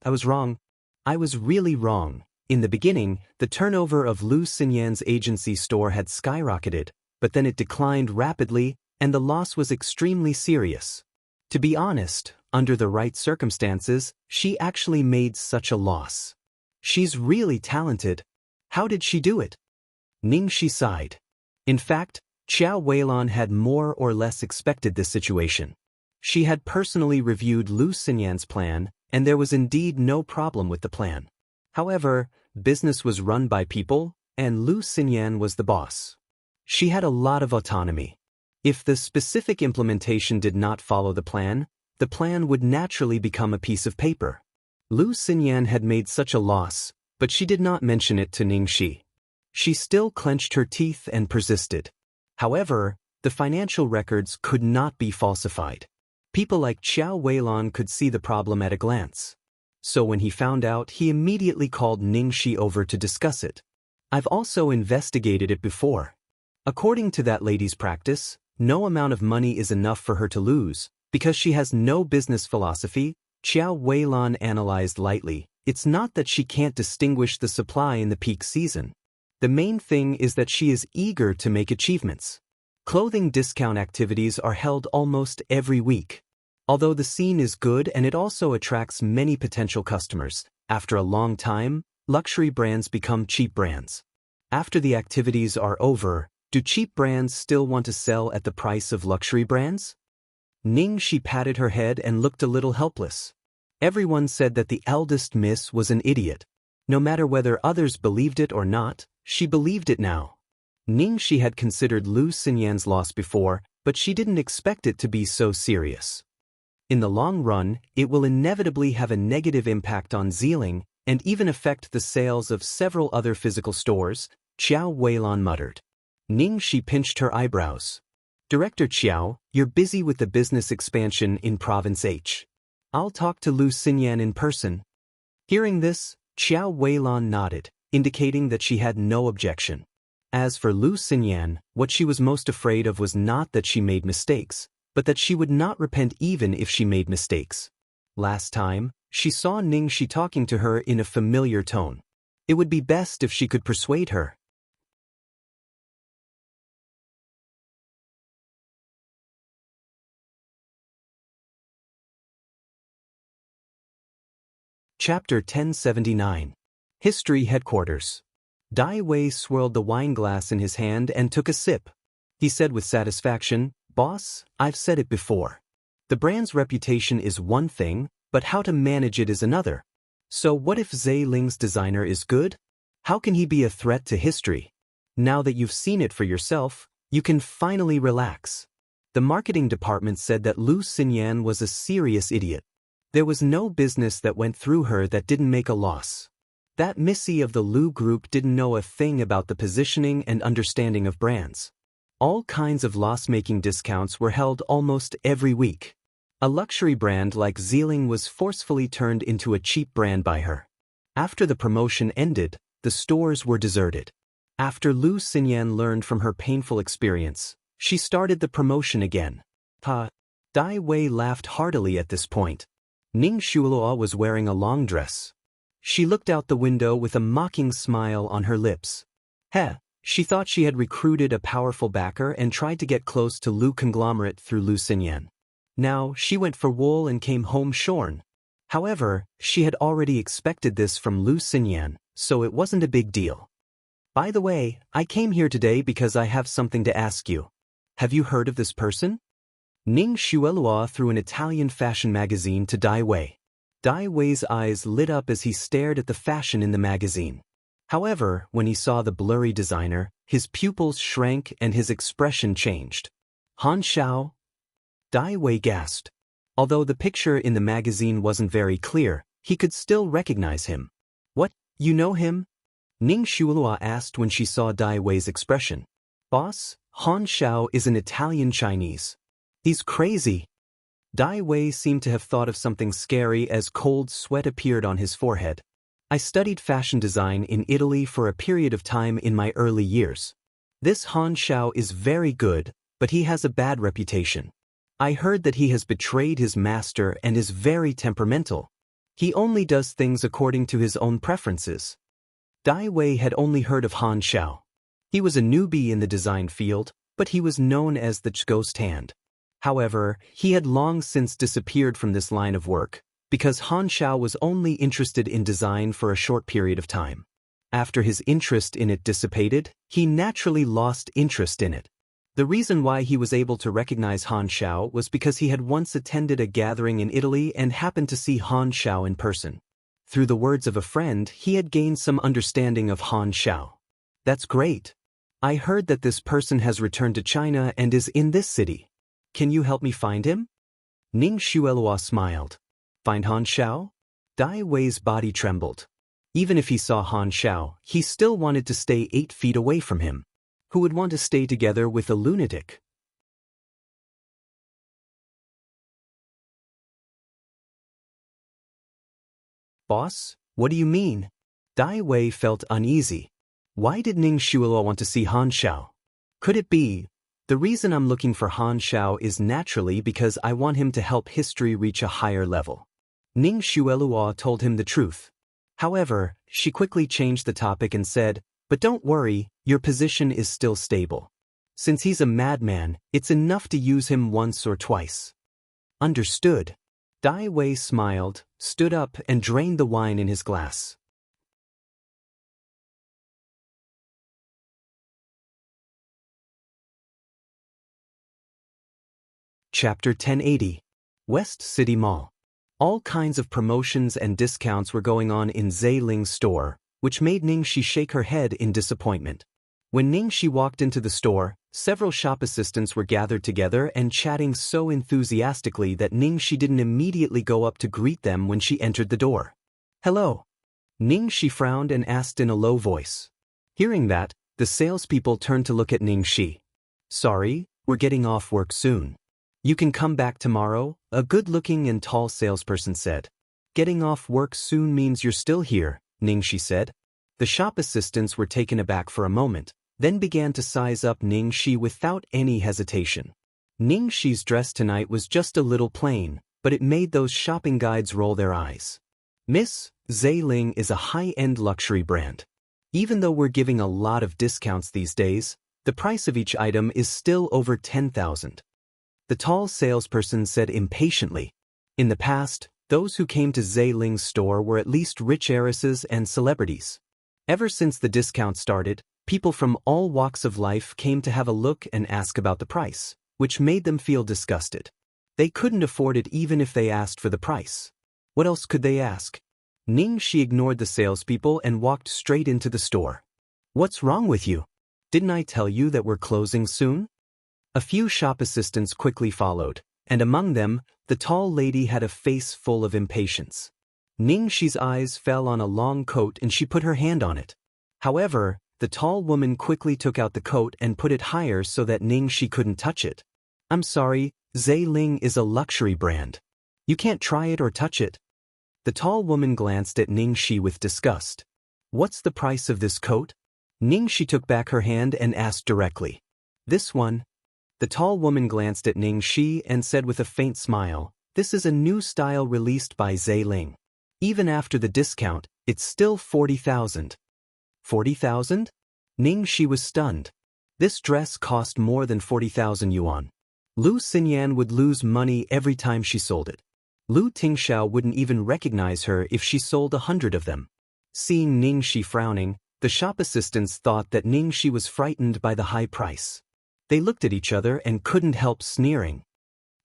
I was wrong. I was really wrong. In the beginning, the turnover of Lu Xinyan's agency store had skyrocketed, but then it declined rapidly, and the loss was extremely serious. To be honest, under the right circumstances, she actually made such a loss. She's really talented. How did she do it? Ning Shi sighed. In fact, Qiao Weilan had more or less expected this situation. She had personally reviewed Lu Xinyan's plan, and there was indeed no problem with the plan. However, business was run by people, and Lu Xinyan was the boss. She had a lot of autonomy. If the specific implementation did not follow the plan would naturally become a piece of paper. Lu Xinyan had made such a loss, but she did not mention it to Ning Shi. She still clenched her teeth and persisted. However, the financial records could not be falsified. People like Qiao Weilan could see the problem at a glance. So when he found out, he immediately called Ning Shi over to discuss it. I've also investigated it before. According to that lady's practice, no amount of money is enough for her to lose. Because she has no business philosophy, Qiao Weilan analyzed lightly, it's not that she can't distinguish the supply in the peak season. The main thing is that she is eager to make achievements. Clothing discount activities are held almost every week. Although the scene is good and it also attracts many potential customers, After a long time, luxury brands become cheap brands. After the activities are over, do cheap brands still want to sell at the price of luxury brands? She patted her head and looked a little helpless. Everyone said that the eldest miss was an idiot. No matter whether others believed it or not, she believed it now. She had considered Lu Xinyan's loss before, but she didn't expect it to be so serious. In the long run, it will inevitably have a negative impact on Zealing, and even affect the sales of several other physical stores, Qiao Weilan muttered. She pinched her eyebrows. Director Qiao, you're busy with the business expansion in Province H. I'll talk to Lu Xinyan in person. Hearing this, Qiao Weilan nodded, indicating that she had no objection. As for Lu Xinyan, what she was most afraid of was not that she made mistakes, but that she would not repent even if she made mistakes. Last time, she saw Ningxi talking to her in a familiar tone. It would be best if she could persuade her. Chapter 1079. History Headquarters. Dai Wei swirled the wine glass in his hand and took a sip. He said with satisfaction, "Boss, I've said it before. The brand's reputation is one thing, but how to manage it is another. So what if Zeiling's designer is good? How can he be a threat to history? Now that you've seen it for yourself, you can finally relax." The marketing department said that Lu Xinyan was a serious idiot. There was no business that went through her that didn't make a loss. That Missy of the Lu Group didn't know a thing about the positioning and understanding of brands. All kinds of loss-making discounts were held almost every week. A luxury brand like Zealing was forcefully turned into a cheap brand by her. After the promotion ended, the stores were deserted. After Lu Xinyan learned from her painful experience, she started the promotion again. Dai Wei laughed heartily at this point. Ning Shuluo was wearing a long dress. She looked out the window with a mocking smile on her lips. She thought she had recruited a powerful backer and tried to get close to Lu conglomerate through Lu Xinyan. Now she went for wool and came home shorn. However, she had already expected this from Lu Xinyan, so it wasn't a big deal. By the way, I came here today because I have something to ask you. Have you heard of this person? Ning Shuelua threw an Italian fashion magazine to Dai Wei. Dai Wei's eyes lit up as he stared at the fashion in the magazine. However, when he saw the blurry designer, his pupils shrank and his expression changed. Han Xiao? Dai Wei gasped. Although the picture in the magazine wasn't very clear, he could still recognize him. What, you know him? Ning Shuelua asked when she saw Dai Wei's expression. Boss, Han Xiao is an Italian Chinese. He's crazy. Dai Wei seemed to have thought of something scary as cold sweat appeared on his forehead. I studied fashion design in Italy for a period of time in my early years. This Han Xiao is very good, but he has a bad reputation. I heard that he has betrayed his master and is very temperamental. He only does things according to his own preferences. Dai Wei had only heard of Han Xiao. He was a newbie in the design field, but he was known as the Ghost Hand. However, he had long since disappeared from this line of work, because Han Xiao was only interested in design for a short period of time. After his interest in it dissipated, he naturally lost interest in it. The reason why he was able to recognize Han Xiao was because he had once attended a gathering in Italy and happened to see Han Xiao in person. Through the words of a friend, he had gained some understanding of Han Xiao. That's great. I heard that this person has returned to China and is in this city. Can you help me find him? Ning Shuelua smiled. Find Han Xiao? Dai Wei's body trembled. Even if he saw Han Xiao, he still wanted to stay 8 feet away from him. Who would want to stay together with a lunatic? Boss, what do you mean? Dai Wei felt uneasy. Why did Ning Shuelua want to see Han Xiao? Could it be, the reason I'm looking for Han Xiao is naturally because I want him to help history reach a higher level. Ning Shuelua told him the truth. However, she quickly changed the topic and said, but don't worry, your position is still stable. Since he's a madman, it's enough to use him once or twice. Understood. Dai Wei smiled, stood up and drained the wine in his glass. Chapter 1080. West City Mall. All kinds of promotions and discounts were going on in Zhe Ling's store, which made Ningxi shake her head in disappointment. When Ningxi walked into the store, several shop assistants were gathered together and chatting so enthusiastically that Ningxi didn't immediately go up to greet them when she entered the door. "Hello." Ningxi frowned and asked in a low voice. Hearing that, the salespeople turned to look at Ningxi. "Sorry, we're getting off work soon. You can come back tomorrow," a good-looking and tall salesperson said. "Getting off work soon means you're still here," Ningxi said. The shop assistants were taken aback for a moment, then began to size up Ningxi without any hesitation. Ningxi's dress tonight was just a little plain, but it made those shopping guides roll their eyes. "Miss, Zhe Ling is a high-end luxury brand. Even though we're giving a lot of discounts these days, the price of each item is still over 10,000. The tall salesperson said impatiently. In the past, those who came to Zhe Ling's store were at least rich heiresses and celebrities. Ever since the discount started, people from all walks of life came to have a look and ask about the price, which made them feel disgusted. They couldn't afford it even if they asked for the price. What else could they ask? Ningxi ignored the salespeople and walked straight into the store. "What's wrong with you? Didn't I tell you that we're closing soon?" A few shop assistants quickly followed, and among them, the tall lady had a face full of impatience. Ningxi's eyes fell on a long coat and she put her hand on it. However, the tall woman quickly took out the coat and put it higher so that Ningxi couldn't touch it. "I'm sorry, Zhe Ling is a luxury brand. You can't try it or touch it." The tall woman glanced at Ningxi with disgust. "What's the price of this coat?" Ningxi took back her hand and asked directly. "This one." The tall woman glanced at Ningxi and said with a faint smile, "This is a new style released by Zhe Ling. Even after the discount, it's still 40,000. 40,000? Ningxi was stunned. This dress cost more than 40,000 yuan. Lu Xinyan would lose money every time she sold it. Lu Tingxiao wouldn't even recognize her if she sold 100 of them. Seeing Ningxi frowning, the shop assistants thought that Ningxi was frightened by the high price. They looked at each other and couldn't help sneering.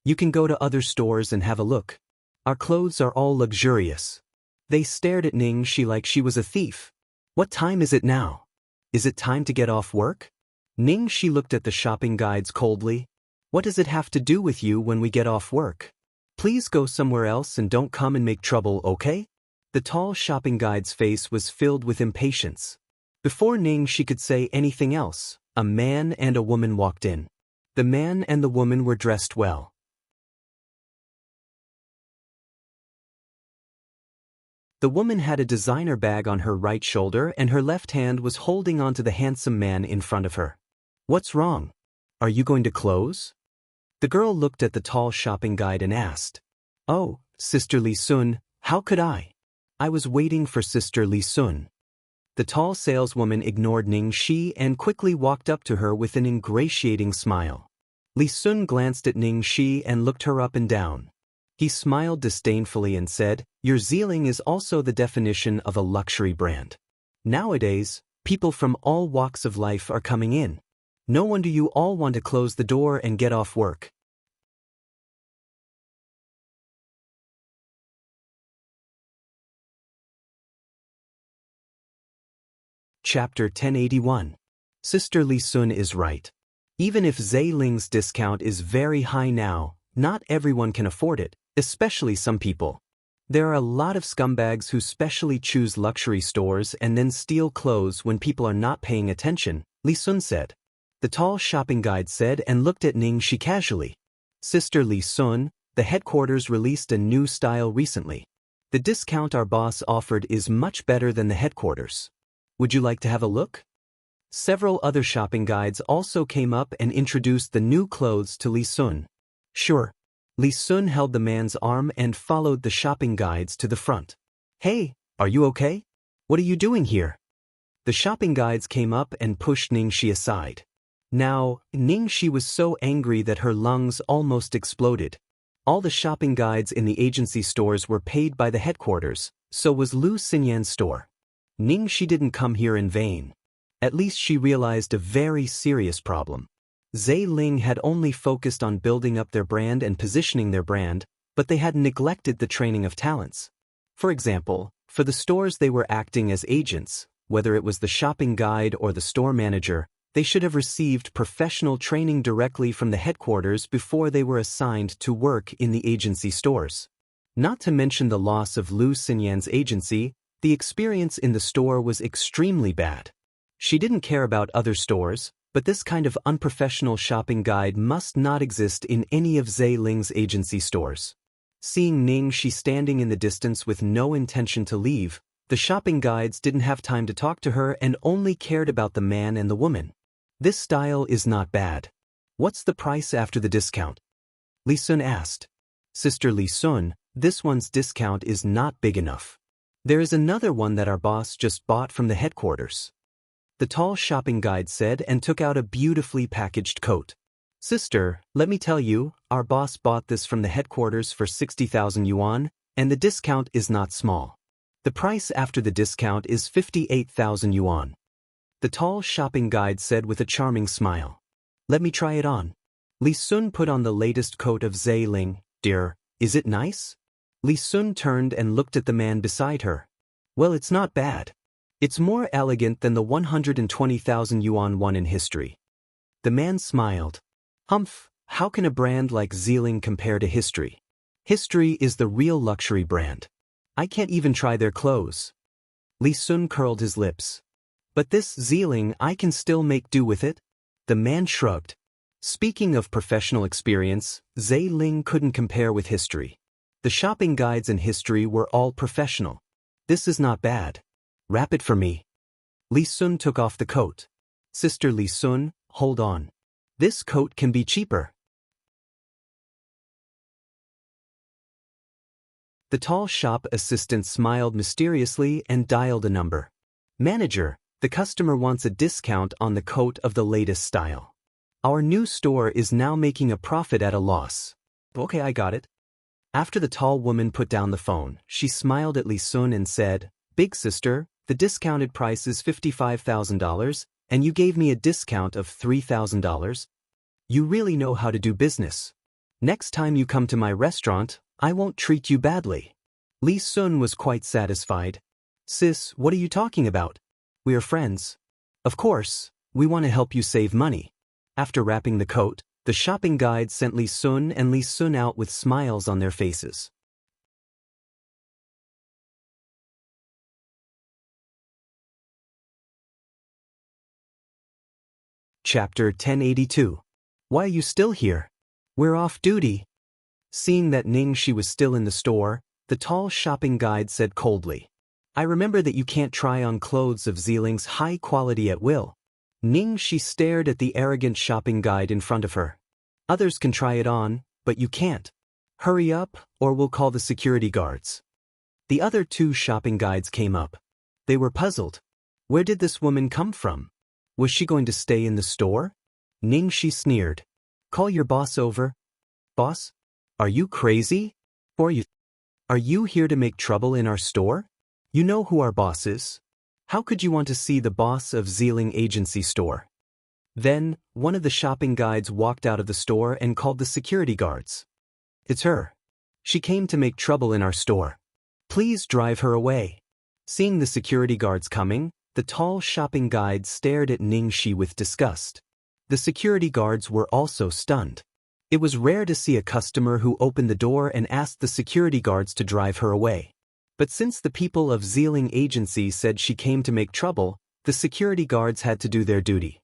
"You can go to other stores and have a look. Our clothes are all luxurious." They stared at Ningxi like she was a thief. "What time is it now? Is it time to get off work?" Ningxi looked at the shopping guides coldly. "What does it have to do with you when we get off work? Please go somewhere else and don't come and make trouble, okay?" The tall shopping guide's face was filled with impatience. Before Ningxi could say anything else, a man and a woman walked in. The man and the woman were dressed well. The woman had a designer bag on her right shoulder and her left hand was holding onto the handsome man in front of her. "What's wrong? Are you going to close?" The girl looked at the tall shopping guide and asked. "Oh, Sister Li Sun, how could I? I was waiting for Sister Li Sun." The tall saleswoman ignored Ningxi and quickly walked up to her with an ingratiating smile. Li Sun glanced at Ningxi and looked her up and down. He smiled disdainfully and said, "Your Zhe Ling is also the definition of a luxury brand. Nowadays, people from all walks of life are coming in. No wonder you all want to close the door and get off work." Chapter 1081. Sister Li Sun is right. Even if Zhe Ling's discount is very high now, not everyone can afford it, especially some people. There are a lot of scumbags who specially choose luxury stores and then steal clothes when people are not paying attention, Li Sun said. The tall shopping guide said and looked at Ningxi casually. "Sister Li Sun, the headquarters released a new style recently. The discount our boss offered is much better than the headquarters. Would you like to have a look?" Several other shopping guides also came up and introduced the new clothes to Li Sun. "Sure." Li Sun held the man's arm and followed the shopping guides to the front. "Hey, are you okay? What are you doing here?" The shopping guides came up and pushed Ningxi aside. Now, Ningxi was so angry that her lungs almost exploded. All the shopping guides in the agency stores were paid by the headquarters, so was Lu Xinyan's store. Ningxi didn't come here in vain. At least she realized a very serious problem. Zhe Ling had only focused on building up their brand and positioning their brand, but they had neglected the training of talents. For example, for the stores they were acting as agents, whether it was the shopping guide or the store manager, they should have received professional training directly from the headquarters before they were assigned to work in the agency stores. Not to mention the loss of Lu Xinyan's agency, the experience in the store was extremely bad. She didn't care about other stores, but this kind of unprofessional shopping guide must not exist in any of Zhe Ling's agency stores. Seeing Ningxi standing in the distance with no intention to leave, the shopping guides didn't have time to talk to her and only cared about the man and the woman. This style is not bad. What's the price after the discount? Li Sun asked. Sister Li Sun, this one's discount is not big enough. There is another one that our boss just bought from the headquarters. The tall shopping guide said and took out a beautifully packaged coat. Sister, let me tell you, our boss bought this from the headquarters for 60,000 yuan, and the discount is not small. The price after the discount is 58,000 yuan. The tall shopping guide said with a charming smile. Let me try it on. Li Sun put on the latest coat of Zhe Ling. Dear, is it nice? Li Sun turned and looked at the man beside her. Well, it's not bad. It's more elegant than the 120,000 yuan one in history. The man smiled. Humph, how can a brand like Zhe Ling compare to history? History is the real luxury brand. I can't even try their clothes. Li Sun curled his lips. But this Zhe Ling, I can still make do with it? The man shrugged. Speaking of professional experience, Zhe Ling couldn't compare with history. The shopping guides in history were all professional. This is not bad. Wrap it for me. Li Sun took off the coat. Sister Li Sun, hold on. This coat can be cheaper. The tall shop assistant smiled mysteriously and dialed a number. Manager, the customer wants a discount on the coat of the latest style. Our new store is now making a profit at a loss. Okay, I got it. After the tall woman put down the phone, she smiled at Li Sun and said, Big sister, the discounted price is $55,000, and you gave me a discount of $3,000. You really know how to do business. Next time you come to my restaurant, I won't treat you badly. Li Sun was quite satisfied. Sis, what are you talking about? We are friends. Of course, we want to help you save money. After wrapping the coat, the shopping guide sent Li Sun and Li Sun out with smiles on their faces. Chapter 1082. Why are you still here? We're off duty. Seeing that Ningxi was still in the store, the tall shopping guide said coldly, I remember that you can't try on clothes of Zhe Ling's high quality at will. Ningxi stared at the arrogant shopping guide in front of her. Others can try it on, but you can't. Hurry up, or we'll call the security guards. The other two shopping guides came up. They were puzzled. Where did this woman come from? Was she going to stay in the store? Ningxi sneered. Call your boss over. Boss? Are you crazy? Are you here to make trouble in our store? You know who our boss is. How could you want to see the boss of Zhe Ling Agency store? Then, one of the shopping guides walked out of the store and called the security guards. It's her. She came to make trouble in our store. Please drive her away. Seeing the security guards coming, the tall shopping guide stared at Ningxi with disgust. The security guards were also stunned. It was rare to see a customer who opened the door and asked the security guards to drive her away. But since the people of Zhe Ling Agency said she came to make trouble, the security guards had to do their duty.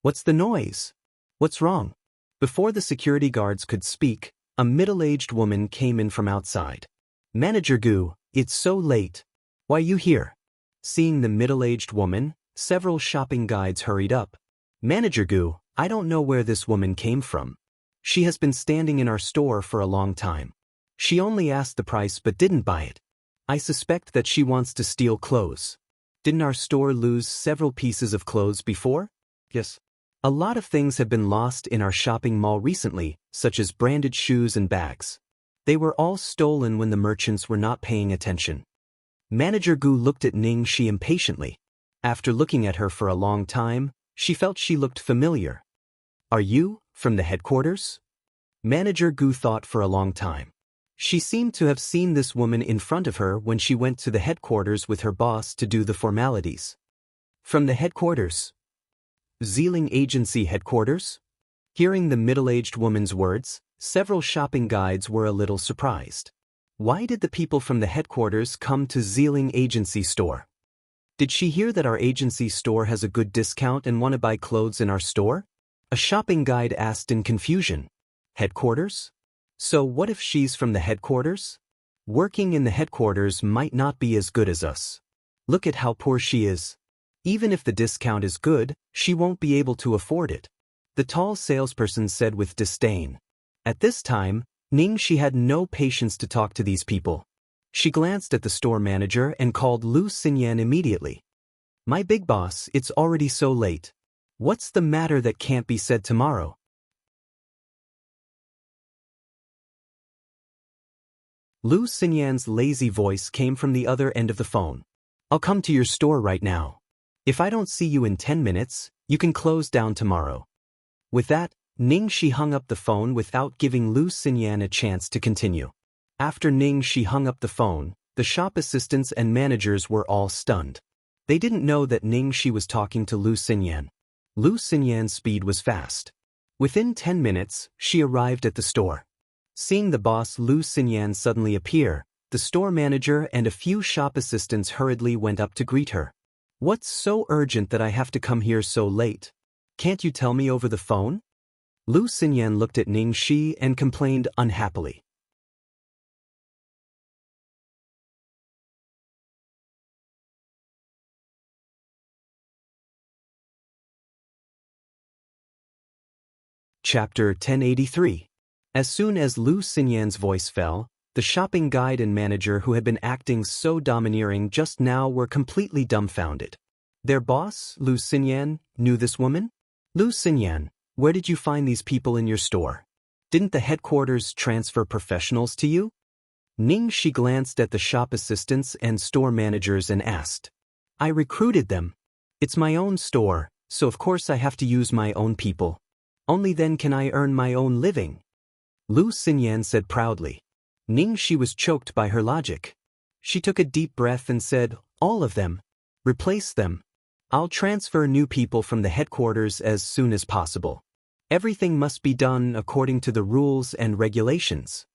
What's the noise? What's wrong? Before the security guards could speak, a middle-aged woman came in from outside. Manager Gu, it's so late. Why are you here? Seeing the middle-aged woman, several shopping guides hurried up. Manager Gu, I don't know where this woman came from. She has been standing in our store for a long time. She only asked the price but didn't buy it. I suspect that she wants to steal clothes. Didn't our store lose several pieces of clothes before? Yes. A lot of things have been lost in our shopping mall recently, such as branded shoes and bags. They were all stolen when the merchants were not paying attention. Manager Gu looked at Ning Shi impatiently. After looking at her for a long time, she felt she looked familiar. Are you from the headquarters? Manager Gu thought for a long time. She seemed to have seen this woman in front of her when she went to the headquarters with her boss to do the formalities. From the headquarters? Zealing Agency headquarters? Hearing the middle-aged woman's words, several shopping guides were a little surprised. Why did the people from the headquarters come to Zealing Agency store? Did she hear that our agency store has a good discount and want to buy clothes in our store? A shopping guide asked in confusion. Headquarters? So what if she's from the headquarters? Working in the headquarters might not be as good as us. Look at how poor she is. Even if the discount is good, she won't be able to afford it. The tall salesperson said with disdain. At this time, Ning Shi had no patience to talk to these people. She glanced at the store manager and called Lu Xinyan immediately. My big boss, it's already so late. What's the matter that can't be said tomorrow? Lu Xinyan's lazy voice came from the other end of the phone. I'll come to your store right now. If I don't see you in 10 minutes, you can close down tomorrow. With that, Ning Shi hung up the phone without giving Lu Xinyan a chance to continue. After Ning Shi hung up the phone, the shop assistants and managers were all stunned. They didn't know that Ning Shi was talking to Lu Xinyan. Lu Xinyan's speed was fast. Within 10 minutes, she arrived at the store. Seeing the boss Lu Xinyan suddenly appear, the store manager and a few shop assistants hurriedly went up to greet her. What's so urgent that I have to come here so late? Can't you tell me over the phone? Lu Xinyan looked at Ning Shi and complained unhappily. Chapter 1083. As soon as Lu Xinyan's voice fell, the shopping guide and manager who had been acting so domineering just now were completely dumbfounded. Their boss, Lu Xinyan, knew this woman? Lu Xinyan, where did you find these people in your store? Didn't the headquarters transfer professionals to you? Ning Shi glanced at the shop assistants and store managers and asked. I recruited them. It's my own store, so of course I have to use my own people. Only then can I earn my own living. Lu Xinyan said proudly. Ning Shi was choked by her logic. She took a deep breath and said, all of them. Replace them. I'll transfer new people from the headquarters as soon as possible. Everything must be done according to the rules and regulations.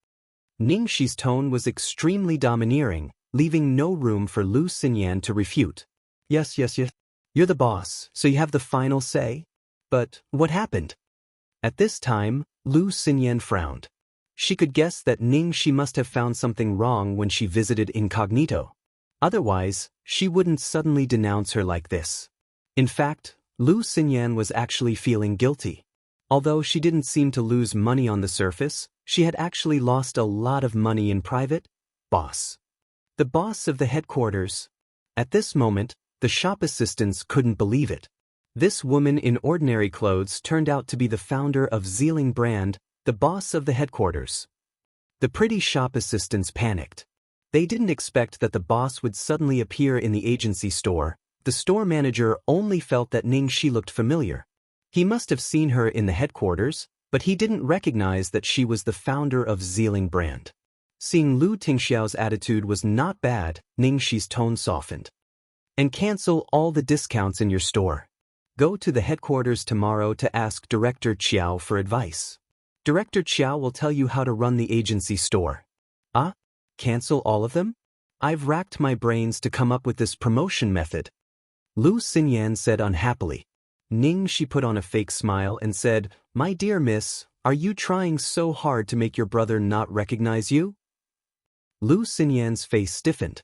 Ning Shi's tone was extremely domineering, leaving no room for Lu Xinyan to refute. Yes. You're the boss, so you have the final say. But what happened? At this time, Lu Xinyan frowned. She could guess that Ning Shi must have found something wrong when she visited incognito. Otherwise, she wouldn't suddenly denounce her like this. In fact, Lu Xinyan was actually feeling guilty. Although she didn't seem to lose money on the surface, she had actually lost a lot of money in private. Boss. The boss of the headquarters. At this moment, the shop assistants couldn't believe it. This woman in ordinary clothes turned out to be the founder of Zealing brand, the boss of the headquarters. The pretty shop assistants panicked. They didn't expect that the boss would suddenly appear in the agency store. The store manager only felt that Ning Shi looked familiar. He must have seen her in the headquarters, but he didn't recognize that she was the founder of Zealing brand. Seeing Lu Tingxiao's attitude was not bad, Ning Shi's tone softened. And cancel all the discounts in your store. Go to the headquarters tomorrow to ask Director Qiao for advice. Director Qiao will tell you how to run the agency store. Ah? Cancel all of them? I've racked my brains to come up with this promotion method. Lu Xinyan said unhappily. Ning Shi put on a fake smile and said, My dear miss, are you trying so hard to make your brother not recognize you? Lu Xinyan's face stiffened.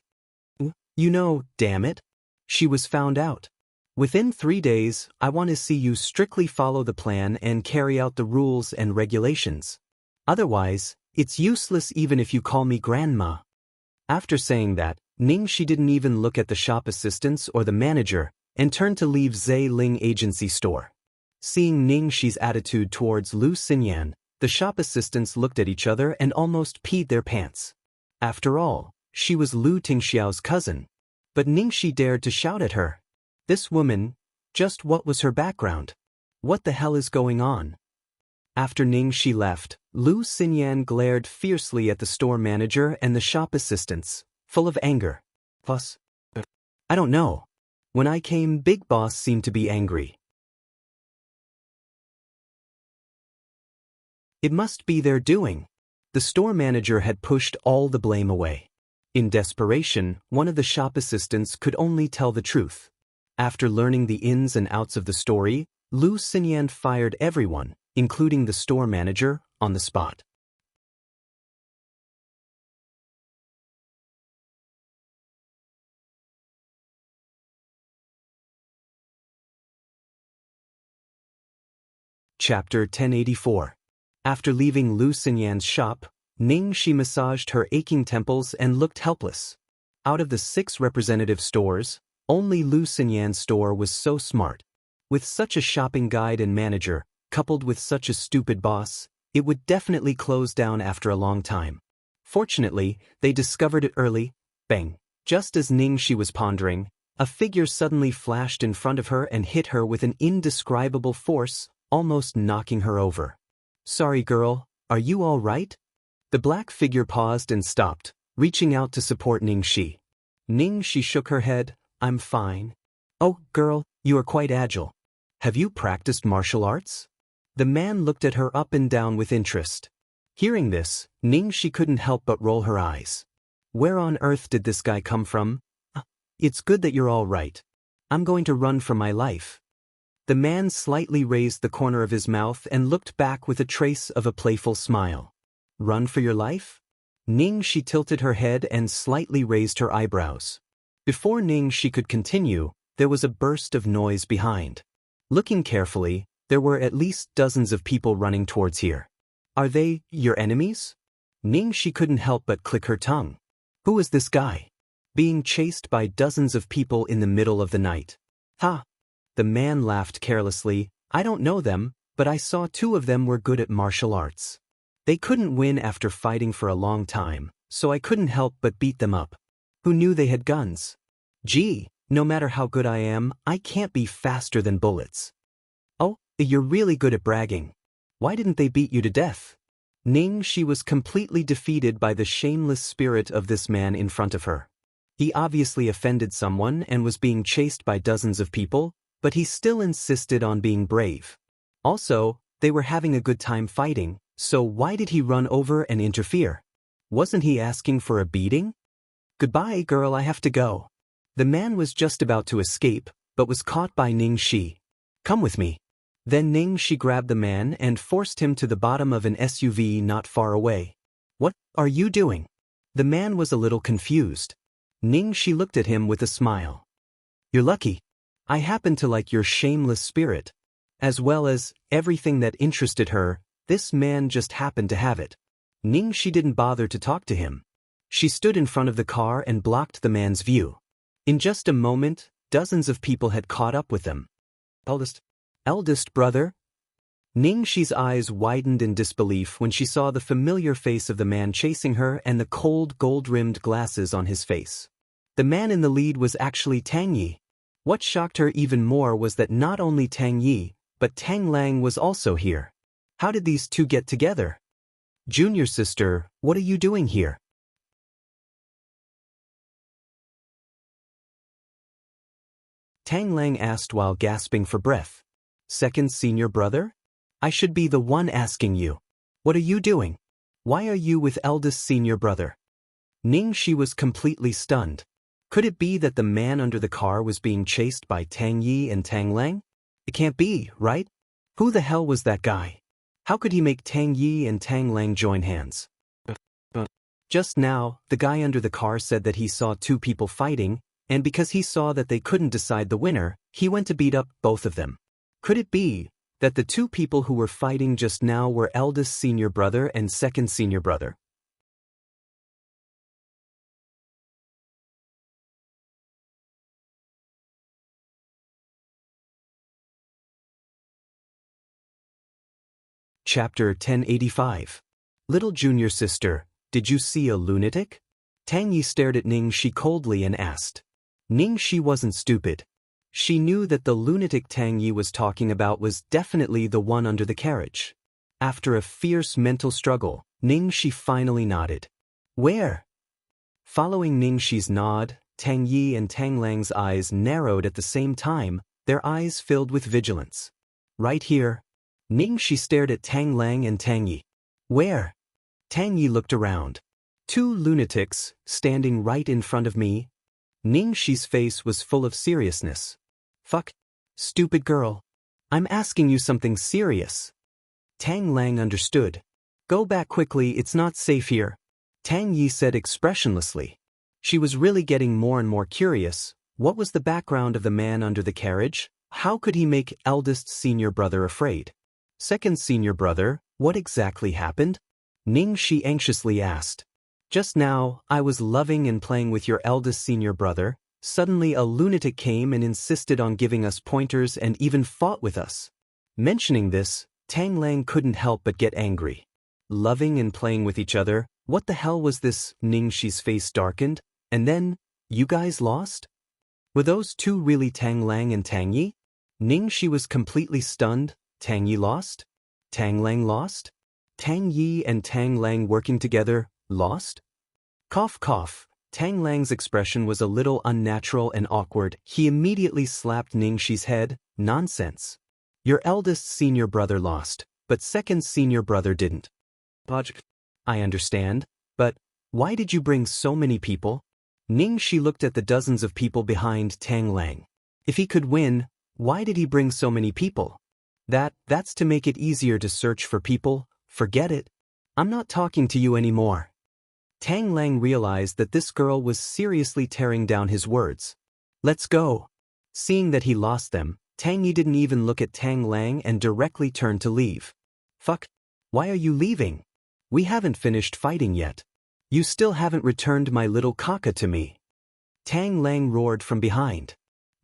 You know, damn it. She was found out. Within 3 days, I want to see you strictly follow the plan and carry out the rules and regulations. Otherwise, it's useless even if you call me grandma. After saying that, Ning Shi didn't even look at the shop assistants or the manager and turned to leave Zealing agency store. Seeing Ning Shi's attitude towards Lu Xinyan, The shop assistants looked at each other and almost peed their pants. After all, she was Lu Tingxiao's cousin. But Ningxi dared to shout at her. This woman, just what was her background? What the hell is going on? After Ningxi left, Lu Xinyan glared fiercely at the store manager and the shop assistants, full of anger. Plus, I don't know. When I came, Big Boss seemed to be angry. It must be their doing. The store manager had pushed all the blame away. In desperation, one of the shop assistants could only tell the truth. After learning the ins and outs of the story, Lu Xinyan fired everyone, including the store manager, on the spot. Chapter 1084. After leaving Lu Xinyan's shop, Ningxi massaged her aching temples and looked helpless. Out of the 6 representative stores, only Lu Xinyan's store was so smart. With such a shopping guide and manager, coupled with such a stupid boss, it would definitely close down after a long time. Fortunately, they discovered it early. Bang! Just as Ningxi was pondering, a figure suddenly flashed in front of her and hit her with an indescribable force, almost knocking her over. Sorry girl, are you all right? The black figure paused and stopped, reaching out to support Ningxi. Ningxi shook her head. I'm fine. Oh, girl, you are quite agile. Have you practiced martial arts? The man looked at her up and down with interest. Hearing this, Ningxi couldn't help but roll her eyes. Where on earth did this guy come from? It's good that you're all right. I'm going to run for my life. The man slightly raised the corner of his mouth and looked back with a trace of a playful smile. Run for your life? Ningxi tilted her head and slightly raised her eyebrows. Before Ningxi could continue, there was a burst of noise behind. Looking carefully, there were at least dozens of people running towards here. Are they your enemies? Ningxi couldn't help but click her tongue. Who is this guy? Being chased by dozens of people in the middle of the night. Ha! The man laughed carelessly. I don't know them, but I saw 2 of them were good at martial arts. They couldn't win after fighting for a long time, so I couldn't help but beat them up. Who knew they had guns? Gee, no matter how good I am, I can't be faster than bullets. Oh, you're really good at bragging. Why didn't they beat you to death? Ningxi was completely defeated by the shameless spirit of this man in front of her. He obviously offended someone and was being chased by dozens of people, but he still insisted on being brave. Also, they were having a good time fighting, so why did he run over and interfere? Wasn't he asking for a beating? Goodbye, girl, I have to go. The man was just about to escape, but was caught by Ningxi. Come with me. Then Ningxi grabbed the man and forced him to the bottom of an SUV not far away. What are you doing? The man was a little confused. Ningxi looked at him with a smile. You're lucky. I happen to like your shameless spirit. As well as everything that interested her, this man just happened to have it. Ningxi didn't bother to talk to him. She stood in front of the car and blocked the man's view. In just a moment, dozens of people had caught up with them. Eldest brother? Ningxi's eyes widened in disbelief when she saw the familiar face of the man chasing her and the cold gold-rimmed glasses on his face. The man in the lead was actually Tang Yi. What shocked her even more was that not only Tang Yi, but Tang Lang was also here. How did these 2 get together? Junior sister, what are you doing here? Tang Lang asked while gasping for breath. Second senior brother? I should be the one asking you. What are you doing? Why are you with eldest senior brother? Ningxi was completely stunned. Could it be that the man under the car was being chased by Tang Yi and Tang Lang? It can't be, right? Who the hell was that guy? How could he make Tang Yi and Tang Lang join hands? Just now, the guy under the car said that he saw 2 people fighting, and because he saw that they couldn't decide the winner, he went to beat up both of them. Could it be that the 2 people who were fighting just now were eldest senior brother and second senior brother? Chapter 1085. Little junior sister, did you see a lunatic? Tang Yi stared at Ning Shi coldly and asked. Ning Shi wasn't stupid. She knew that the lunatic Tang Yi was talking about was definitely the one under the carriage. After a fierce mental struggle, Ning Shi finally nodded. Where? Following Ning Shi's nod, Tang Yi and Tang Lang's eyes narrowed at the same time, their eyes filled with vigilance. Right here. Ning Shi stared at Tang Lang and Tang Yi. Where? Tang Yi looked around. Two lunatics, standing right in front of me. Ning Shi's face was full of seriousness. Fuck. Stupid girl. I'm asking you something serious. Tang Lang understood. Go back quickly, it's not safe here. Tang Yi said expressionlessly. She was really getting more and more curious. What was the background of the man under the carriage? How could he make eldest senior brother afraid? Second senior brother, what exactly happened? Ning Shi anxiously asked. Just now, I was loving and playing with your eldest senior brother. Suddenly a lunatic came and insisted on giving us pointers and even fought with us. Mentioning this, Tang Lang couldn't help but get angry. Loving and playing with each other, what the hell was this? Ning Shi's face darkened. And then, you guys lost? Were those two really Tang Lang and Tang Yi? Ning Shi was completely stunned. Tang Yi lost? Tang Lang lost? Tang Yi and Tang Lang working together, lost? Cough cough. Tang Lang's expression was a little unnatural and awkward. He immediately slapped Ning Shi's head. Nonsense. Your eldest senior brother lost, but second senior brother didn't. I understand, but why did you bring so many people? Ning Shi looked at the dozens of people behind Tang Lang. If he could win, why did he bring so many people? That's to make it easier to search for people. Forget it. I'm not talking to you anymore. Tang Lang realized that this girl was seriously tearing down his words. Let's go. Seeing that he lost them, Tang Yi didn't even look at Tang Lang and directly turned to leave. Fuck. Why are you leaving? We haven't finished fighting yet. You still haven't returned my little caca to me. Tang Lang roared from behind.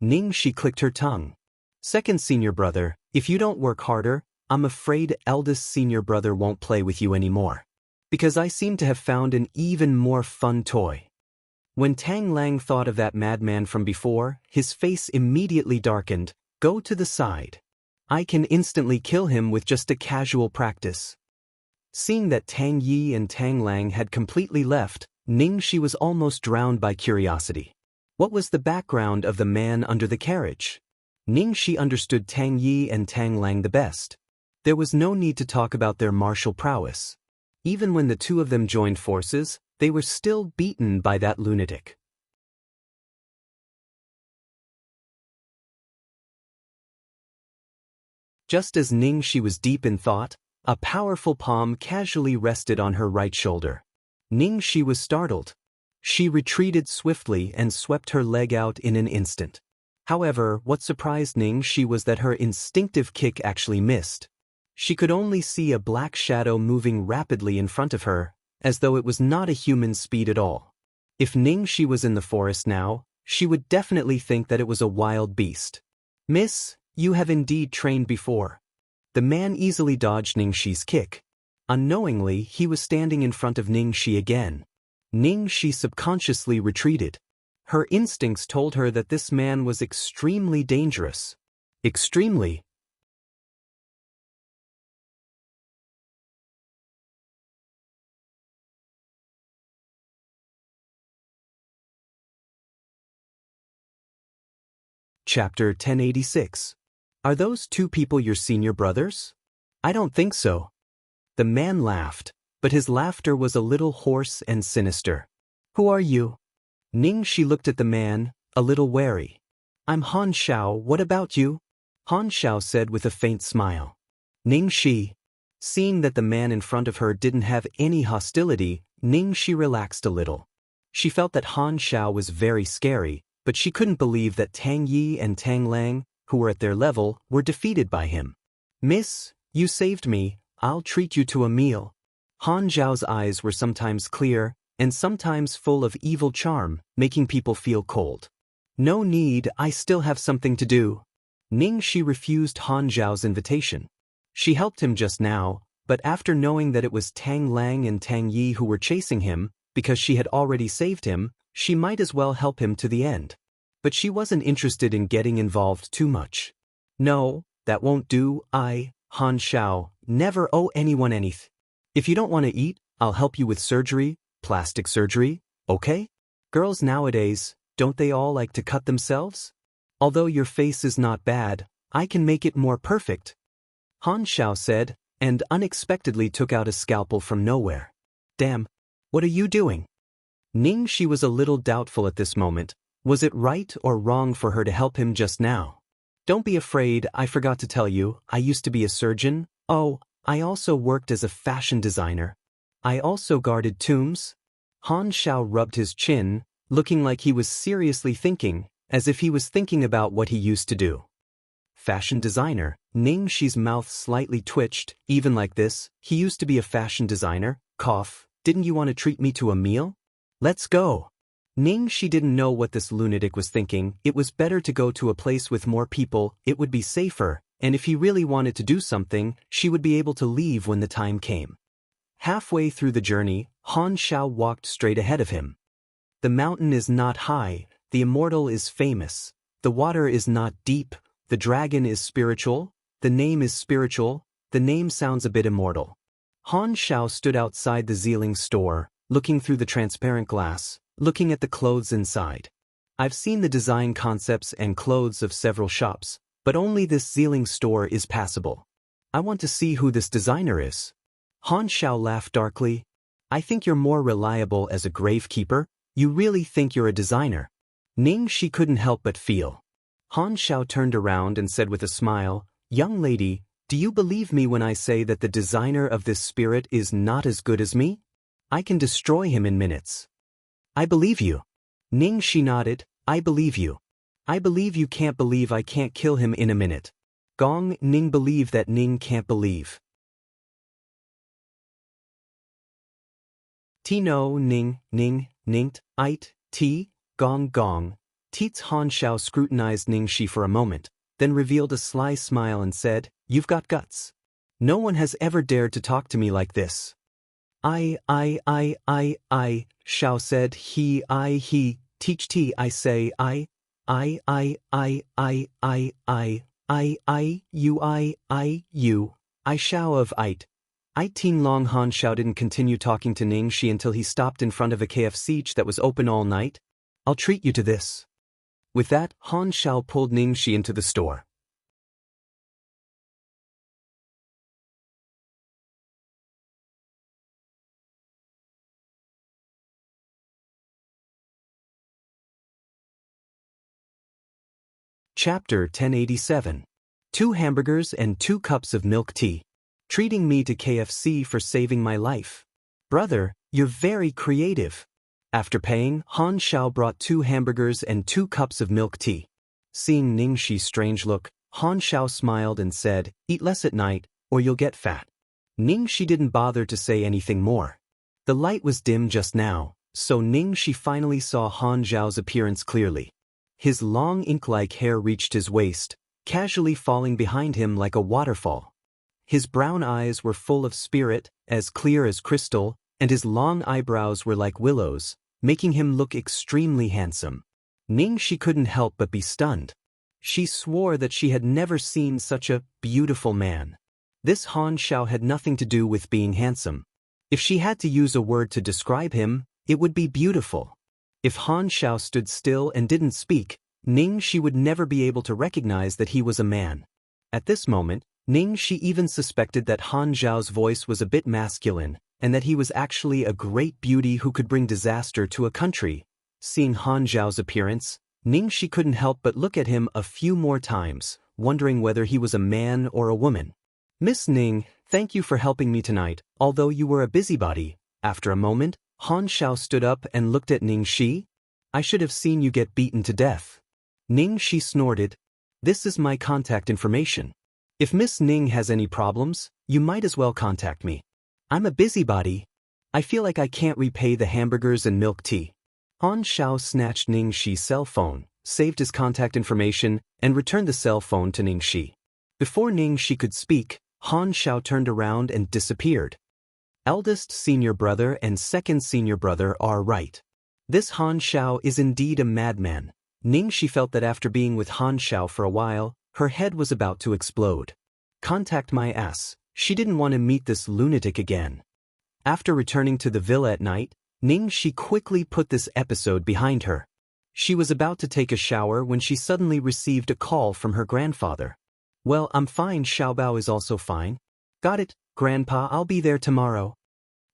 Ning Shi clicked her tongue. Second senior brother, if you don't work harder, I'm afraid eldest senior brother won't play with you anymore. Because I seem to have found an even more fun toy. When Tang Lang thought of that madman from before, his face immediately darkened. Go to the side. I can instantly kill him with just a casual practice. Seeing that Tang Yi and Tang Lang had completely left, Ning Shi was almost drowned by curiosity. What was the background of the man under the carriage? Ning Shi understood Tang Yi and Tang Lang the best. There was no need to talk about their martial prowess. Even when the two of them joined forces, they were still beaten by that lunatic. Just as Ning Shi was deep in thought, a powerful palm casually rested on her right shoulder. Ning Shi was startled. She retreated swiftly and swept her leg out in an instant. However, what surprised Ning Shi was that her instinctive kick actually missed. She could only see a black shadow moving rapidly in front of her, as though it was not a human speed at all. If Ning Shi was in the forest now, she would definitely think that it was a wild beast. Miss, you have indeed trained before. The man easily dodged Ning Shi's kick. Unknowingly, he was standing in front of Ning Shi again. Ning Shi subconsciously retreated. Her instincts told her that this man was extremely dangerous. Extremely. Chapter 1086. Are those two people your senior brothers? I don't think so. The man laughed, but his laughter was a little hoarse and sinister. Who are you? Ning Shi looked at the man, a little wary. I'm Han Xiao, what about you? Han Xiao said with a faint smile. Ning Shi. Seeing that the man in front of her didn't have any hostility, Ning Shi relaxed a little. She felt that Han Xiao was very scary, but she couldn't believe that Tang Yi and Tang Lang, who were at their level, were defeated by him. Miss, you saved me, I'll treat you to a meal. Han Xiao's eyes were sometimes clear, and sometimes full of evil charm, making people feel cold. No need, I still have something to do. Ning Shi refused Han Zhao's invitation. She helped him just now, But after knowing that it was Tang Lang and Tang Yi who were chasing him, because she had already saved him, she might as well help him to the end. But she wasn't interested in getting involved too much. No, that won't do. Han Xiao, never owe anyone anything. If you don't want to eat, I'll help you with surgery, plastic surgery, okay? Girls nowadays, don't they all like to cut themselves? Although your face is not bad, I can make it more perfect. Han Xiao said, and unexpectedly took out a scalpel from nowhere. Damn, what are you doing? Ningxi was a little doubtful at this moment. Was it right or wrong for her to help him just now? Don't be afraid, I forgot to tell you, I used to be a surgeon. Oh, I also worked as a fashion designer. I also guarded tombs. Han Xiao rubbed his chin, looking like he was seriously thinking, as if he was thinking about what he used to do. Fashion designer. Ningxi's mouth slightly twitched, even like this. He used to be a fashion designer. Cough. Didn't you want to treat me to a meal? Let's go. Ningxi didn't know what this lunatic was thinking. It was better to go to a place with more people, it would be safer, and if he really wanted to do something, she would be able to leave when the time came. Halfway through the journey, Han Xiao walked straight ahead of him. The mountain is not high, the immortal is famous, the water is not deep, the dragon is spiritual, the name is spiritual, the name sounds a bit immortal. Han Xiao stood outside the Zealing store, looking through the transparent glass, looking at the clothes inside. I've seen the design concepts and clothes of several shops, but only this Zealing store is passable. I want to see who this designer is. Han Xiao laughed darkly. I think you're more reliable as a gravekeeper. You really think you're a designer? Ningxi couldn't help but feel. Han Xiao turned around and said with a smile, Young lady, do you believe me when I say that the designer of this spirit is not as good as me? I can destroy him in minutes. I believe you. Ningxi nodded, I believe you. I believe you can't believe I can't kill him in a minute. Gong Ning believe that Ning can't believe. No Ning, Ningt, Ait, T, Gong Gong. Teats Han Xiao scrutinized Ningxi for a moment, then revealed a sly smile and said, You've got guts. No one has ever dared to talk to me like this. I, Xiao said, he, teach T, I say, you, I Xiao of Ait. Teen Long. Han Xiao didn't continue talking to Ningxi until he stopped in front of a KFC that was open all night. I'll treat you to this. With that, Han Xiao pulled Ningxi into the store. Chapter 1087. 2 hamburgers and 2 cups of milk tea. Treating me to KFC for saving my life. Brother, you're very creative. After paying, Han Xiao brought 2 hamburgers and 2 cups of milk tea. Seeing Ningxi's strange look, Han Xiao smiled and said, Eat less at night, or you'll get fat. Ningxi didn't bother to say anything more. The light was dim just now, so Ningxi finally saw Han Xiao's appearance clearly. His long ink-like hair reached his waist, casually falling behind him like a waterfall. His brown eyes were full of spirit, as clear as crystal, and his long eyebrows were like willows, making him look extremely handsome. Ningxi couldn't help but be stunned. She swore that she had never seen such a beautiful man. This Han Xiao had nothing to do with being handsome. If she had to use a word to describe him, it would be beautiful. If Han Xiao stood still and didn't speak, Ningxi would never be able to recognize that he was a man. At this moment, Ningxi even suspected that Han Xiao's voice was a bit masculine, and that he was actually a great beauty who could bring disaster to a country. Seeing Han Xiao's appearance, Ningxi couldn't help but look at him a few more times, wondering whether he was a man or a woman. Miss Ning, thank you for helping me tonight, although you were a busybody. After a moment, Han Xiao stood up and looked at Ningxi. I should have seen you get beaten to death. Ningxi snorted. This is my contact information. If Miss Ning has any problems, you might as well contact me. I'm a busybody. I feel like I can't repay the hamburgers and milk tea. Han Xiao snatched Ningxi's cell phone, saved his contact information, and returned the cell phone to Ningxi. Before Ningxi could speak, Han Xiao turned around and disappeared. Eldest senior brother and second senior brother are right. This Han Xiao is indeed a madman. Ningxi felt that after being with Han Xiao for a while, her head was about to explode. Contact my ass, she didn't want to meet this lunatic again. After returning to the villa at night, Ningxi quickly put this episode behind her. She was about to take a shower when she suddenly received a call from her grandfather. Well, I'm fine, Xiaobao is also fine. Got it, Grandpa, I'll be there tomorrow.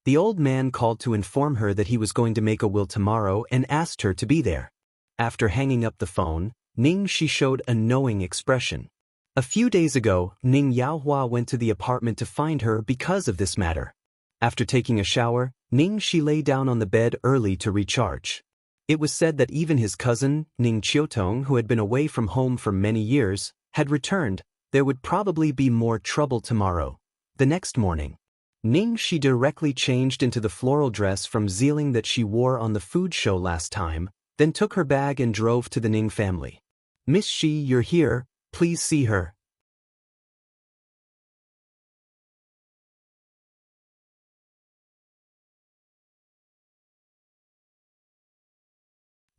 The old man called to inform her that he was going to make a will tomorrow and asked her to be there. After hanging up the phone, Ningxi showed a knowing expression. A few days ago, Ning Yaohua went to the apartment to find her because of this matter. After taking a shower, Ningxi lay down on the bed early to recharge. It was said that even his cousin, Ning Qiutong, who had been away from home for many years, had returned. There would probably be more trouble tomorrow. The next morning, Ningxi directly changed into the floral dress from Xiling that she wore on the food show last time, then took her bag and drove to the Ning family. Miss Shi, you're here, please see her.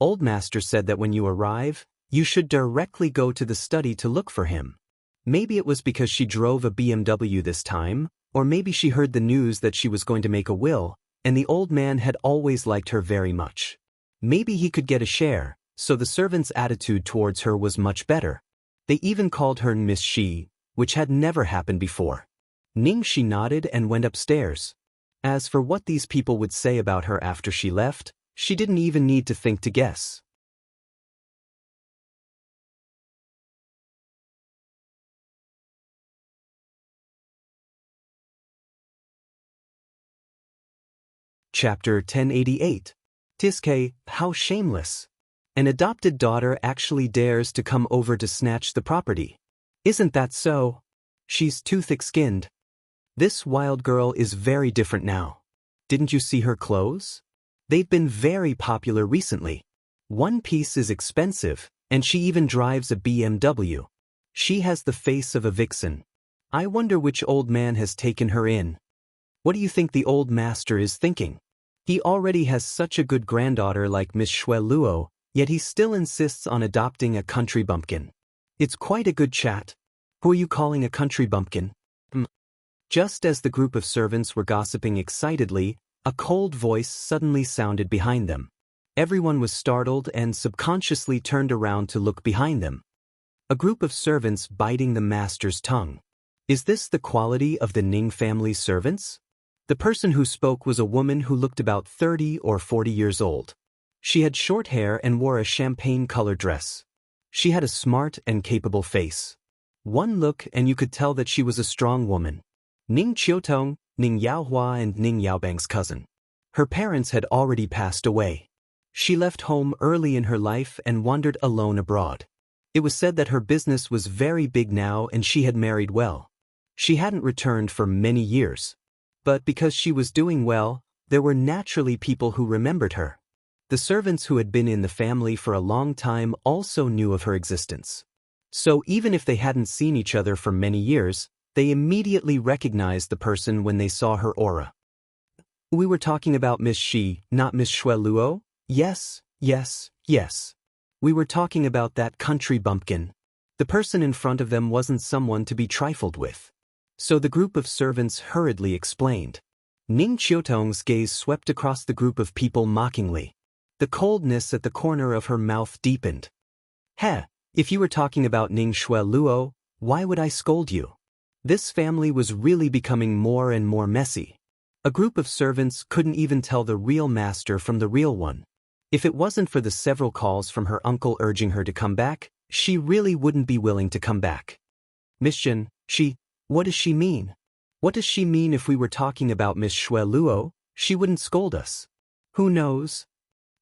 Old master said that when you arrive, you should directly go to the study to look for him. Maybe it was because she drove a BMW this time, or maybe she heard the news that she was going to make a will, and the old man had always liked her very much. Maybe he could get a share, so the servant's attitude towards her was much better. They even called her Miss Shi, which had never happened before. Ningxi nodded and went upstairs. As for what these people would say about her after she left, she didn't even need to think to guess. Chapter 1088. Tiske, how shameless. An adopted daughter actually dares to come over to snatch the property. Isn't that so? She's too thick-skinned. This wild girl is very different now. Didn't you see her clothes? They've been very popular recently. One piece is expensive, and she even drives a BMW. She has the face of a vixen. I wonder which old man has taken her in. What do you think the old master is thinking? He already has such a good granddaughter like Miss Xue Luo, yet he still insists on adopting a country bumpkin. It's quite a good chat. Who are you calling a country bumpkin? Just as the group of servants were gossiping excitedly, a cold voice suddenly sounded behind them. Everyone was startled and subconsciously turned around to look behind them. A group of servants biting the master's tongue. Is this the quality of the Ning family servants? The person who spoke was a woman who looked about 30 or 40 years old. She had short hair and wore a champagne-colored dress. She had a smart and capable face. One look and you could tell that she was a strong woman. Ning Qiutong, Ning Yaohua and Ning Yaobang's cousin. Her parents had already passed away. She left home early in her life and wandered alone abroad. It was said that her business was very big now and she had married well. She hadn't returned for many years. But because she was doing well, there were naturally people who remembered her. The servants who had been in the family for a long time also knew of her existence. So even if they hadn't seen each other for many years, they immediately recognized the person when they saw her aura. We were talking about Miss Shi, not Miss Xue Luo? Yes, yes, yes. We were talking about that country bumpkin. The person in front of them wasn't someone to be trifled with. So the group of servants hurriedly explained. Ning Qiutong's gaze swept across the group of people mockingly. The coldness at the corner of her mouth deepened. Heh, if you were talking about Ning Xue Luo, why would I scold you? This family was really becoming more and more messy. A group of servants couldn't even tell the real master from the real one. If it wasn't for the several calls from her uncle urging her to come back, she really wouldn't be willing to come back. Miss Jin, what does she mean? What does she mean if we were talking about Miss Xue Luo? She wouldn't scold us. Who knows?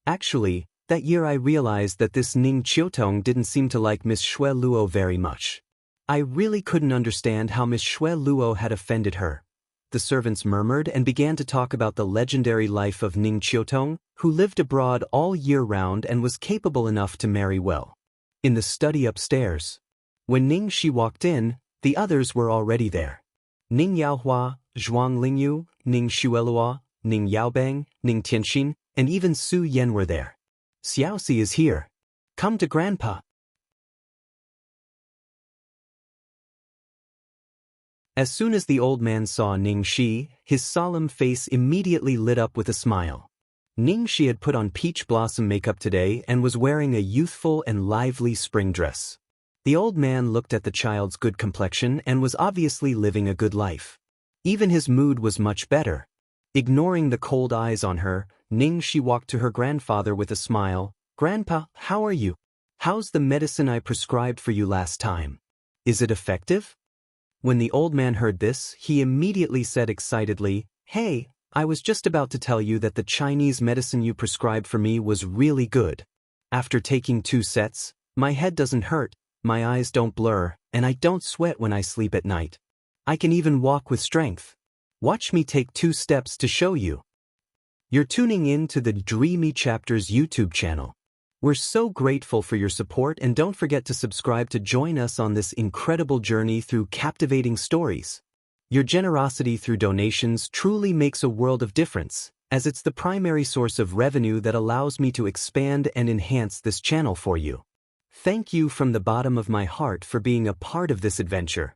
Actually, that year I realized that this Ning Qiutong didn't seem to like Miss Xue Luo very much. I really couldn't understand how Miss Xue Luo had offended her. The servants murmured and began to talk about the legendary life of Ning Qiutong, who lived abroad all year round and was capable enough to marry well. In the study upstairs. When Ningxi walked in, the others were already there. Ning Yaohua, Zhuang Lingyu, Ning Xuelua, Ning Yaobang, Ning Tianxin, and even Su Yan were there. Xiaoxi is here. Come to Grandpa. As soon as the old man saw Ning Shi, his solemn face immediately lit up with a smile. Ning Shi had put on peach blossom makeup today and was wearing a youthful and lively spring dress. The old man looked at the child's good complexion and was obviously living a good life. Even his mood was much better. Ignoring the cold eyes on her, Ning Shi walked to her grandfather with a smile. "Grandpa, how are you? How's the medicine I prescribed for you last time? Is it effective?" When the old man heard this, he immediately said excitedly, "Hey, I was just about to tell you that the Chinese medicine you prescribed for me was really good. After taking 2 sets, my head doesn't hurt, my eyes don't blur, and I don't sweat when I sleep at night. I can even walk with strength. Watch me take 2 steps to show you." You're tuning in to the Dreamy Chapters YouTube channel. We're so grateful for your support, and don't forget to subscribe to join us on this incredible journey through captivating stories. Your generosity through donations truly makes a world of difference, as it's the primary source of revenue that allows me to expand and enhance this channel for you. Thank you from the bottom of my heart for being a part of this adventure.